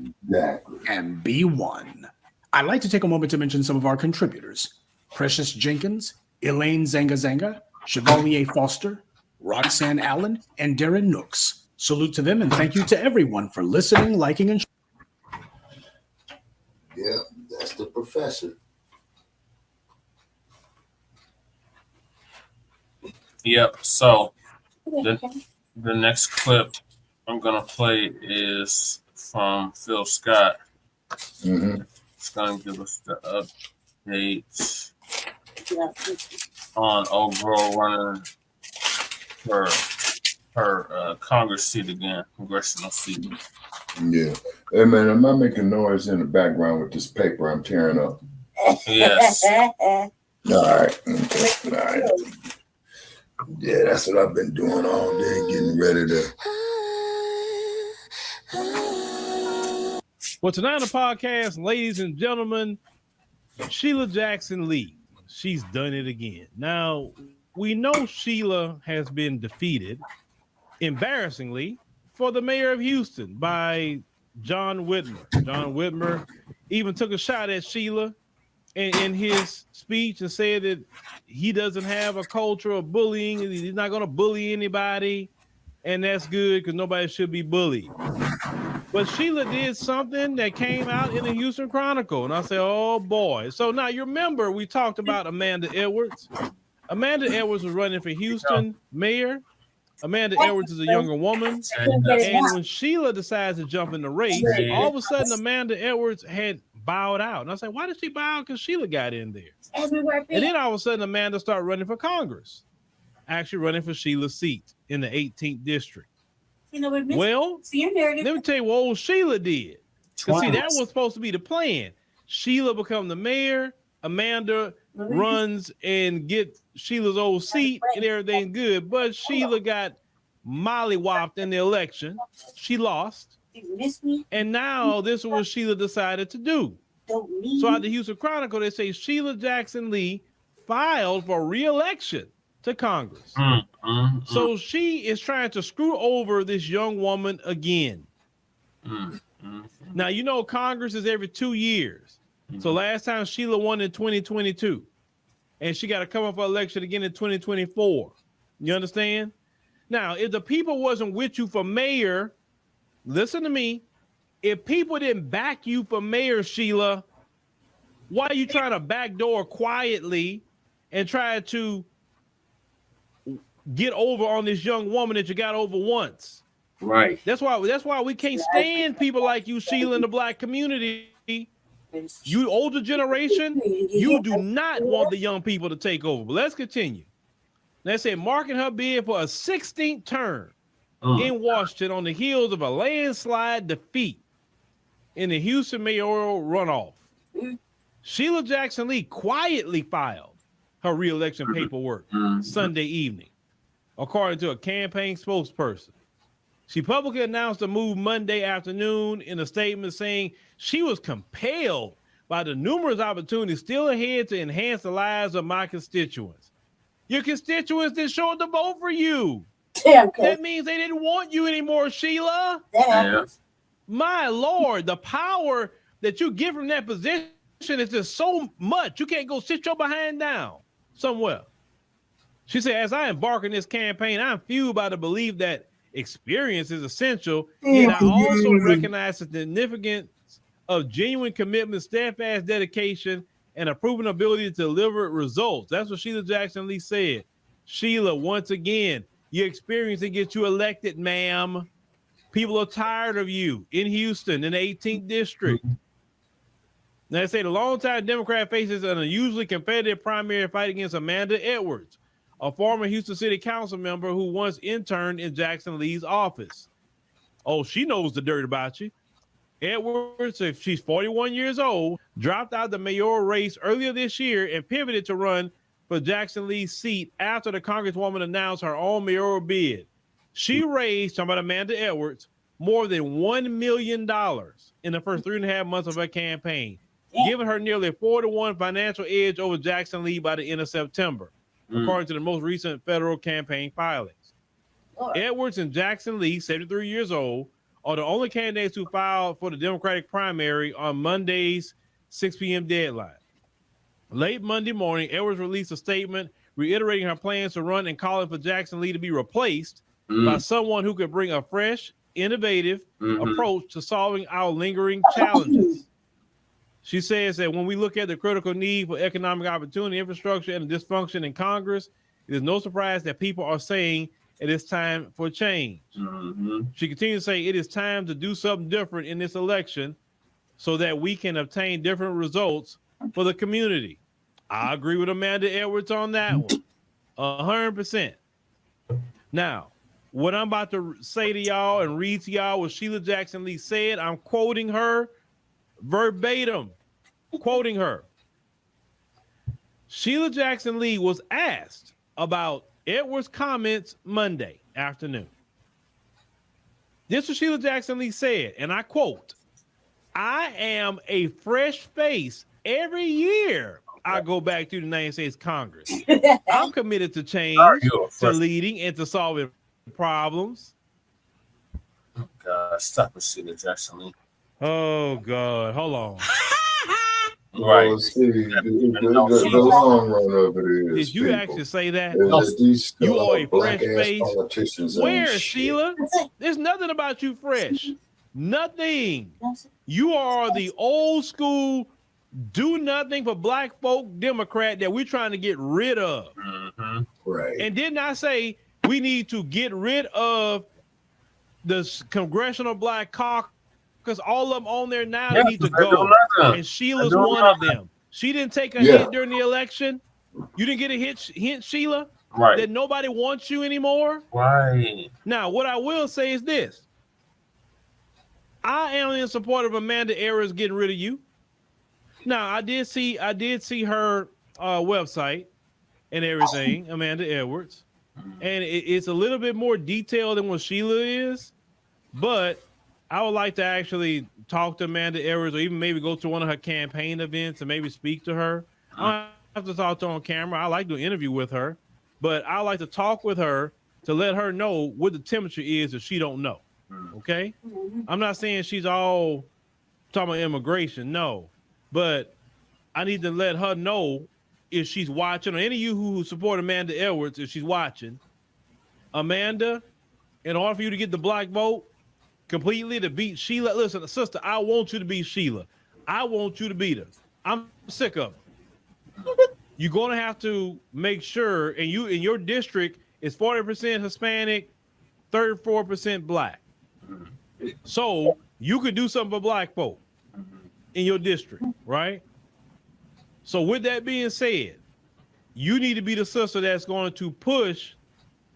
S10: and be one. I'd like to take a moment to mention some of our contributors. Precious Jenkins, Elaine Zanga, Chevalier Foster, Roxanne Allen, and Darren Nooks. Salute to them and thank you to everyone for listening, liking, and
S4: Yeah, that's the professor.
S1: Yep. So the next clip I'm gonna play is from Phil Scott. It's gonna give us the updates on overall running for her Congress seat again, congressional seat.
S4: Yeah. Hey man, am I making noise in the background with this paper I'm tearing up?
S1: Yes.
S4: All right. Okay. All right. Yeah, that's what I've been doing all day, getting ready to.
S11: Well, tonight on the podcast, ladies and gentlemen, Sheila Jackson Lee. She's done it again. Now, we know Sheila has been defeated, embarrassingly, for the mayor of Houston by John Whitmer. John Whitmer even took a shot at Sheila in his speech and said that he doesn't have a culture of bullying. He's not going to bully anybody, and that's good because nobody should be bullied. But Sheila did something that came out in the Houston Chronicle, and I said, oh, boy. So now you remember we talked about Amanda Edwards. Amanda Edwards was running for Houston mayor. Amanda Edwards is a younger woman. And when Sheila decides to jump in the race, all of a sudden Amanda Edwards had bowed out. And I said, why did she bow out? Because Sheila got in there. And then all of a sudden Amanda started running for Congress, actually running for Sheila's seat in the 18th district. Well, let me tell you what old Sheila did. Because see, that was supposed to be the plan. Sheila become the mayor, Amanda runs and get Sheila's old seat and everything good. But Sheila got mollywopped in the election. She lost. And now this is what Sheila decided to do. So at the Houston Chronicle, they say Sheila Jackson Lee filed for re-election to Congress. So she is trying to screw over this young woman again. Now, you know, Congress is every 2 years. So last time Sheila won in 2022, and she got to come up for election again in 2024. You understand? Now, if the people wasn't with you for mayor, listen to me. If people didn't back you for mayor, Sheila, why are you trying to backdoor quietly and try to get over on this young woman that you got over once?
S1: Right.
S11: That's why we can't stand people like you, Sheila, in the black community. You older generation, you do not want the young people to take over. But let's continue. They say marking her bid for a 16th term in Washington on the heels of a landslide defeat in the Houston mayoral runoff. Sheila Jackson Lee quietly filed her re-election paperwork Sunday evening, according to a campaign spokesperson. She publicly announced the move Monday afternoon in a statement saying she was compelled by the numerous opportunities still ahead to enhance the lives of my constituents. Your constituents didn't show up to vote for you. That means they didn't want you anymore, Sheila. My Lord, the power that you get from that position is just so much. You can't go sit your behind down somewhere. She said, as I embark on this campaign, I'm fueled by the belief that experience is essential, yet I also recognize the significance of genuine commitment, steadfast dedication, and a proven ability to deliver results. That's what Sheila Jackson Lee said. Sheila, once again, your experience to get you elected, ma'am. People are tired of you in Houston in the 18th district. Now, they say the longtime Democrat faces an unusually competitive primary fight against Amanda Edwards, a former Houston City Council member who once interned in Jackson Lee's office. Oh, she knows the dirt about you. Edwards, if she's 41 years old, dropped out the mayoral race earlier this year and pivoted to run for Jackson Lee's seat after the Congresswoman announced her own mayoral bid. She raised, talking about Amanda Edwards, more than $1 million in the first 3.5 months of her campaign, giving her nearly a 4-to-1 financial edge over Jackson Lee by the end of September, according to the most recent federal campaign filings. Edwards and Jackson Lee, 73 years old, are the only candidates who filed for the Democratic primary on Monday's 6 p.m. deadline. Late Monday morning, Edwards released a statement reiterating her plans to run and calling for Jackson Lee to be replaced by someone who could bring a fresh, innovative approach to solving our lingering challenges. She says that when we look at the critical need for economic opportunity, infrastructure, and dysfunction in Congress, it is no surprise that people are saying it is time for change. She continues to say it is time to do something different in this election so that we can obtain different results for the community. I agree with Amanda Edwards on that one, 100%. Now, what I'm about to say to y'all and read to y'all what Sheila Jackson Lee said, I'm quoting her verbatim, quoting her. Sheila Jackson Lee was asked about Edwards' comments Monday afternoon. This is what Sheila Jackson Lee said, and I quote, "I am a fresh face every year I go back to the United States Congress. I'm committed to change, to leading, and to solving problems."
S1: Oh, God, stop it, Sheila Jackson Lee.
S11: Oh, God, hold on.
S1: Right.
S4: Well, see, the long run of it is,
S11: did you actually say that?
S4: These
S11: you are a fresh
S4: black-ass
S11: face.
S4: politicians
S11: Where,
S4: ain't
S11: Sheila? There's nothing about you fresh. Nothing. You are the old school do nothing for black folk Democrat that we're trying to get rid of.
S4: Right.
S11: And didn't I say we need to get rid of the Congressional Black Caucus? Because all of them on there now, they need to go. And Sheila's one of them. She didn't take a hit during the election. You didn't get a hint, Sheila?
S1: Right.
S11: That nobody wants you anymore?
S1: Right.
S11: Now, what I will say is this. I am in support of Amanda Edwards getting rid of you. Now, I did see her website and everything, Amanda Edwards. And it's a little bit more detailed than what Sheila is. But I would like to actually talk to Amanda Edwards, or even maybe go to one of her campaign events and maybe speak to her. I don't have to talk to her on camera. I like to interview with her, but I like to talk with her to let her know what the temperature is if she don't know. Okay? I'm not saying she's all talking about immigration, no, but I need to let her know if she's watching, or any of you who support Amanda Edwards, if she's watching. Amanda, in order for you to get the black vote completely, to beat Sheila, listen, sister, I want you to beat Sheila. I want you to beat her. I'm sick of her. You're going to have to make sure, and you in your district is 40% Hispanic, 34% black. So you could do something for black folk in your district, right? So with that being said, you need to be the sister that's going to push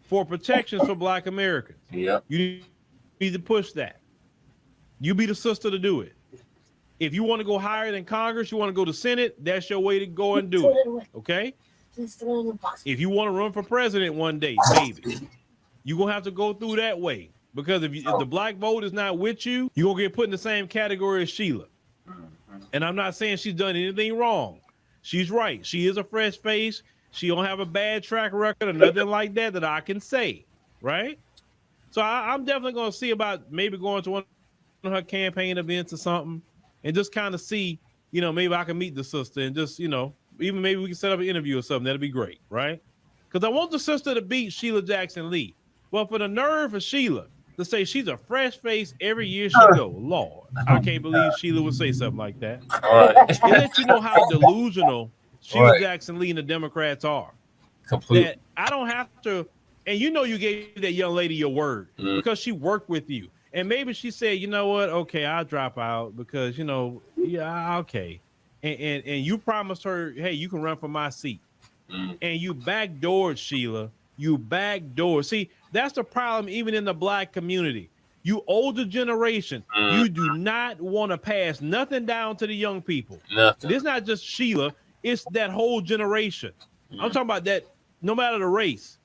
S11: for protections for black Americans.
S1: Yep.
S11: You need to push that. You be the sister to do it. If you want to go higher than Congress, you want to go to Senate, that's your way to go and do it. Okay? If you want to run for president one day, baby, you're going to have to go through that way. Because if the black vote is not with you, you're going to get put in the same category as Sheila. And I'm not saying she's done anything wrong. She's right. She is a fresh face. She don't have a bad track record or nothing like that I can say, right? So I'm definitely going to see about maybe going to one of her campaign events or something and just kind of see, maybe I can meet the sister and just, even maybe we can set up an interview or something. That'd be great, right? Because I want the sister to beat Sheila Jackson Lee. Well, for the nerve of Sheila to say she's a fresh face every year she go, Lord, I can't believe Sheila would say something like that.
S1: All right.
S11: It lets you know how delusional Sheila Jackson Lee and the Democrats are.
S1: Completely.
S11: That I don't have to, and you gave that young lady your word because she worked with you. And maybe she said, you know what? Okay, I'll drop out because, okay. and you promised her, hey, you can run for my seat. And you backdoored Sheila. You backdoored. See, that's the problem even in the Black community. You older generation, you do not want to pass nothing down to the young people.
S1: Nothing.
S11: It's not just Sheila, it's that whole generation. I'm talking about that no matter the race.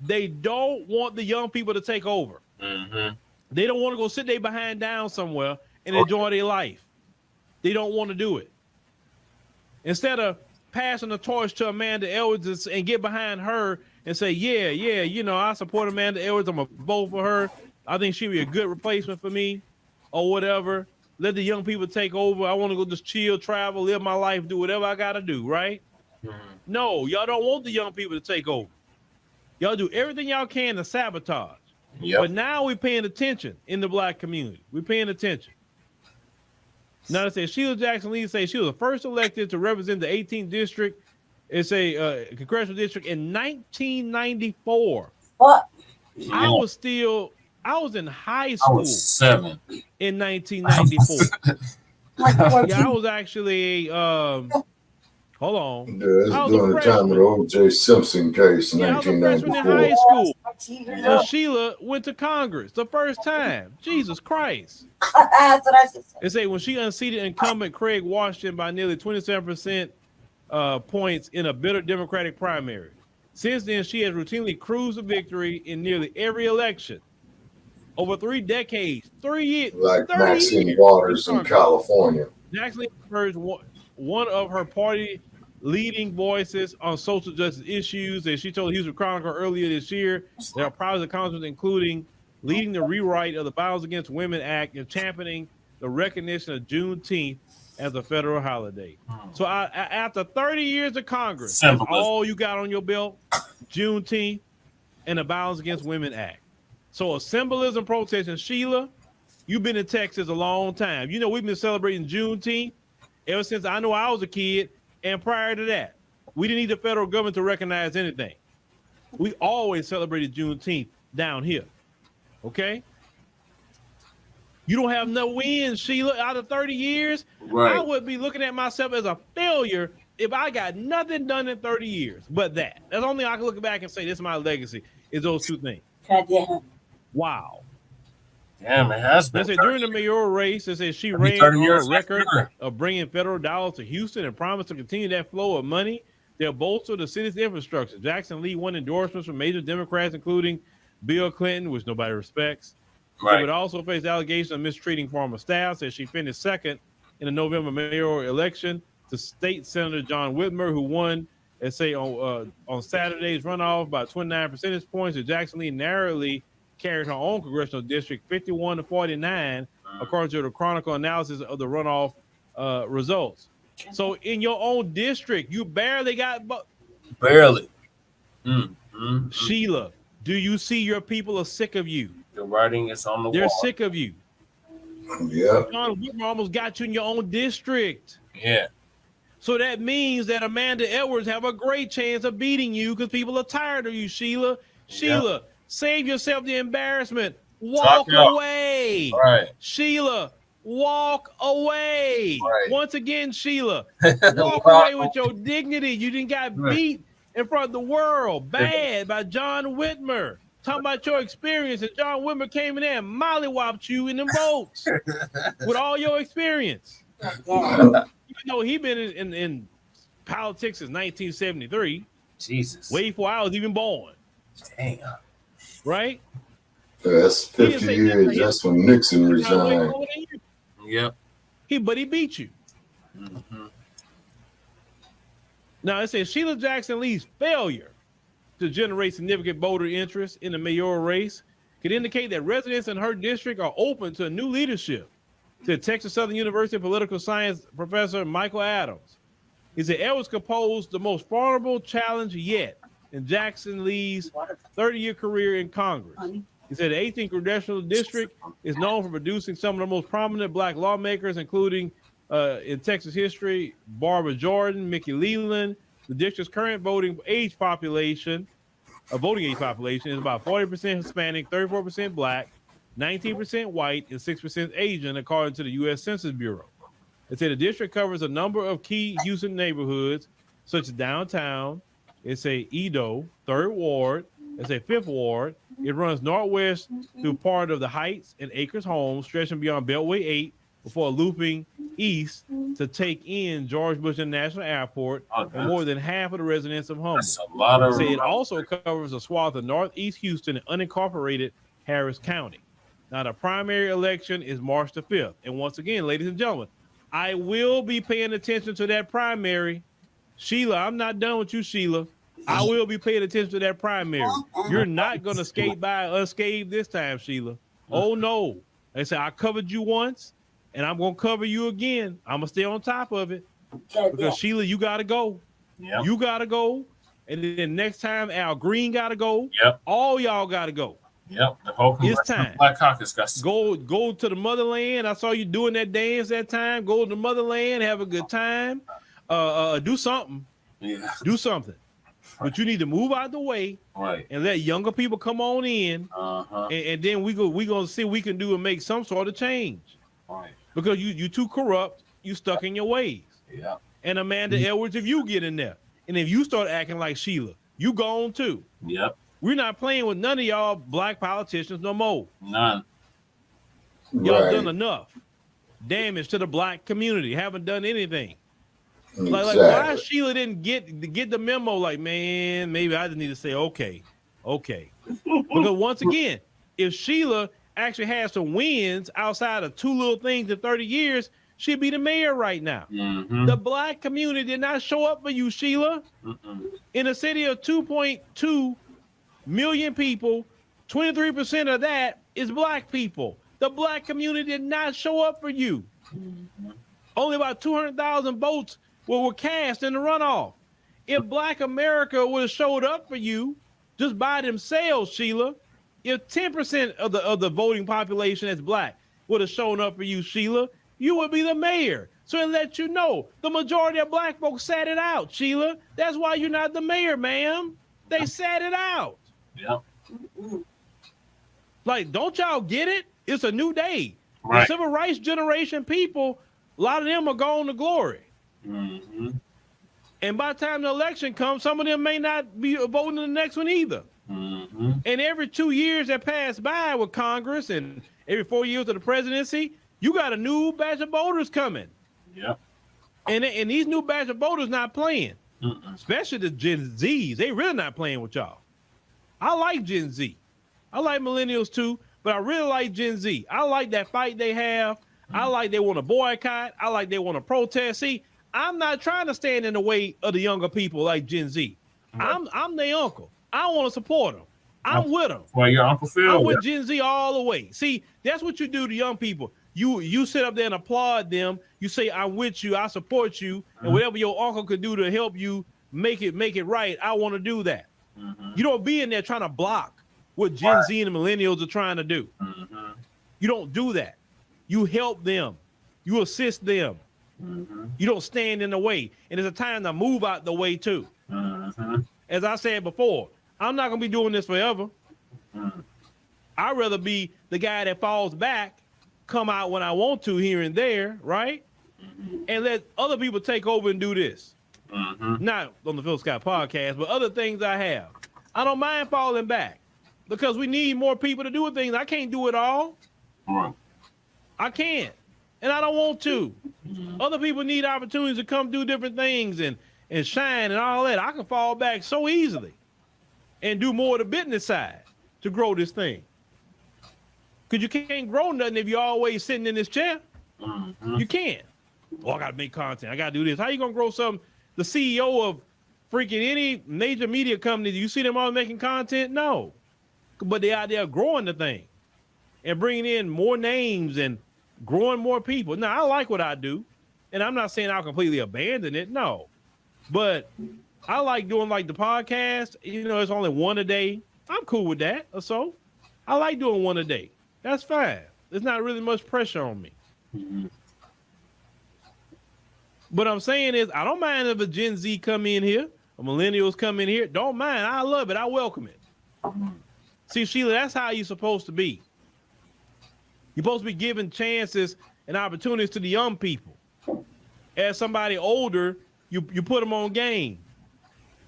S11: They don't want the young people to take over. They don't want to go sit their behind down somewhere and enjoy their life. They don't want to do it. Instead of passing the torch to Amanda Edwards and get behind her and say, yeah, you know, I support Amanda Edwards. I'm going to vote for her. I think she'd be a good replacement for me or whatever. Let the young people take over. I want to go just chill, travel, live my life, do whatever I got to do, right? No, y'all don't want the young people to take over. Y'all do everything y'all can to sabotage. But now we're paying attention in the Black community. We're paying attention. Now they say Sheila Jackson Lee say she was the first elected to represent the 18th district. It's a congressional district in 1994.
S5: What?
S11: I was in high school.
S1: I was 7
S11: in 1994. Yeah, I was actually hold on.
S4: Yeah, that's during the time of the O.J. Simpson case in 1994.
S11: I was a freshman in high school. And Sheila went to Congress the first time. Jesus Christ.
S5: That's what I said.
S11: They say when she unseated incumbent Craig Washington by nearly 27% points in a bitter Democratic primary. Since then, she has routinely cruised to victory in nearly every election. Over 3 decades, 3 years.
S4: Like Maxine Waters in California.
S11: Jackson emerged one of her party leading voices on social justice issues, and she told the Houston Chronicle earlier this year there are private accomplishments including leading the rewrite of the Violence Against Women Act and championing the recognition of Juneteenth as a federal holiday. So after 30 years of Congress, that's all you got on your belt, Juneteenth and the Violence Against Women Act. So a symbolism protest. And Sheila, you've been in Texas a long time. You know, we've been celebrating Juneteenth ever since I know I was a kid. And prior to that, we didn't need the federal government to recognize anything. We always celebrated Juneteenth down here. Okay? You don't have no wins, Sheila, out of 30 years. Right. I would be looking at myself as a failure if I got nothing done in 30 years but that. That's the only thing I can look back and say, this is my legacy, is those two things. Wow.
S1: Damn, it has been.
S11: They say during the mayoral race, they say she ran on a record of bringing federal dollars to Houston and promised to continue that flow of money. They'll bolster the city's infrastructure. Jackson Lee won endorsements from major Democrats, including Bill Clinton, which nobody respects. Right. She would also face allegations of mistreating former staff. Says she finished second in the November mayoral election to State Senator John Whitmer, who won, let's say, on Saturday's runoff by 29 percentage points. So Jackson Lee narrowly carried her own congressional district 51-49, according to the Chronicle analysis of the runoff results. So in your own district, you barely got
S1: barely.
S11: Sheila, do you see your people are sick of you?
S1: The writing is on the wall.
S11: They're sick of you.
S4: Yeah.
S11: John Whitmer almost got you in your own district.
S1: Yeah.
S11: So that means that Amanda Edwards have a great chance of beating you because people are tired of you, Sheila. Sheila, save yourself the embarrassment. Walk away.
S1: Right.
S11: Sheila, walk away.
S1: Right.
S11: Once again, Sheila, walk away with your dignity. You didn't got beat in front of the world bad by John Whitmer. Talking about your experience, and John Whitmer came in there and mollywopped you in the votes with all your experience. Even though he been in politics since 1973.
S1: Jesus.
S11: Way before I was even born.
S1: Damn.
S11: Right?
S4: That's 50 years. That's when Nixon resigned.
S1: Yep.
S11: But he beat you. Now it says Sheila Jackson Lee's failure to generate significant voter interest in the mayoral race could indicate that residents in her district are open to new leadership, said Texas Southern University political science professor Michael Adams. He said Edwards could pose the most formidable challenge yet in Jackson Lee's 30-year career in Congress. He said the 18th congressional district is known for producing some of the most prominent Black lawmakers, including in Texas history, Barbara Jordan, Mickey Leland. The district's current voting age population is about 40% Hispanic, 34% Black, 19% white, and 6% Asian, according to the U.S. Census Bureau. It said the district covers a number of key Houston neighborhoods, such as downtown. It's a Edo, 3rd Ward. It's a 5th Ward. It runs northwest through part of the Heights and Acres Homes, stretching beyond Beltway 8 before looping east to take in George Bush International Airport and more than half of the residents of Humble.
S1: That's a lot of.
S11: It also covers a swath of northeast Houston and unincorporated Harris County. Now, the primary election is March the 5th. And once again, ladies and gentlemen, I will be paying attention to that primary. Sheila, I'm not done with you, Sheila. I will be paying attention to that primary. You're not going to skate by unscathed this time, Sheila. Oh, no. They say I covered you once, and I'm going to cover you again. I'm going to stay on top of it. Because, Sheila, you got to go.
S1: Yep.
S11: You got to go. And then next time, Al Green got to go.
S1: Yep.
S11: All y'all got to go.
S1: Yep. The whole
S11: It's time.
S1: Black Caucus got to
S11: go to the motherland. I saw you doing that dance that time. Go to the motherland, have a good time. Do something.
S1: Yeah.
S11: Do something. But you need to move out the way,
S1: right,
S11: and let younger people come on in, and then we gonna see what we can do and make some sort of change.
S1: Right.
S11: Because you too corrupt, you stuck in your ways.
S1: Yeah.
S11: And Amanda Edwards, if you get in there, and if you start acting like Sheila, you gone too.
S1: Yep.
S11: We're not playing with none of y'all black politicians no more.
S1: None.
S11: Y'all done enough damage to the black community. Haven't done anything. Like why Sheila didn't get the memo? Like, man, maybe I just need to say okay. Because once again, if Sheila actually has some wins outside of 2 little things in 30 years, she'd be the mayor right now. The black community did not show up for you, Sheila. In a city of 2.2 million people, 23% of that is black people. The black community did not show up for you. Only about 200,000 votes were cast in the runoff. If Black America would have showed up for you just by themselves, Sheila, if 10% of the voting population that's black would have shown up for you, Sheila, you would be the mayor. So it let you know the majority of black folks sat it out, Sheila. That's why you're not the mayor, ma'am. They sat it out.
S1: Yep.
S11: Like, don't y'all get it? It's a new day.
S1: Right.
S11: The civil rights generation people, a lot of them are gone to glory. And by the time the election comes, some of them may not be voting in the next one either. And every 2 years that pass by with Congress and every 4 years of the presidency, you got a new batch of voters coming.
S1: Yep.
S11: And these new batch of voters not playing, especially the Gen Zs. They really not playing with y'all. I like Gen Z. I like millennials too, but I really like Gen Z. I like that fight they have. I like they want to boycott. I like they want to protest. See, I'm not trying to stand in the way of the younger people like Gen Z. I'm their uncle. I want to support them. I'm with them.
S1: Well, your Uncle Phil.
S11: I'm with Gen Z all the way. See, that's what you do to young people. You sit up there and applaud them. You say, I'm with you. I support you. And whatever your uncle could do to help you make it right, I want to do that. You don't be in there trying to block what Gen Z and the millennials are trying to do. You don't do that. You help them. You assist them. You don't stand in the way. And it's a time to move out the way too. As I said before, I'm not going to be doing this forever. I'd rather be the guy that falls back, come out when I want to here and there, right? And let other people take over and do this. Not on the Phil Scott podcast, but other things I have. I don't mind falling back because we need more people to do things. I can't do it all. I can't. And I don't want to. Other people need opportunities to come do different things and shine and all that. I can fall back so easily and do more of the business side to grow this thing. Because you can't grow nothing if you're always sitting in this chair. You can't. Oh, I got to make content. I got to do this. How you going to grow something? The CEO of freaking any major media company, do you see them all making content? No. But they're out there growing the thing and bringing in more names and growing more people. Now, I like what I do. And I'm not saying I'll completely abandon it. No. But I like doing like the podcast. You know, it's only one a day. I'm cool with that or so. I like doing one a day. That's fine. There's not really much pressure on me. What I'm saying is I don't mind if a Gen Z come in here, or millennials come in here. Don't mind. I love it. I welcome it. See, Sheila, that's how you're supposed to be. You're supposed to be giving chances and opportunities to the young people. as somebody older, you put them on game.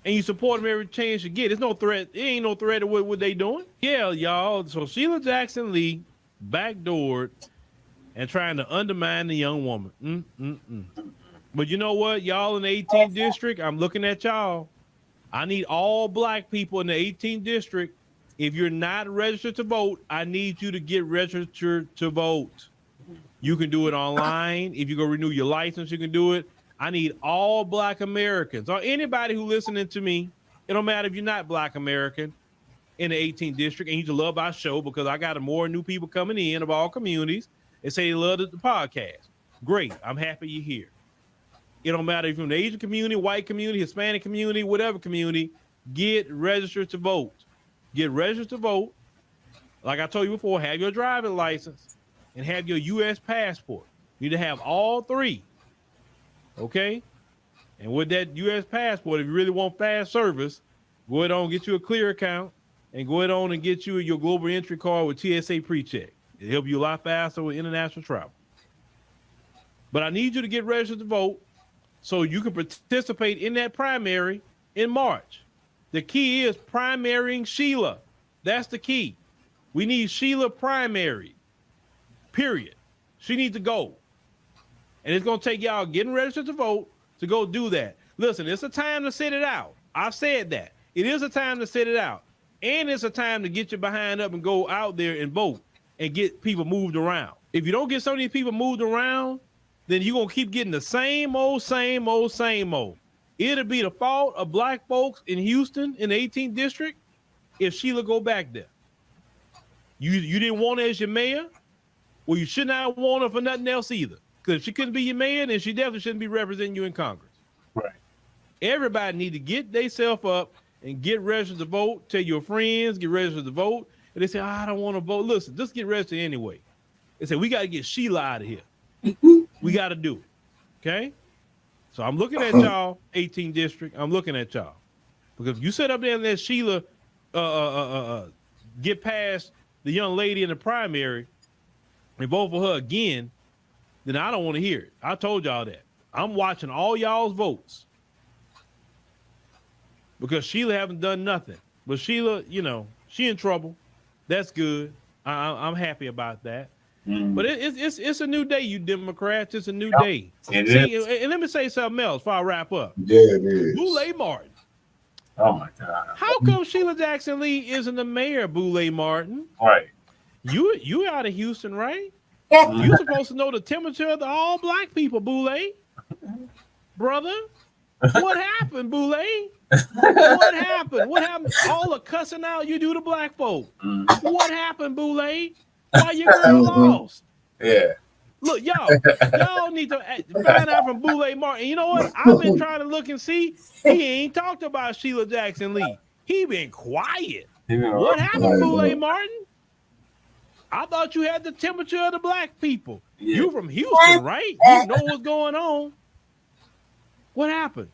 S11: And you support them every chance you get. It's no threat. It ain't no threat of what they doing. Yeah, y'all. So Sheila Jackson Lee backdoored and trying to undermine the young woman. But you know what? Y'all in the 18th district, I'm looking at y'all. I need all black people in the 18th district. If you're not registered to vote, I need you to get registered to vote. You can do it online. If you go renew your license, you can do it. I need all black Americans or anybody who listening to me. It don't matter if you're not black American in the 18th district and you just love our show because I got more new people coming in of all communities and say they love the podcast. Great. I'm happy you're here. It don't matter if you're from the Asian community, white community, Hispanic community, whatever community, get registered to vote. Get registered to vote. Like I told you before, have your driving license and have your U.S. passport. You need to have all three. Okay? And with that U.S. passport, if you really want fast service, go ahead on and get you a clear account and go ahead on and get you your global entry card with TSA pre-check. It'll help you a lot faster with international travel. But I need you to get registered to vote so you can participate in that primary in March. The key is primarying Sheila. That's the key. We need Sheila primary, period. She needs to go. And it's going to take y'all getting registered to vote to go do that. Listen, it's a time to sit it out. I've said that. It is a time to sit it out. And it's a time to get your behind up and go out there and vote and get people moved around. If you don't get some of these people moved around, then you're going to keep getting the same old. It'll be the fault of black folks in Houston in the 18th district if Sheila go back there. You didn't want her as your mayor? Well, you should not want her for nothing else either. Because if she couldn't be your mayor, then she definitely shouldn't be representing you in Congress.
S1: Right.
S11: Everybody need to get themselves up and get registered to vote. Tell your friends, get registered to vote. And they say, I don't want to vote. Listen, just get registered anyway. They say, we got to get Sheila out of here. We got to do it. Okay? So I'm looking at y'all, 18th district. I'm looking at y'all. Because if you sit up there and let Sheila get past the young lady in the primary and vote for her again, then I don't want to hear it. I told y'all that. I'm watching all y'all's votes. Because Sheila haven't done nothing. But Sheila, you know, she in trouble. That's good. I'm happy about that. But it's a new day, you Democrats. It's a new day. And let me say something else before I wrap up.
S4: Yeah, it is.
S11: Boulay Martin.
S1: Oh my God.
S11: How come Sheila Jackson Lee isn't the mayor of Boulay Martin?
S1: Right.
S11: You out of Houston, right? You supposed to know the temperature of the all black people, Boulay. Brother, what happened, Boulay? What happened? What happened? All the cussing out you do to black folk. What happened, Boulay? Why your girl lost?
S1: Yeah.
S11: Look, y'all need to find out from Boulay Martin. You know what? I've been trying to look and see. He ain't talked about Sheila Jackson Lee. He been quiet. What happened, Boulay Martin? I thought you had the temperature of the black people. Yeah. You from Houston, right? You know what's going on. What happened?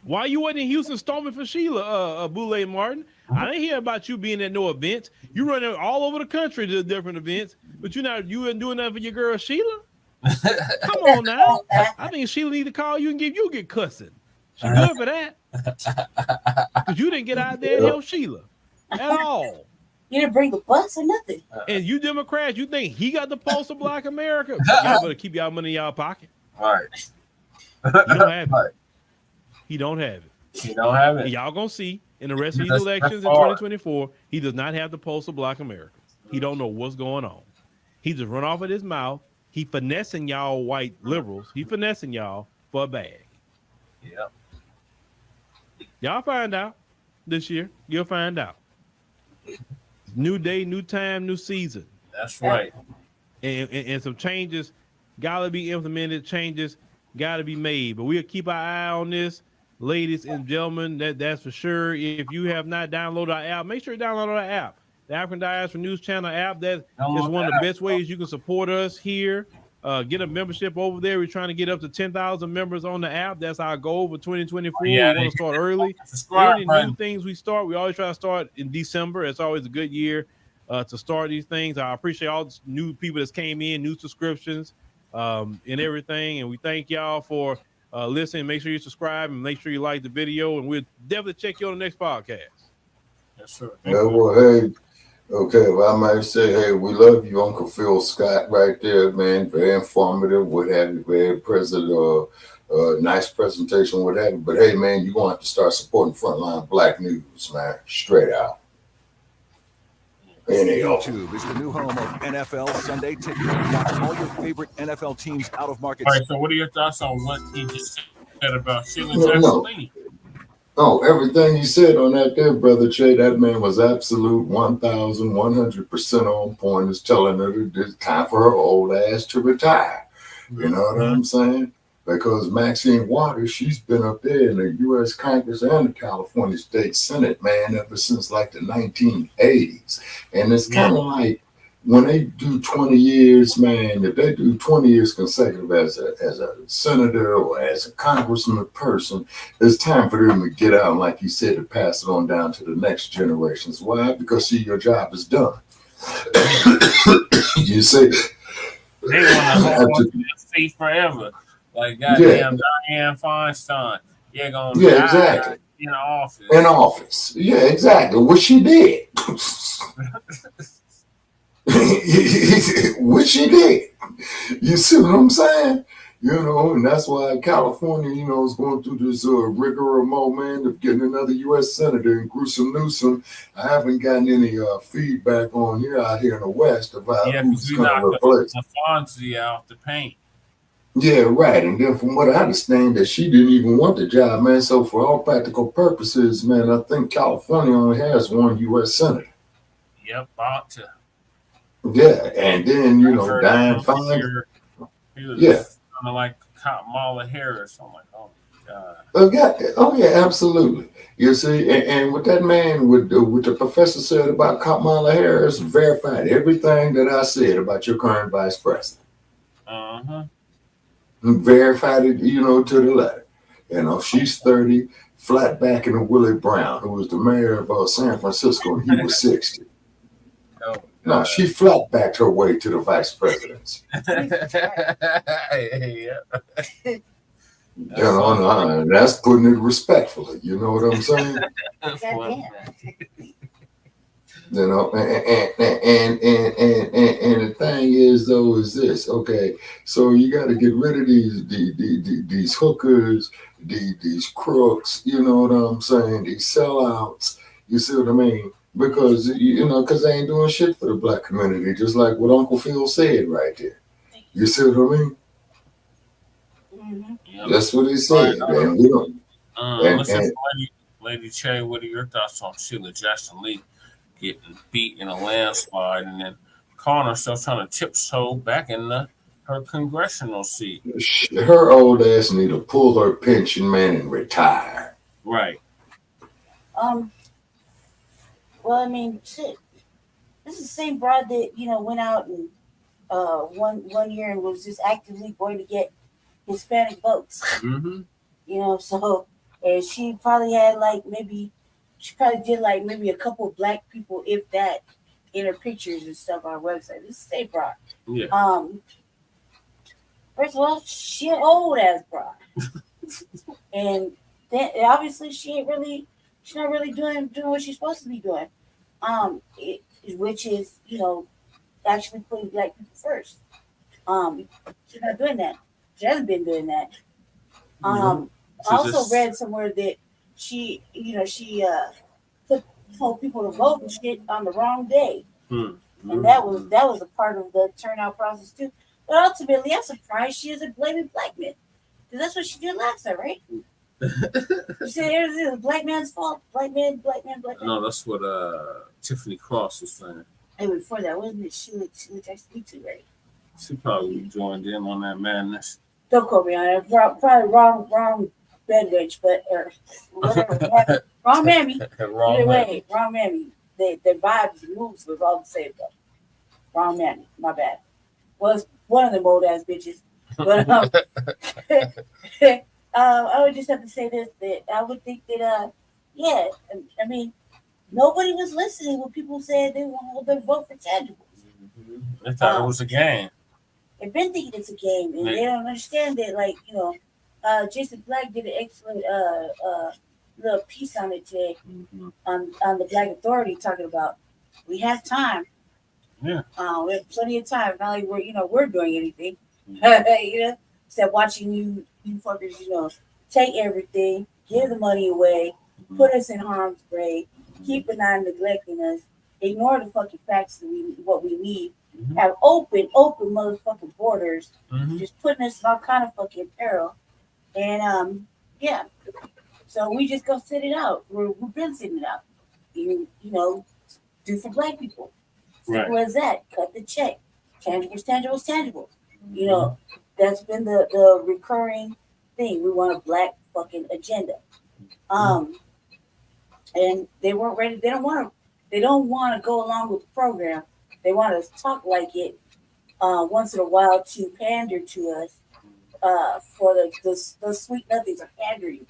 S11: Why you wasn't in Houston storming for Sheila, Boulay Martin? I didn't hear about you being at no events. You running all over the country to different events, but you ain't doing nothing for your girl Sheila. Come on now. I think Sheila need to call you and get cussing. She good for that. Because you didn't get out there and help Sheila at all.
S5: You didn't bring the bus or nothing.
S11: And you Democrats, you think he got the pulse of Black America? Y'all better keep y'all money in y'all pocket.
S1: All right.
S11: You don't have it. He don't have it.
S1: He don't have it.
S11: And y'all gonna see in the rest of these elections in 2024, he does not have the pulse of Black America. He don't know what's going on. He just run off at his mouth. He finessing y'all white liberals. He finessing y'all for a bag.
S1: Yep.
S11: Y'all find out this year. You'll find out. New day, new time, new season.
S1: That's right.
S11: And some changes gotta be implemented. Changes gotta be made. But we'll keep our eye on this, ladies and gentlemen. That's for sure. If you have not downloaded our app, make sure you download our app. The African Diaspora News Channel app. That is one of the best ways you can support us here. Get a membership over there. We're trying to get up to 10,000 members on the app. That's our goal for 2024.
S1: Yeah,
S11: we want to start early. Any new things we start, we always try to start in December. It's always a good year to start these things. I appreciate all the new people that came in, new subscriptions. and everything. And we thank y'all for listening. Make sure you subscribe and make sure you like the video. And we'll definitely check you on the next podcast.
S1: Yes, sir.
S4: Well, hey, okay, well, I might say, hey, we love you, Uncle Phil Scott, right there, man. Very informative, what have you, very nice presentation, what have you. But hey, man, you're going to have to start supporting Frontline Black News, man, straight out.
S12: YouTube is the new home of NFL Sunday Ticket. Watch all your favorite NFL teams out of market.
S1: All right, so what are your thoughts on what he just said about Sheila Jackson Lee?
S4: Oh, everything you said on that there, Brother Che, that man was absolute 1,100% on point. Is telling her that it's time for her old ass to retire. You know what I'm saying? Because Maxine Waters, she's been up there in the U.S. Congress and the California State Senate, man, ever since like the 1980s. And it's kind of like when they do 20 years, man, if they do 20 years consecutive as a senator or as a congressman person, it's time for them to get out and, like you said, to pass it on down to the next generations. Why? Because, see, your job is done. You see?
S1: They want to see forever. Like goddamn Dianne Feinstein. You're going to die
S4: exactly.
S1: in office.
S4: In office. Yeah, exactly. What she did. What she did. You see what I'm saying? You know, and that's why California, you know, is going through this rigorous moment of getting another U.S. Senator in Newsom. I haven't gotten any feedback on here out here in the West about who's going to replace
S1: Fonzie out the paint.
S4: Yeah, right. And then from what I understand, that she didn't even want the job, man. So for all practical purposes, man, I think California only has one U.S. Senator.
S1: Yep, about to.
S4: Yeah, and then, you know, Dianne Feinstein.
S1: Yeah. Kind of like Kamala Harris. I'm like, oh my God.
S4: Oh yeah, absolutely. You see, and what that man, what the professor said about Kamala Harris, verified everything that I said about your current vice president. Verified it, you know, to the letter. You know, she's 30, flat back in a Willie Brown, who was the mayor of San Francisco, and he was 60. No, she flat backed her way to the vice presidency. You know, that's putting it respectfully. You know what I'm saying? You know, and the thing is though is this, okay? So you got to get rid of these hookers, these crooks. You know what I'm saying? These sellouts. You see what I mean? Because, you know, because they ain't doing shit for the black community, just like what Uncle Phil said right there. You see what I mean?
S1: Yep.
S4: That's what he said, man. We don't.
S1: Lady Che, what are your thoughts on Sheila Jackson Lee getting beat in a landslide and then calling herself trying to tiptoe back in her congressional seat?
S4: Her old ass need to pull her pension, man, and retire.
S1: Right.
S5: Well, I mean, shit. This is the same broad that, you know, went out and one year and was just actively going to get Hispanic votes.
S1: Mm-hmm.
S5: You know, so and she probably had she probably did like maybe a couple of black people, if that, in her pictures and stuff on her website. This is the same broad.
S1: Yeah.
S5: First of all, she an old ass broad, and then obviously she's not really doing what she's supposed to be doing. Which is, you know, actually putting black people first. She's not doing that. She hasn't been doing that. I also read somewhere that she told people to vote and shit on the wrong day. And that was a part of the turnout process too. But ultimately, I'm surprised she isn't blaming black men. Because that's what she did last time, right? You said it was a black man's fault. Black man.
S1: No, that's what Tiffany Cross was saying.
S5: Hey, before that, wasn't it Sheila Jackson too, right?
S1: She probably joined in on that madness.
S5: Don't quote me on it. Probably wrong bed witch, but or whatever. Wrong mammy. Either way, wrong mammy. Their vibes and moves was all the same though. Wrong mammy. My bad. Was one of them old ass bitches. But I would just have to say this, that I would think that I mean, nobody was listening when people said they want to hold their vote for tangibles.
S1: They thought it was a game.
S5: They've been thinking it's a game, and they don't understand that. Like, you know, Jason Blacc did an excellent little piece on it today on the Black Authority, talking about we have time.
S1: Yeah.
S5: We have plenty of time. Not like we're doing anything. You know, except watching you fuckers, you know, take everything, give the money away, put us in harm's way, keep an eye on neglecting us, ignore the fucking facts that what we need, have open motherfucking borders, just putting us in all kind of fucking peril. And yeah. So we just go sit it out. We've been sitting it out. You know, do for black people. Simple as that. Cut the check. Tangibles. You know, that's been the recurring thing. We want a black fucking agenda. And they weren't ready. They don't want to go along with the program. They want to talk like it once in a while to pander to us for the sweet nothings of pandering.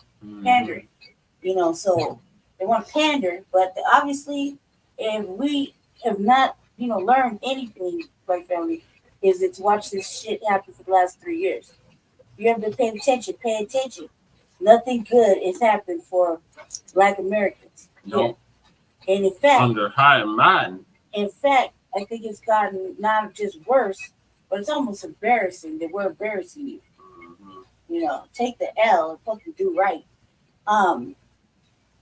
S5: You know, so they want to pander, but obviously, if we have not, you know, learned anything, Black family, is it's watched this shit happen for the last 3 years. You haven't been paying attention. Pay attention. Nothing good has happened for Black Americans.
S1: No.
S5: And in fact,
S1: under high and mighty.
S5: In fact, I think it's gotten not just worse, but it's almost embarrassing that we're embarrassing you. You know, take the L and fucking do right.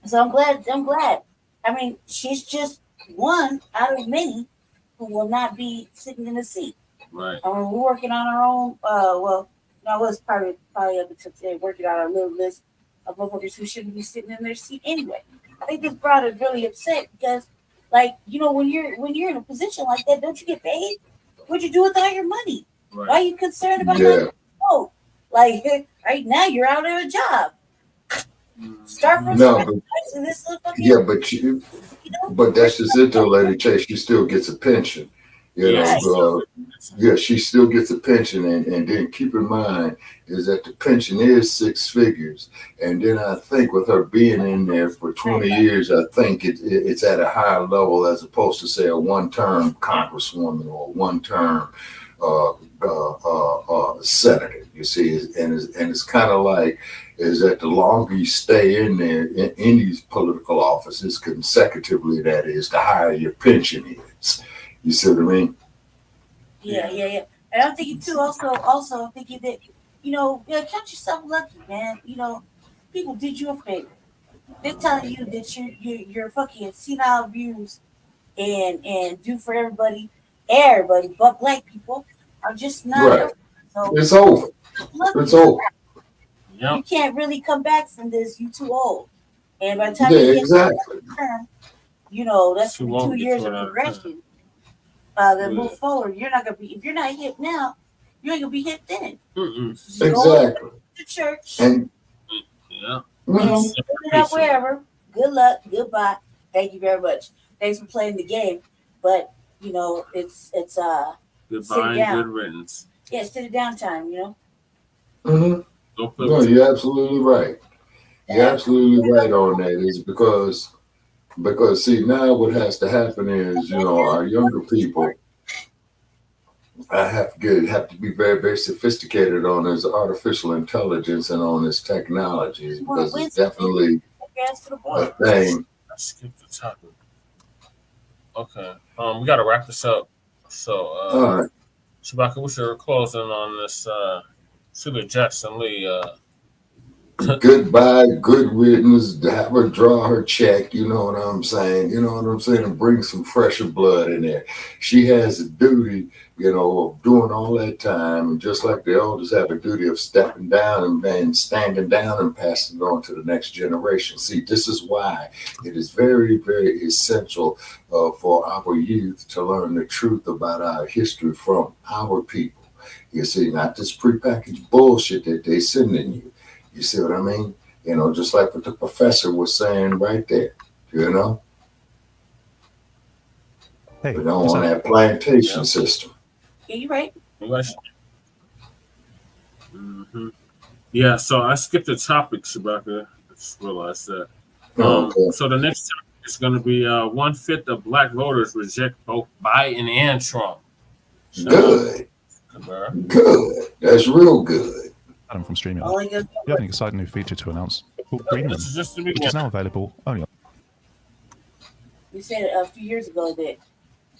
S5: So I'm glad. I mean, she's just one out of many who will not be sitting in the seat.
S1: Right.
S5: We're working on our own. Well, I was probably up until today working on our little list of motherfuckers who shouldn't be sitting in their seat anyway. I think this brought us really upset because, like, you know, when you're in a position like that, don't you get paid? What'd you do with all your money? Right. Why are you concerned about that? Oh, like right now you're out of a job. Start from
S4: no,
S5: but
S4: but that's just it though, Lady Chase. She still gets a pension. You know, she still gets a pension, and then keep in mind is that the pension is 6 figures, and then I think with her being in there for 20 years, I think it's at a higher level as opposed to say a one-term congresswoman or one-term senator. You see, and it's kind of like is that the longer you stay in there in these political offices consecutively, that is, the higher your pension is. You see what I mean?
S5: Yeah. And I'm thinking too. Also thinking that, you know, count yourself lucky, man. You know, people did you a favor. They're telling you that you're fucking senile views and do for everybody, but black people are just not.
S4: Right.
S5: So
S4: it's over. It's over.
S5: You can't really come back from this. You too old. And by the time you get to the term, you know, that's 2 years of progression. Then move forward. You're not gonna be, if you're not hip now, you ain't gonna be hip then.
S4: Exactly.
S5: Go to church.
S4: And
S5: put it up wherever. Good luck. Goodbye. Thank you very much. Thanks for playing the game. But you know, it's
S1: goodbye and good riddance.
S5: Yeah, sit it down time, you know.
S4: No, you're absolutely right. You're absolutely right on that. Is because see, now what has to happen is, you know, our younger people have to be very, very sophisticated on this artificial intelligence and on this technology, because it's definitely a thing.
S1: I skipped the topic. Okay. We gotta wrap this up. So
S4: all right.
S1: Shabaka, what's your closing on this Sheila Jackson Lee
S4: goodbye, good riddance, have her draw her check, you know what I'm saying? You know what I'm saying? And bring some fresher blood in there. She has a duty, you know, of doing all that time. And just like the elders have a duty of stepping down and standing down and passing it on to the next generation. See, this is why it is very, very essential for our youth to learn the truth about our history from our people. You see, not this prepackaged bullshit that they sending you. You see what I mean? You know, just like what the professor was saying right there, you know?
S13: Hey,
S4: we don't want that plantation system.
S5: Yeah, you're right.
S1: Yeah, so I skipped the topic, Shabaka. I just realized that.
S4: Okay.
S1: So the next topic is going to be 1/5 of black voters reject both Biden and Trump.
S4: Good. Good. That's real good.
S13: Adam from StreamYard.
S5: Only good.
S13: We have an exciting new feature to announce called Green Room,
S1: This is just the
S13: which is
S1: beginning.
S13: now available only on.
S5: We said a few years ago that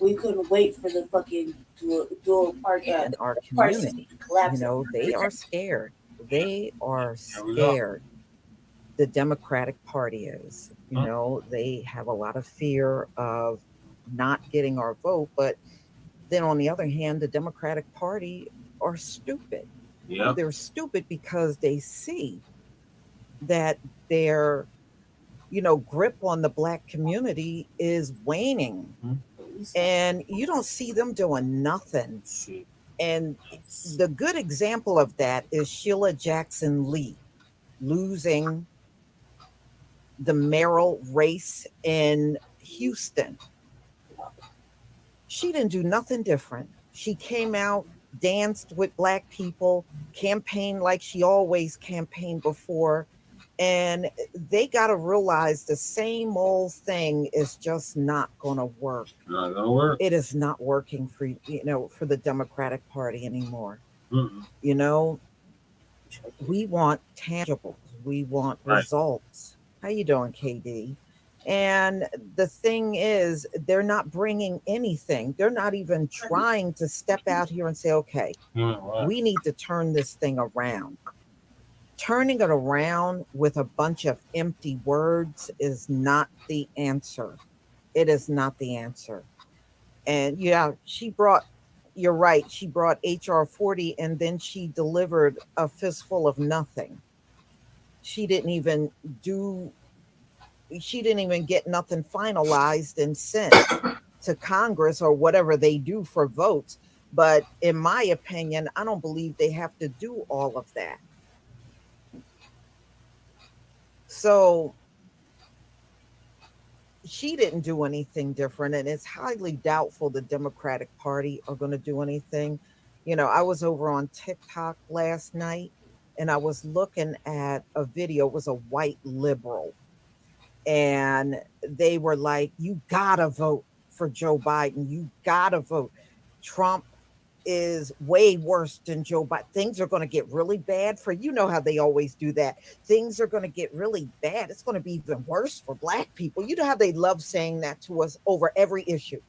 S5: we couldn't wait for the fucking dual part
S6: in our
S5: party
S6: community.
S5: to collapse.
S6: You know, they are scared. They are
S1: Here we go.
S6: scared. The Democratic Party is. You
S1: Huh?
S6: know, they have a lot of fear of not getting our vote, but then on the other hand, the Democratic Party are stupid.
S1: Yeah.
S6: They're stupid because they see that their, you know, grip on the Black community is waning. And you don't see them doing nothing. And the good example of that is Sheila Jackson Lee losing the mayoral race in Houston. She didn't do nothing different. She came out, danced with Black people, campaigned like she always campaigned before. And they got to realize the same old thing is just not going to work.
S1: Not gonna work.
S6: It is not working for, you know, for the Democratic Party anymore.
S1: Mm-mm.
S6: You know, we want tangibles. We want
S1: Right.
S6: results. How you doing, KD? And the thing is, they're not bringing anything. They're not even trying to step out here and say, okay,
S1: Right.
S6: we need to turn this thing around. Turning it around with a bunch of empty words is not the answer. It is not the answer. And yeah, you're right, she brought HR 40 and then she delivered a fistful of nothing. She didn't even get nothing finalized and sent to Congress or whatever they do for votes. But in my opinion, I don't believe they have to do all of that. So she didn't do anything different, and it's highly doubtful the Democratic Party are going to do anything. You know, I was over on TikTok last night and I was looking at a video. It was a white liberal, and they were like, you gotta vote for Joe Biden. You gotta vote. Trump is way worse than Joe Biden. Things are going to get really bad for, you know how they always do that. Things are going to get really bad. It's going to be even worse for Black people. You know how they love saying that to us over every issue.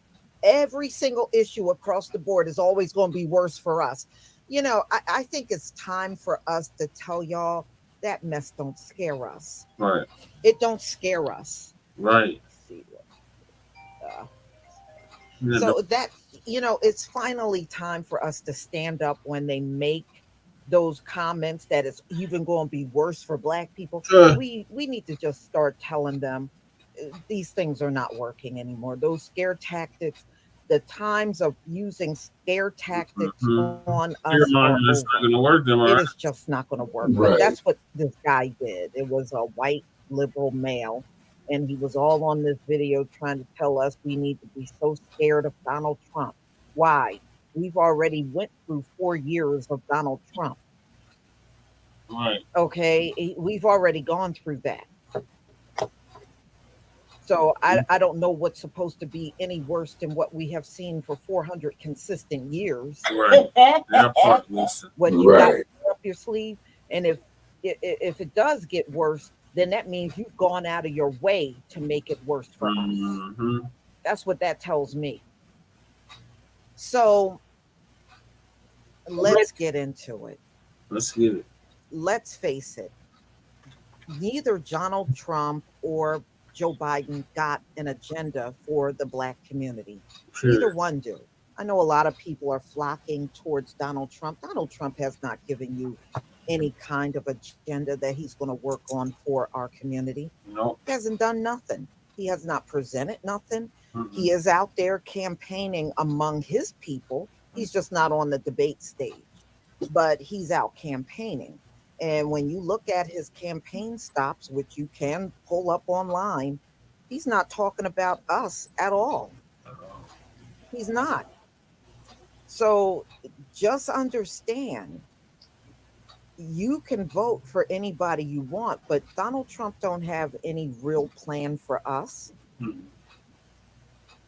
S6: Every single issue across the board is always going to be worse for us. You know, I think it's time for us to tell y'all that mess don't scare us.
S1: Right.
S6: It don't scare us.
S1: Right.
S6: So that, you know, it's finally time for us to stand up when they make those comments that it's even going to be worse for Black people.
S1: Sure.
S6: We need to just start telling them these things are not working anymore. Those scare tactics, the times of using scare tactics on us
S1: It's
S6: are
S1: not gonna work, them,
S6: over. It
S1: right?
S6: is just not going to work.
S1: Right.
S6: But that's what this guy did. It was a white liberal male, and he was all on this video trying to tell us we need to be so scared of Donald Trump. Why? We've already went through 4 years of Donald Trump.
S1: Right.
S6: Okay, we've already gone through that. So I don't know what's supposed to be any worse than what we have seen for 400 consistent years.
S1: Right. That part, Lisa.
S6: When you got
S4: Right.
S6: it up your sleeve, and if it does get worse, then that means you've gone out of your way to make it worse for us. That's what that tells me. So let's get into it.
S1: Let's get it.
S6: Let's face it. Neither Donald Trump or Joe Biden got an agenda for the Black community.
S1: Sure.
S6: Neither one do. I know a lot of people are flocking towards Donald Trump. Donald Trump has not given you any kind of agenda that he's going to work on for our community.
S1: No.
S6: He hasn't done nothing. He has not presented nothing. He is out there campaigning among his people. He's just not on the debate stage, but he's out campaigning. And when you look at his campaign stops, which you can pull up online, he's not talking about us at all. He's not. So just understand, you can vote for anybody you want, but Donald Trump don't have any real plan for us.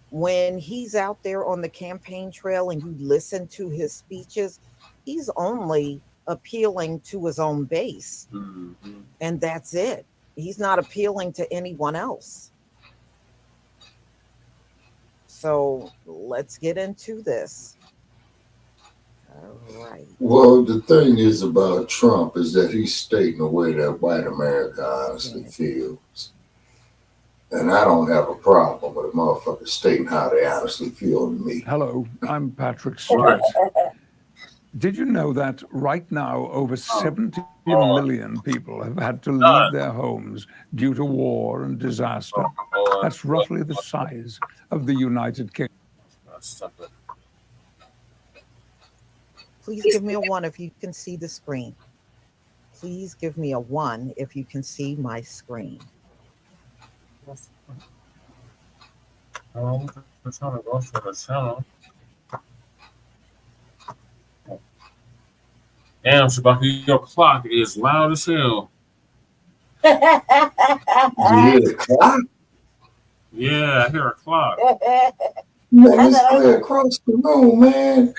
S6: When he's out there on the campaign trail and you listen to his speeches, he's only appealing to his own base.
S1: Mm-hmm.
S6: And that's it. He's not appealing to anyone else. So let's get into this. All right.
S4: Well, the thing is about Trump is that he's stating the way that white America honestly feels. And I don't have a problem with a motherfucker stating how they honestly feel to me.
S14: Hello, I'm Patrick Stewart. Did you know that right now over 70 million people have had to leave their homes due to war and disaster? That's roughly the size of the United Kingdom.
S6: Please give me a 1 if you can see the screen. Please give me a 1 if you can see my screen.
S1: I'm trying to go for the channel. Damn, Shabaki, your clock is loud as hell.
S4: You hear the clock?
S1: Yeah, I hear a clock.
S4: Man, it's clear across the room, man.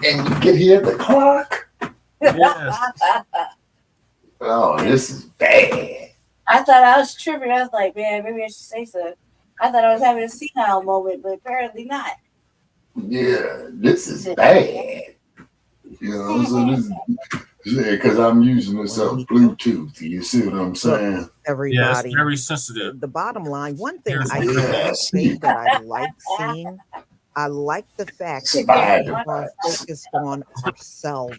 S4: And you can hear the clock?
S1: Yes.
S4: Oh, this is bad.
S5: I thought I was tripping. I was like, man, maybe I should say so. I thought I was having a senile moment, but apparently not.
S4: Yeah, this is bad. You know, so this is, yeah, because I'm using this on Bluetooth. You see what I'm saying?
S6: Everybody.
S1: Yeah, it's very sensitive.
S6: The bottom line, one thing
S1: Here's
S6: I
S1: what it
S6: can
S1: is.
S6: say that I like seeing, I like the fact that we are focused on ourselves.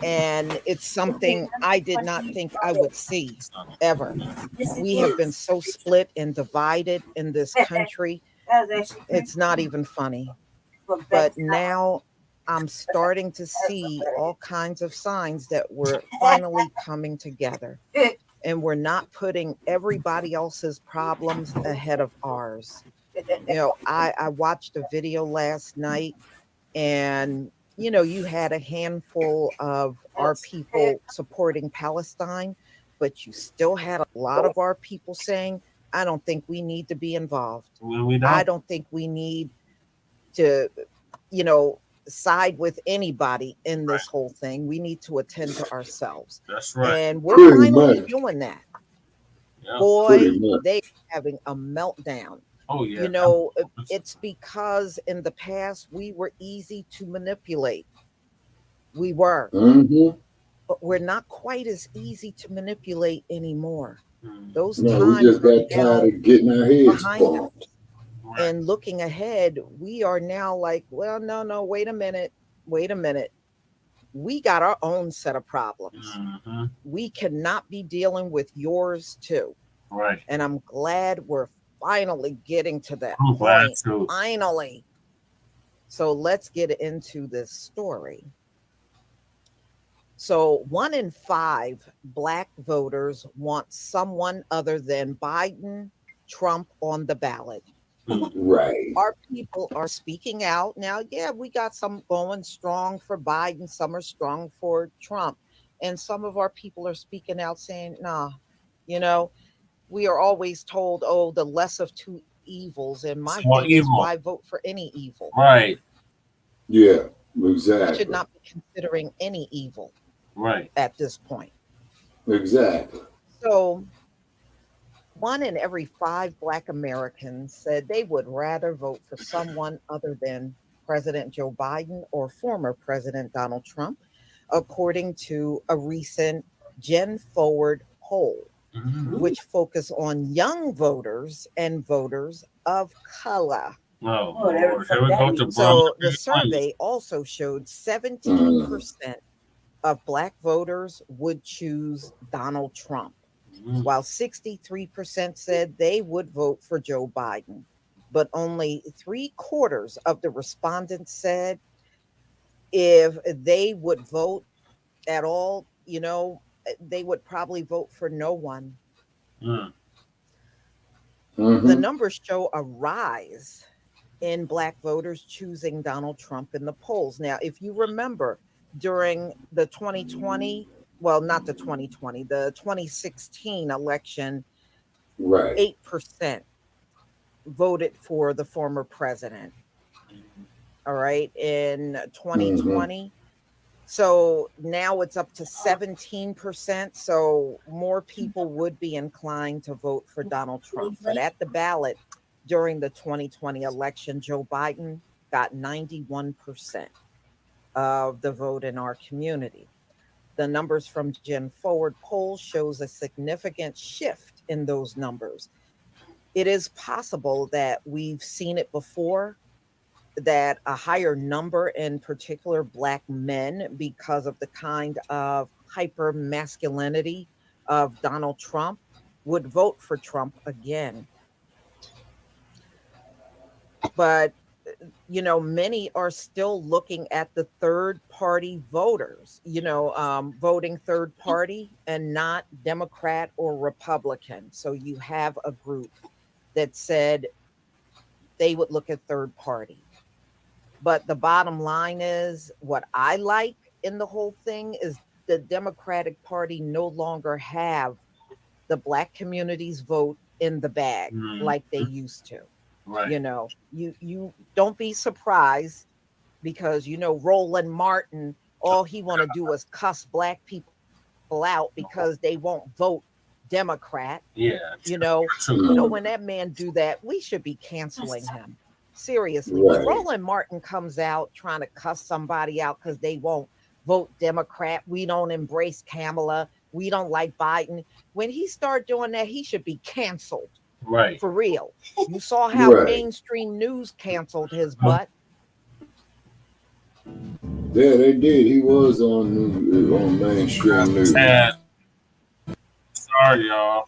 S6: And it's something I did not think I would see ever. We have been so split and divided in this country. It's not even funny. But now I'm starting to see all kinds of signs that we're finally coming together. And we're not putting everybody else's problems ahead of ours. You know, I watched a video last night, and you know, you had a handful of our people supporting Palestine, but you still had a lot of our people saying, I don't think we need to be involved.
S1: Well, we
S6: I don't think we need to, you know, side with anybody in this whole thing. We need to attend to ourselves.
S1: That's right.
S6: And we're
S4: Pretty
S6: finally
S4: much.
S6: doing that.
S1: Yeah.
S6: Boy,
S4: Pretty much.
S6: they having a meltdown.
S1: Oh, yeah.
S6: You know, it's because in the past we were easy to manipulate. We were,
S4: Mm-hmm.
S6: but we're not quite as easy to manipulate anymore. Those
S4: No, we
S6: times
S4: just got
S6: are now
S4: tired of getting our heads
S6: behind us.
S4: bumped.
S6: And looking ahead, we are now like, well, no, wait a minute. We got our own set of problems.
S1: Mm-hmm.
S6: We cannot be dealing with yours too.
S1: Right.
S6: And I'm glad we're finally getting to that
S1: I'm glad
S6: point.
S1: too.
S6: Finally. So let's get into this story. So 1 in 5 Black voters want someone other than Biden, Trump on the ballot.
S4: Right.
S6: Our people are speaking out. Now, yeah, we got some going strong for Biden, some are strong for Trump. And some of our people are speaking out saying, nah, you know, we are always told, oh, the less of two evils. And my
S1: Small
S6: thing is,
S1: evil.
S6: why vote for any evil?
S1: Right.
S4: Yeah,
S6: We
S4: exactly.
S6: should not be considering any evil
S1: Right.
S6: at this point.
S4: Exactly.
S6: So 1 in every 5 Black Americans said they would rather vote for someone other than President Joe Biden or former President Donald Trump, according to a recent Gen Forward poll,
S1: Mm-hmm.
S6: which focus on young voters and voters of color.
S1: Oh,
S5: Oh, there-
S1: Lord. Here we go to
S6: So the
S1: Brawl.
S6: survey also showed 17% of Black voters would choose Donald Trump, while 63% said they would vote for Joe Biden. But only 3/4 of the respondents said if they would vote at all, you know, they would probably vote for no one.
S1: Mm.
S6: The numbers show a rise in Black voters choosing Donald Trump in the polls. Now, if you remember during the 2020, well, not the 2020, the 2016 election,
S4: Right.
S6: 8% voted for the former president. All right, in 2020. So now it's up to 17%. So more people would be inclined to vote for Donald Trump. But at the ballot during the 2020 election, Joe Biden got 91% of the vote in our community. The numbers from Gen Forward poll shows a significant shift in those numbers. It is possible that we've seen it before, that a higher number, in particular Black men, because of the kind of hyper masculinity of Donald Trump, would vote for Trump again. But many are still looking at the third party voters, voting third party and not Democrat or Republican. So you have a group that said they would look at third party. But the bottom line is, what I like in the whole thing is the Democratic Party no longer have the Black community's vote in the bag like they used to.
S1: Right.
S6: You don't be surprised, because Roland Martin, all he want to do is cuss Black people out because they won't vote Democrat.
S1: Yeah.
S6: When that man do that, we should be canceling him. Seriously, when Roland Martin comes out trying to cuss somebody out because they won't vote Democrat, we don't embrace Kamala, we don't like Biden. When he start doing that, he should be canceled.
S1: Right.
S6: For real. You saw how mainstream news canceled his butt.
S4: Yeah, they did. He was on mainstream news.
S1: Sorry, y'all.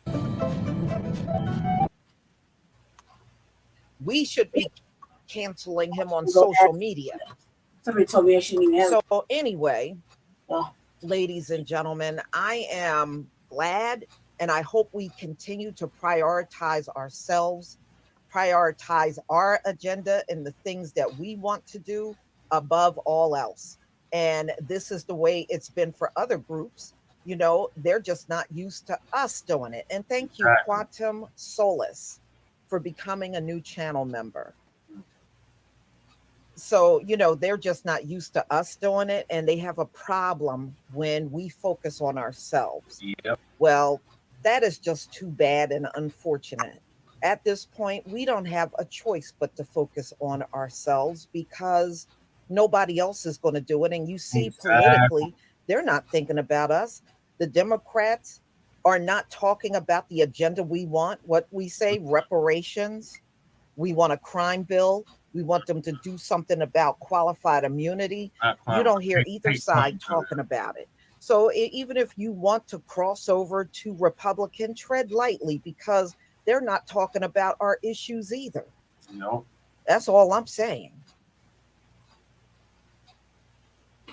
S6: We should be canceling him on social media.
S5: Somebody told me I shouldn't even have.
S6: So anyway, ladies and gentlemen, I am glad, and I hope we continue to prioritize ourselves, prioritize our agenda and the things that we want to do above all else. And this is the way it's been for other groups. They're just not used to us doing it. And thank you, Quantum Solace, for becoming a new channel member. So, they're just not used to us doing it, and they have a problem when we focus on ourselves.
S1: Yep.
S6: Well, that is just too bad and unfortunate. At this point, we don't have a choice but to focus on ourselves, because nobody else is going to do it. And you see, politically, they're not thinking about us. The Democrats are not talking about the agenda we want. What we say, reparations. We want a crime bill. We want them to do something about qualified immunity. You don't hear either side talking about it. So even if you want to cross over to Republican, tread lightly, because they're not talking about our issues either.
S1: No.
S6: That's all I'm saying.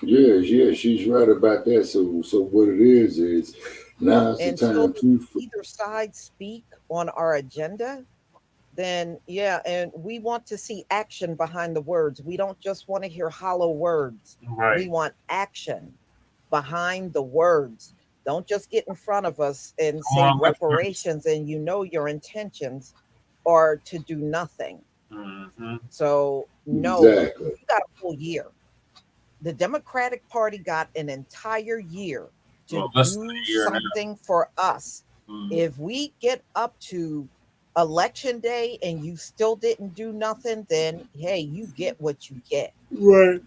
S4: Yeah, she's right about that. So what it is now it's the time to
S6: either side speak on our agenda, then and we want to see action behind the words. We don't just want to hear hollow words.
S1: Right.
S6: We want action behind the words. Don't just get in front of us and say reparations, and your intentions are to do nothing. So no,
S4: exactly.
S6: You got a full year. The Democratic Party got an entire year to do something for us. If we get up to Election Day and you still didn't do nothing, then hey, you get what you get.
S4: Right.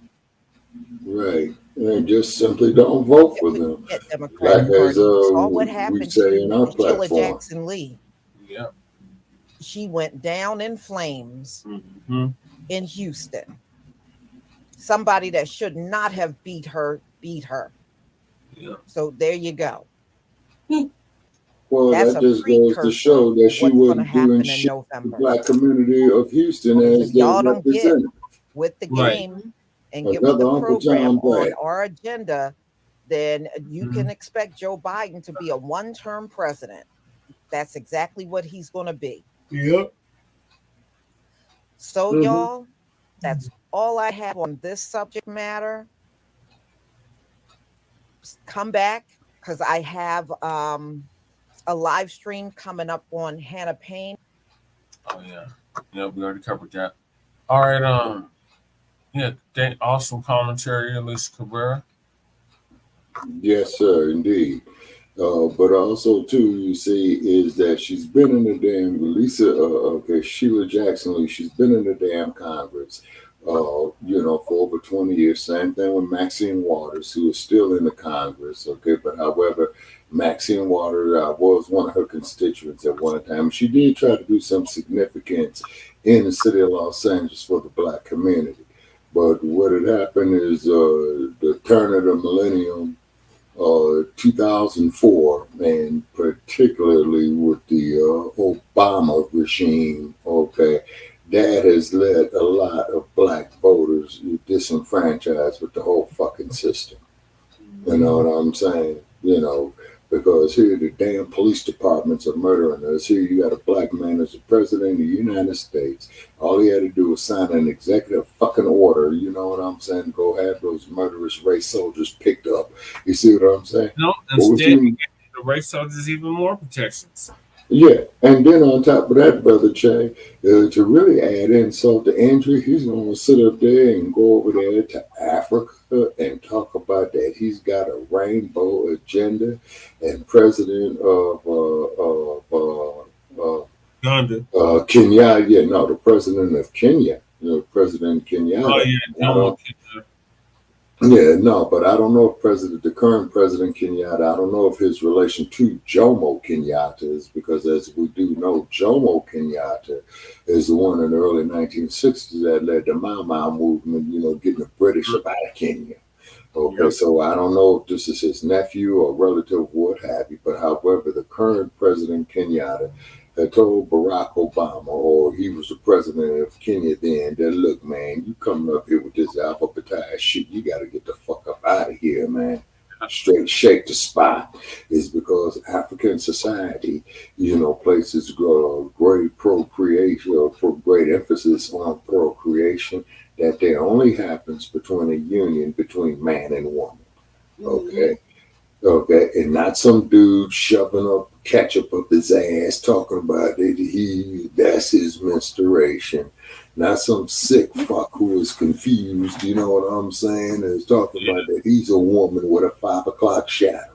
S4: And just simply don't vote for them.
S6: Democratic Party. Saw what
S4: we
S6: happened
S4: say in our
S6: to Sheila
S4: platform.
S6: Jackson Lee.
S1: Yep.
S6: She went down in flames in Houston. Somebody that should not have beat her.
S1: Yeah.
S6: So there you go.
S4: Well,
S6: That's
S4: that just goes to show that she wouldn't do shit the Black community of Houston as
S6: y'all
S4: their
S6: don't get
S4: representative.
S6: with the game and get with the program on our agenda, then you can expect Joe Biden to be a one-term president. That's exactly what he's going to be.
S4: Yep.
S6: So, y'all, that's all I have on this subject matter. Come back, because I have a live stream coming up on Hanna Payne.
S1: Oh yeah, yeah, we already covered that. All right, yeah, awesome commentary, Elisa Cabrera.
S4: Yes, sir, indeed. But also too, you see, is that she's been in the damn Sheila Jackson Lee. She's been in the damn Congress, for over 20 years. Same thing with Maxine Waters, who is still in the Congress. Okay, but however, Maxine Waters was one of her constituents at one time. She did try to do some significance in the city of Los Angeles for the Black community. But what had happened is the turn of the millennium. 2004, and particularly with the Obama regime, okay, that has led a lot of Black voters disenfranchised with the whole fucking system. You know what I'm saying? Because here the damn police departments are murdering us. Here you got a Black man as the president of the United States. All he had to do was sign an executive fucking order, you know what I'm saying, go have those murderous race soldiers picked up. You see what I'm saying?
S1: No, instead, the race soldiers even more protections.
S4: Yeah, and then on top of that, Brother Che, to really add insult to injury, he's going to sit up there and go over there to Africa and talk about that he's got a rainbow agenda, and president of Kenya, the president of Kenya, President Kenyatta.
S1: Oh yeah,
S4: Yeah, no, but I don't know if the current President Kenyatta, I don't know if his relation to Jomo Kenyatta is, because as we do know, Jomo Kenyatta is the one in the early 1960s that led the Mau Mau movement, getting the British out of Kenya. Okay, yep. So I don't know if this is his nephew or relative, what have you, but however, the current President Kenyatta had told Barack Obama, or he was the president of Kenya then, that look, man, you coming up here with this alphabetized shit, you got to get the fuck up out of here, man. Straight shake the spot. Is because African society, places great procreation, or put great emphasis on procreation, that there only happens between a union between man and woman. Okay. Okay, and not some dude shoving up ketchup up his ass talking about that that's his menstruation. Not some sick fuck who is confused, you know what I'm saying, is talking about that he's a woman with a 5 o'clock shadow.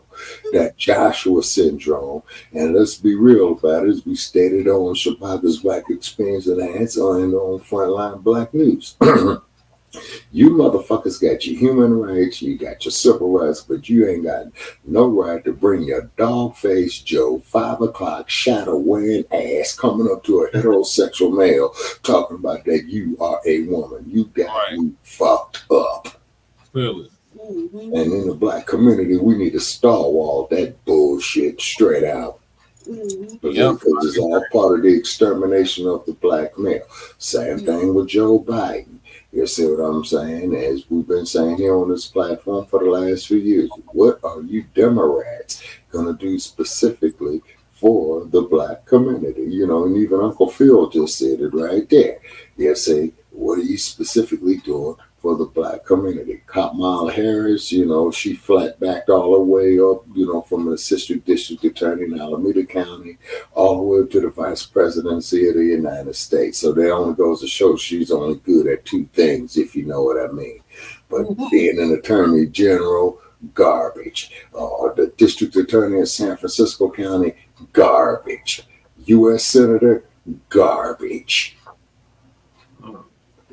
S4: That Joshua syndrome. And let's be real about it, as we stated on Chicago's Black Experience and on Frontline Black News. You motherfuckers got your human rights, you got your civil rights, but you ain't got no right to bring your dog-faced Joe 5 o'clock shadow wearing ass coming up to a heterosexual male talking about that you are a woman. You got me fucked up.
S1: Really?
S4: And in the Black community, we need to stalwall that bullshit straight out. Because it's all part of the extermination of the Black male. Same thing with Joe Biden. You see what I'm saying? As we've been saying here on this platform for the last few years, what are you Democrats going to do specifically for the Black community? And even Uncle Phil just said it right there. You see, what are you specifically doing for the Black community? Kamala Harris, she flat backed all the way up, from the assistant district attorney in Alameda County, all the way up to the vice presidency of the United States. So that only goes to show she's only good at 2 things, if you know what I mean. But being an attorney general, garbage. The district attorney in San Francisco County, garbage. U.S. Senator, garbage.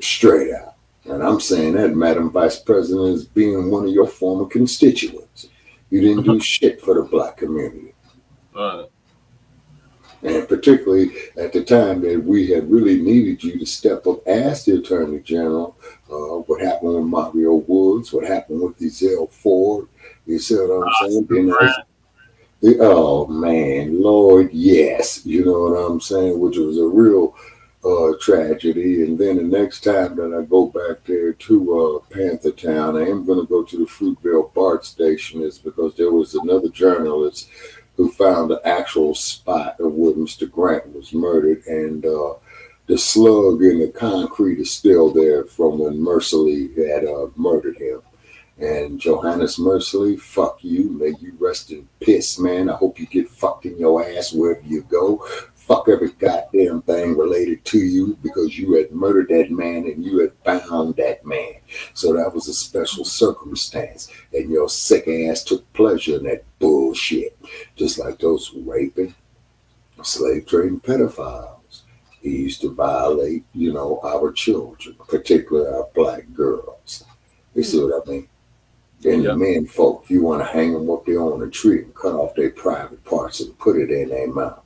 S4: Straight out. And I'm saying that, Madam Vice President, is being one of your former constituents. You didn't do shit for the Black community. And particularly at the time that we had really needed you to step up as the Attorney General. What happened with Mario Woods, what happened with Ezell Ford. You see what I'm saying? Oh, man, Lord, yes. You know what I'm saying? Which was a real tragedy. And then the next time that I go back there to Panther Town, I am going to go to the Fruitvale BART station, is because there was another journalist who found the actual spot of where Mr. Grant was murdered, and the slug in the concrete is still there from when Mercilessly had murdered him. And Johannes Merciley, fuck you. May you rest in piss, man. I hope you get fucked in your ass wherever you go. Fuck every goddamn thing related to you because you had murdered that man and you had bound that man. So that was a special circumstance. And your sick ass took pleasure in that bullshit. Just like those raping, slave trading pedophiles. He used to violate, our children, particularly our black girls. You see what I mean? Then the men folk, you want to hang them up there on a tree and cut off their private parts and put it in their mouth.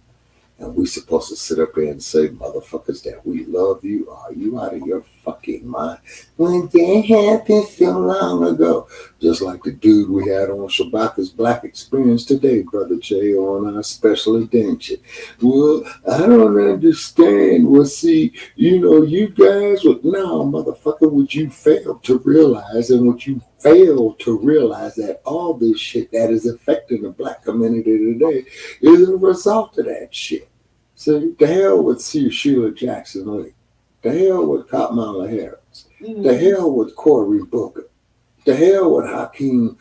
S4: And we supposed to sit up there and say, motherfuckers, that we love you. Are you out of your fucking mind? When that happened so long ago. Just like the dude we had on Shabaka's Black Experience today, Brother Jay, on our special edition. Well, I don't understand. Well, see, you guys would, no, motherfucker, would you fail to realize, and would you fail to realize that all this shit that is affecting the black community today is a result of that shit. See, the hell with Sheila Jackson Lee. The hell with Kamala Harris. The hell with Cory Booker. The hell with Hakeem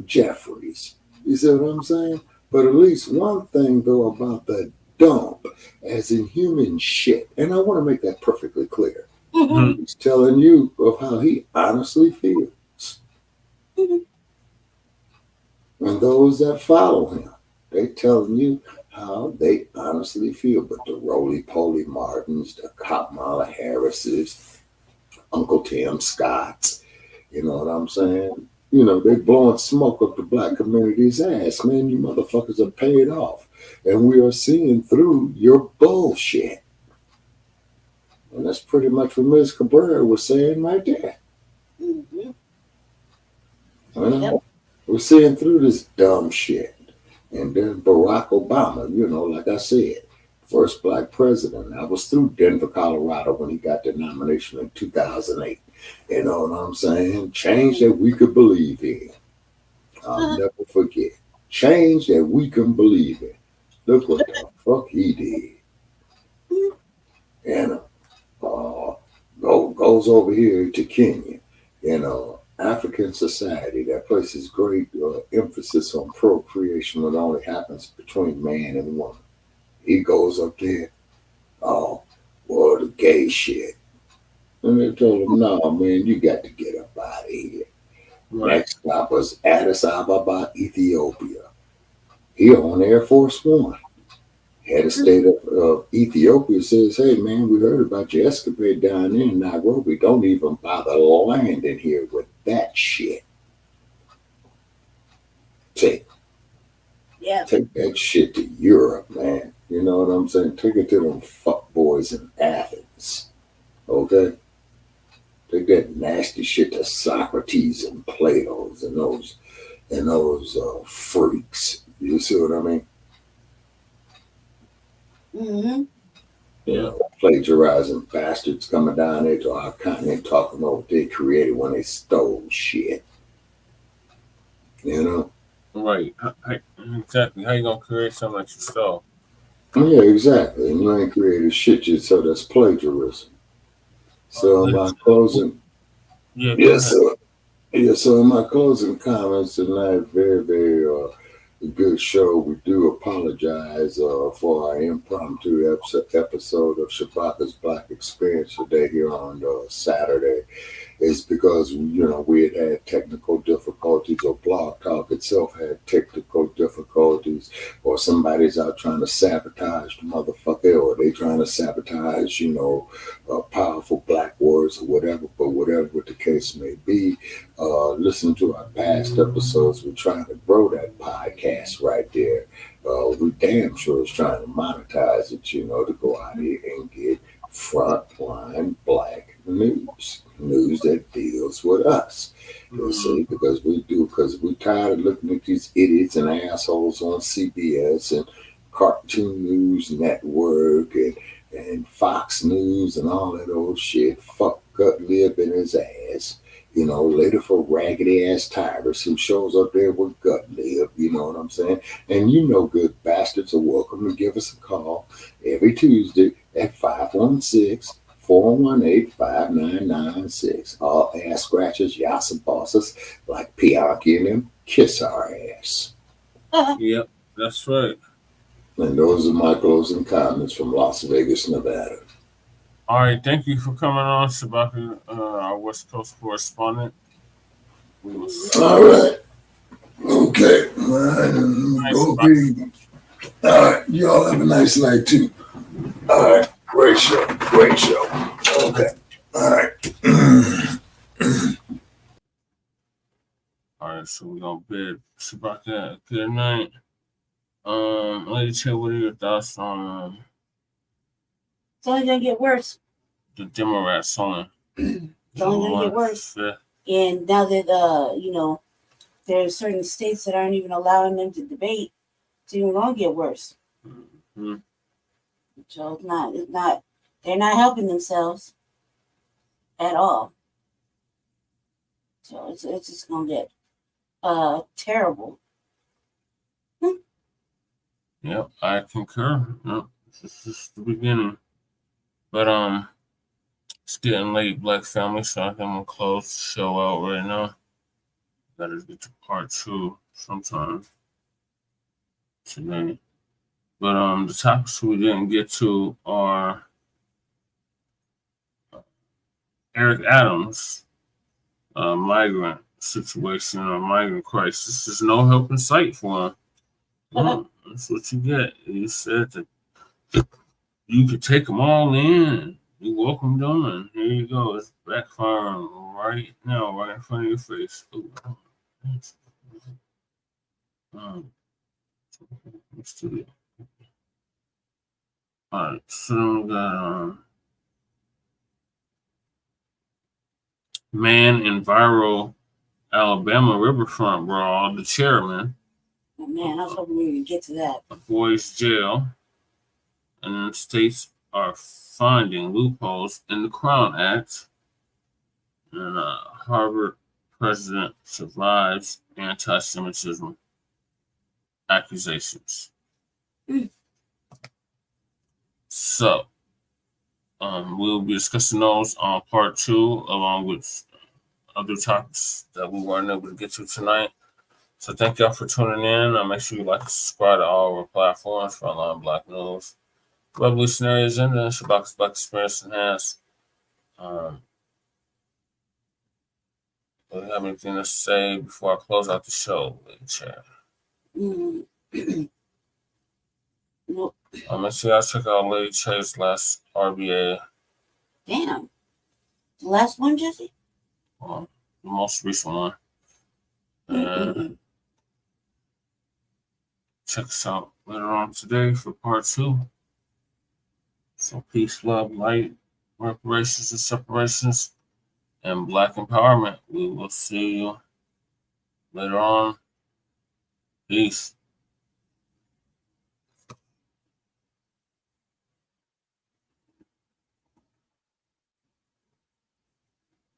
S4: Jeffries. You see what I'm saying? But at least one thing, though, about the dump, as in human shit, and I want to make that perfectly clear. He's telling you of how he honestly feels. And those that follow him, they telling you how they honestly feel. But the roly-poly Martins, the Kamala Harrises, Uncle Tim Scotts, you know what I'm saying? They blowing smoke up the black community's ass. Man, you motherfuckers are paid off. And we are seeing through your bullshit. And that's pretty much what Ms. Cabrera was saying right there. We're seeing through this dumb shit. And then Barack Obama, like I said, first black president. I was through Denver, Colorado when he got the nomination in 2008. You know what I'm saying? Change that we could believe in. I'll never forget. Change that we can believe in. Look what the fuck he did. And goes over here to Kenya. African society that places great emphasis on procreation when it only happens between man and woman. He goes up there, the gay shit. And they told him, no, man, you got to get up out of here. Right. Next stop was Addis Ababa, Ethiopia. He on Air Force One. Head of state of Ethiopia says, hey, man, we heard about your escapade down there in Nairobi. Don't even bother landing here with that shit. Take that shit to Europe, man. You know what I'm saying? Take it to them fuck boys in Athens. Okay? Take that nasty shit to Socrates and Plato's and those freaks. You see what I mean? Plagiarizing bastards coming down there to our continent talking about what they created when they stole shit.
S1: Right. Exactly. How you gonna create something that you stole?
S4: Yeah, exactly. And you ain't created shit yet, so that's plagiarism. So my closing. So in my closing comments tonight, very, very good show. We do apologize for our impromptu episode of Shabaka's Black Experience today here on Saturday. It's because, we had technical difficulties, or Blog Talk itself had technical difficulties, or somebody's out trying to sabotage the motherfucker, or they trying to sabotage, powerful black words or whatever. But whatever the case may be, listen to our past episodes. We're trying to grow that podcast right there. We damn sure is trying to monetize it, to go out here and get frontline black news that deals with us. You see, because we're tired of looking at these idiots and assholes on CBS and Cartoon News Network and Fox News and all that old shit. Fuck Gutlib in his ass. Later for raggedy ass Tyrus who shows up there with Gutlib, you know what I'm saying? And good bastards are welcome to give us a call every Tuesday at 516 418-599-6. All ass scratchers, yassa bosses, like Pianki and them, kiss our ass.
S1: Yep, that's right.
S4: And those are my closing comments from Las Vegas, Nevada.
S1: All right, thank you for coming on, Shabaka, our West Coast correspondent. We will see.
S4: All right. Okay. All right. Go big. All right. Y'all have a nice night, too. All right. Great show. Great show. Okay. All right.
S1: All right, so we're going to bid Shabaka good night. Lady Chill, what are your thoughts on
S5: It's only gonna get worse.
S1: the Democrats on
S5: It's only gonna get worse.
S1: Yeah.
S5: And now that there are certain states that aren't even allowing them to debate, it's even gonna get worse.
S1: Mm-hmm.
S5: So it's not. They're not helping themselves at all. So it's just gonna get terrible.
S1: Yep, I concur. Yep, this is just the beginning. But it's getting late, Black family, so I think I'm gonna close the show out right now. Gotta get to part 2 sometime today. But the topics we didn't get to are Eric Adams, migrant situation or migrant crisis. There's no help in sight for him. That's what you get. You said that you could take them all in. You welcome them, and here you go. It's backfiring right now, right in front of your face. Ooh, let's do it. All right, so we got man in viral Alabama Riverfront brawl, the chairman.
S5: Oh, man, I was hoping we would get to that.
S1: Avoids jail, and states are finding loopholes in the Crown Act. And Harvard president survives anti-Semitism accusations. So, we'll be discussing those on part 2, along with other topics that we weren't able to get to tonight. So thank y'all for tuning in. Make sure you like and subscribe to all our platforms, Frontline Black News, Revolutionary Agenda, and Shabaka's Black Experience Enhanced. Do you have anything to say before I close out the show, Lady Chair?
S5: Nope.
S1: Make sure y'all check out Lady Chair's last RBA.
S5: Damn. The last one, Jesse?
S1: The most recent one. And check us out later on today for part 2. So peace, love, light, reparations and separations, and Black empowerment. We will see you later on. Peace.